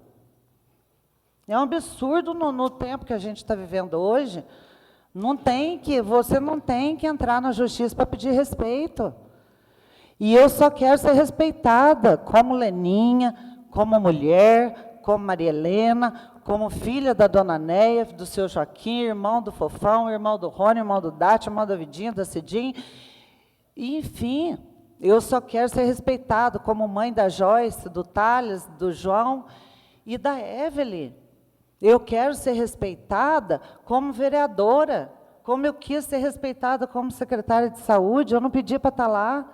[SPEAKER 8] É um absurdo no tempo que a gente está vivendo hoje. Você não tem que entrar na justiça para pedir respeito. E eu só quero ser respeitada como Leninha, como mulher, como Maria Helena, como filha da dona Néia, do seu Joaquim, irmão do Fofão, irmão do Rony, irmão do Dati, irmão da Vidinha, da Cidinha. Enfim, eu só quero ser respeitada como mãe da Joyce, do Thales, do João e da Evelyn. Eu quero ser respeitada como vereadora, como eu quis ser respeitada como secretária de saúde. Eu não pedi para estar lá,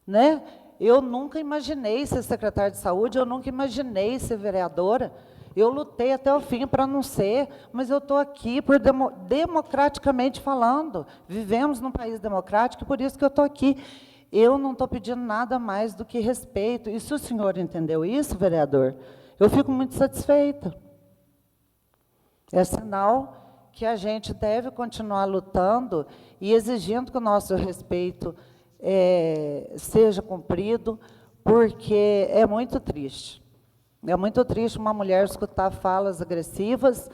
[SPEAKER 8] né? Eu nunca imaginei ser secretária de saúde, eu nunca imaginei ser vereadora. Eu lutei até o fim para não ser, mas eu estou aqui por democraticamente falando. Vivemos num país democrático, por isso que eu estou aqui. Eu não estou pedindo nada mais do que respeito. E se o senhor entendeu isso, vereador, eu fico muito satisfeita. É sinal que a gente deve continuar lutando e exigindo que o nosso respeito seja cumprido, porque é muito triste. É muito triste uma mulher escutar falas agressivas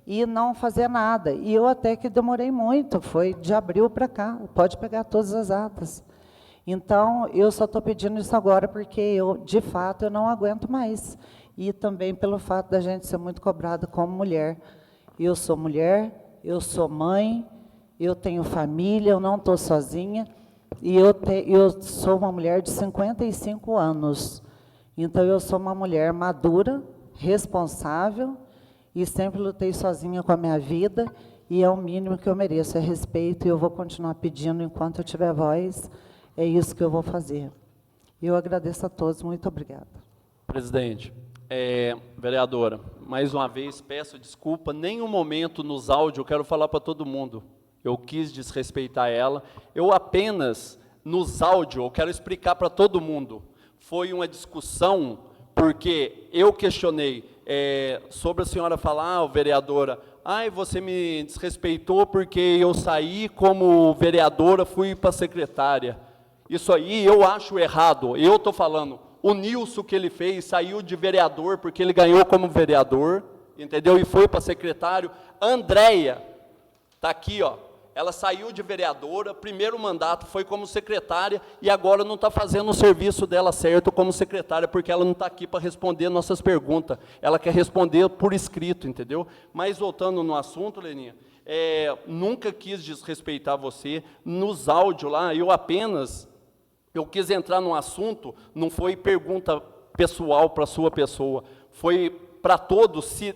[SPEAKER 8] e não fazer nada. E eu até que demorei muito, foi de abril para cá, pode pegar todas as atas. Então, eu só estou pedindo isso agora porque eu, de fato, eu não aguento mais. E também pelo fato da gente ser muito cobrada como mulher. Eu sou mulher, eu sou mãe, eu tenho família, eu não estou sozinha, e eu sou uma mulher de 55 anos. Então, eu sou uma mulher madura, responsável, e sempre lutei sozinha com a minha vida, e é o mínimo que eu mereço, é respeito, e eu vou continuar pedindo enquanto eu tiver voz, é isso que eu vou fazer. Eu agradeço a todos, muito obrigada.
[SPEAKER 3] Presidente, vereadora, mais uma vez peço desculpa, nenhum momento nos áudios eu quero falar para todo mundo, eu quis desrespeitar ela, eu apenas, nos áudios, eu quero explicar para todo mundo, foi uma discussão, porque eu questionei, sobre a senhora falar, vereadora, você me desrespeitou porque eu saí como vereadora, fui para secretária. Isso aí eu acho errado, eu estou falando, o Nilson que ele fez, saiu de vereador porque ele ganhou como vereador, entendeu? E foi para secretário. A Andréia, está aqui, ó, ela saiu de vereadora, primeiro mandato foi como secretária e agora não está fazendo o serviço dela certo como secretária, porque ela não está aqui para responder nossas perguntas, ela quer responder por escrito, entendeu? Mas voltando no assunto, Leninha, nunca quis desrespeitar você, nos áudios lá, eu quis entrar no assunto, não foi pergunta pessoal para a sua pessoa, foi para todos, se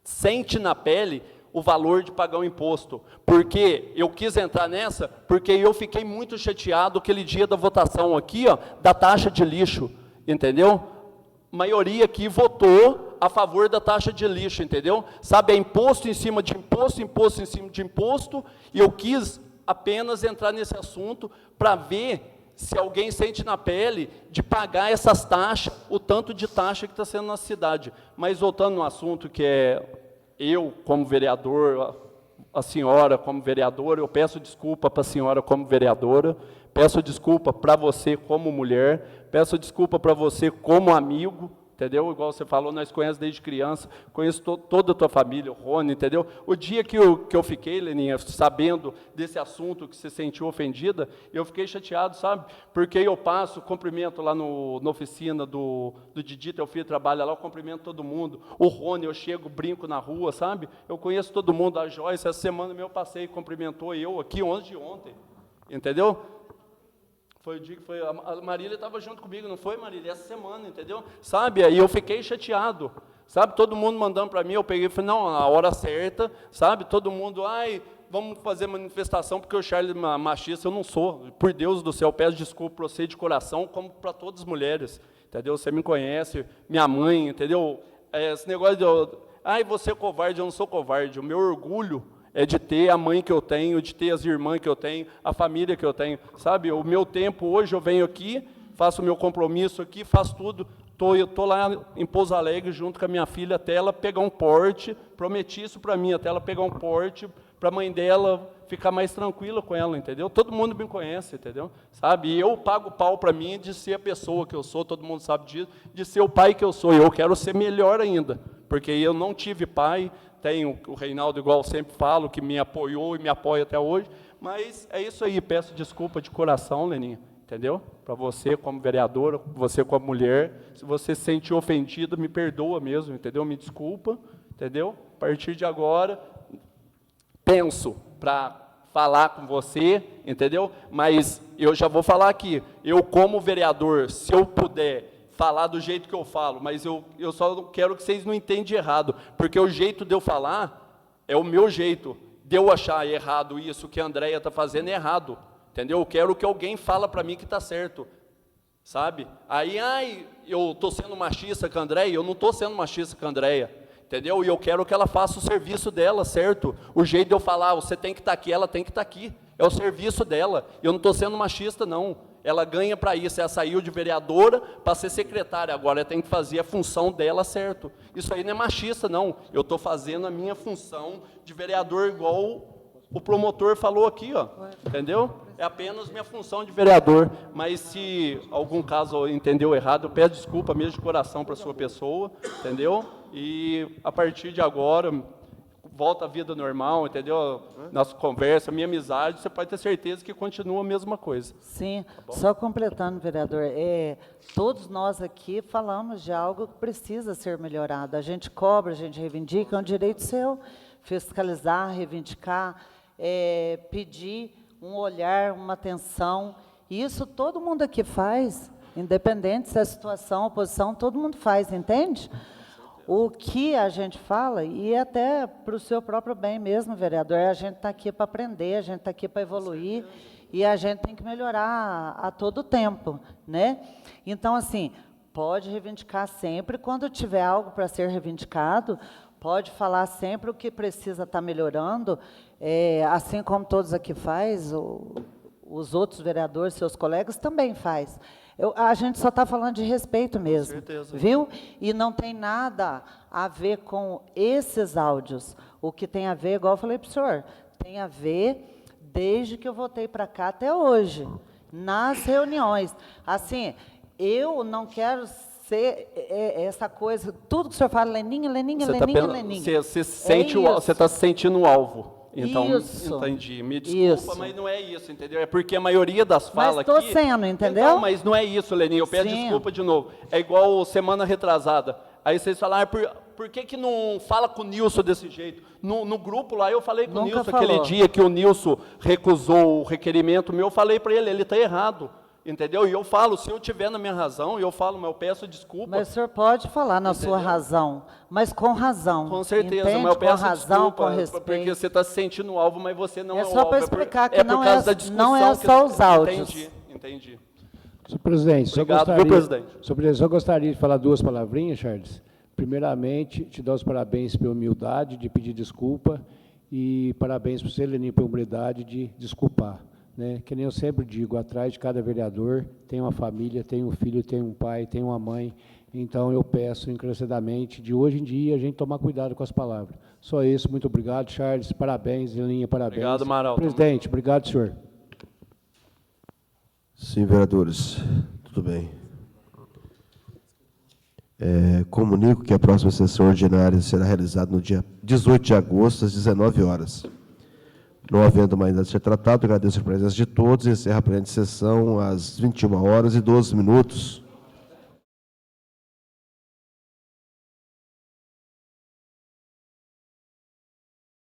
[SPEAKER 3] sente na pele o valor de pagar o imposto, porque eu quis entrar nessa, porque eu fiquei muito chateado aquele dia da votação aqui, ó, da taxa de lixo, entendeu? A maioria aqui votou a favor da taxa de lixo, entendeu? Sabe, é imposto em cima de imposto, imposto em cima de imposto, e eu quis apenas entrar nesse assunto para ver se alguém sente na pele de pagar essas taxas, o tanto de taxa que está sendo na cidade. Mas voltando no assunto que é eu como vereador, a senhora como vereadora, eu peço desculpa para a senhora como vereadora, peço desculpa para você como mulher, peço desculpa para você como amigo, entendeu? Igual você falou, nós conhecemos desde criança, conheço toda a tua família, o Rony, entendeu? O dia que eu fiquei, Leninha, sabendo desse assunto, que você sentiu ofendida, eu fiquei chateado, sabe? Porque eu passo, cumprimento lá na oficina do Didi, teu filho trabalha lá, eu cumprimento todo mundo. O Rony, eu chego, brinco na rua, sabe? Eu conheço todo mundo, a Joyce, essa semana eu passei, cumprimentou eu aqui, 11 de ontem, entendeu? Foi o dia que foi, a Marília estava junto comigo, não foi, Marília? Essa semana, entendeu? Sabe, aí eu fiquei chateado, sabe, todo mundo mandando para mim, eu peguei e falei, não, a hora certa, sabe, todo mundo, vamos fazer manifestação, porque o Charles é machista, eu não sou, por Deus do céu, peço desculpa para você de coração, como para todas as mulheres, entendeu? Você me conhece, minha mãe, entendeu? Esse negócio de, você é covarde, eu não sou covarde, o meu orgulho é de ter a mãe que eu tenho, de ter as irmãs que eu tenho, a família que eu tenho, sabe? O meu tempo, hoje eu venho aqui, faço o meu compromisso aqui, faço tudo, eu estou lá em Pouso Alegre junto com a minha filha, até ela pegar um porte, prometi isso para mim, até ela pegar um porte, para a mãe dela ficar mais tranquila com ela, entendeu? Todo mundo me conhece, entendeu? Sabe? E eu pago pau para mim de ser a pessoa que eu sou, todo mundo sabe disso, de ser o pai que eu sou, e eu quero ser melhor ainda, porque eu não tive pai, tenho o Reinaldo, igual eu sempre falo, que me apoiou e me apoia até hoje, mas é isso aí, peço desculpa de coração, Leninha, entendeu? Para você como vereadora, você como mulher, se você se sentir ofendido, me perdoa mesmo, entendeu? Me desculpa, entendeu? A partir de agora, penso para falar com você, entendeu? Mas eu já vou falar aqui, eu como vereador, se eu puder falar do jeito que eu falo, mas eu só quero que vocês não entendam errado, porque o jeito de eu falar é o meu jeito, de eu achar errado isso que a Andréia está fazendo é errado, entendeu? Eu quero que alguém fala para mim que está certo, sabe? Aí, eu estou sendo machista com a Andréia, eu não estou sendo machista com a Andréia, entendeu? E eu quero que ela faça o serviço dela, certo? O jeito de eu falar, você tem que estar aqui, ela tem que estar aqui, é o serviço dela, eu não estou sendo machista, não. Ela ganha para isso, ela saiu de vereadora para ser secretária, agora ela tem que fazer a função dela certo. Isso aí não é machista, não. Eu estou fazendo a minha função de vereador igual o promotor falou aqui, ó, entendeu? É apenas minha função de vereador, mas se algum caso entendeu errado, eu peço desculpa mesmo de coração para a sua pessoa, entendeu? E a partir de agora, volta à vida normal, entendeu? Nossa conversa, minha amizade, você pode ter certeza que continua a mesma coisa.
[SPEAKER 8] Sim, só completando, vereador, todos nós aqui falamos de algo que precisa ser melhorado. A gente cobra, a gente reivindica, é um direito seu. fiscalizar, reivindicar, pedir um olhar, uma atenção. E isso todo mundo aqui faz, independente se é situação, oposição, todo mundo faz, entende? O que a gente fala, e até para o seu próprio bem mesmo, vereador, a gente está aqui para aprender, a gente está aqui para evoluir, e a gente tem que melhorar a todo tempo, né? Então, assim, pode reivindicar sempre, quando tiver algo para ser reivindicado, pode falar sempre o que precisa estar melhorando, assim como todos aqui faz, os outros vereadores, seus colegas, também faz. A gente só está falando de respeito mesmo, viu? E não tem nada a ver com esses áudios. O que tem a ver, igual eu falei para o senhor, tem a ver desde que eu voltei para cá até hoje, nas reuniões. Assim, eu não quero ser essa coisa, tudo que o senhor fala, Leninha, Leninha, Leninha, Leninha.
[SPEAKER 3] Você está se sentindo o alvo. Então,
[SPEAKER 8] isso.
[SPEAKER 3] Entendi. Me desculpa, mas não é isso, entendeu? É porque a maioria das falas aqui...
[SPEAKER 8] Mas estou sendo, entendeu?
[SPEAKER 3] Então, mas não é isso, Leninha. Eu peço desculpa de novo. É igual semana retrasada. Aí vocês falaram, por que não fala com o Nilson desse jeito? No grupo lá, eu falei com o Nilson aquele dia que o Nilson recusou o requerimento meu, eu falei para ele está errado. Entendeu? E eu falo, se eu tiver na minha razão, eu falo, mas eu peço desculpa.
[SPEAKER 8] Mas o senhor pode falar na sua razão, mas com razão.
[SPEAKER 3] Com certeza,
[SPEAKER 8] entende?
[SPEAKER 3] mas eu peço
[SPEAKER 8] com razão,
[SPEAKER 3] desculpa,
[SPEAKER 8] com respeito.
[SPEAKER 3] porque você está se sentindo alvo, mas você não é o alvo.
[SPEAKER 8] É só para explicar que não é
[SPEAKER 3] não
[SPEAKER 8] só os áudios.
[SPEAKER 3] Entendi.
[SPEAKER 10] Senhor presidente,
[SPEAKER 3] obrigado, viu, presidente?
[SPEAKER 10] Senhor presidente, só gostaria de falar duas palavrinhas, Charles. Primeiramente, te dar os parabéns pela humildade de pedir desculpa e parabéns para você, Leninha, pela humildade de desculpar. Né? Que nem eu sempre digo, atrás de cada vereador tem uma família, tem um filho, tem um pai, tem uma mãe. Então, eu peço encarecidamente, de hoje em dia, a gente tomar cuidado com as palavras. Só isso, muito obrigado, Charles, parabéns, Leninha, parabéns.
[SPEAKER 3] Obrigado, Amaral.
[SPEAKER 10] Presidente, obrigado, senhor.
[SPEAKER 1] Sim, vereadores, tudo bem. Comunico que a próxima sessão ordinária será realizada no dia 18 de agosto, às 19 horas. Não havendo mais nada a ser tratado, agradeço a presença de todos e encerro a presente sessão às 21h12.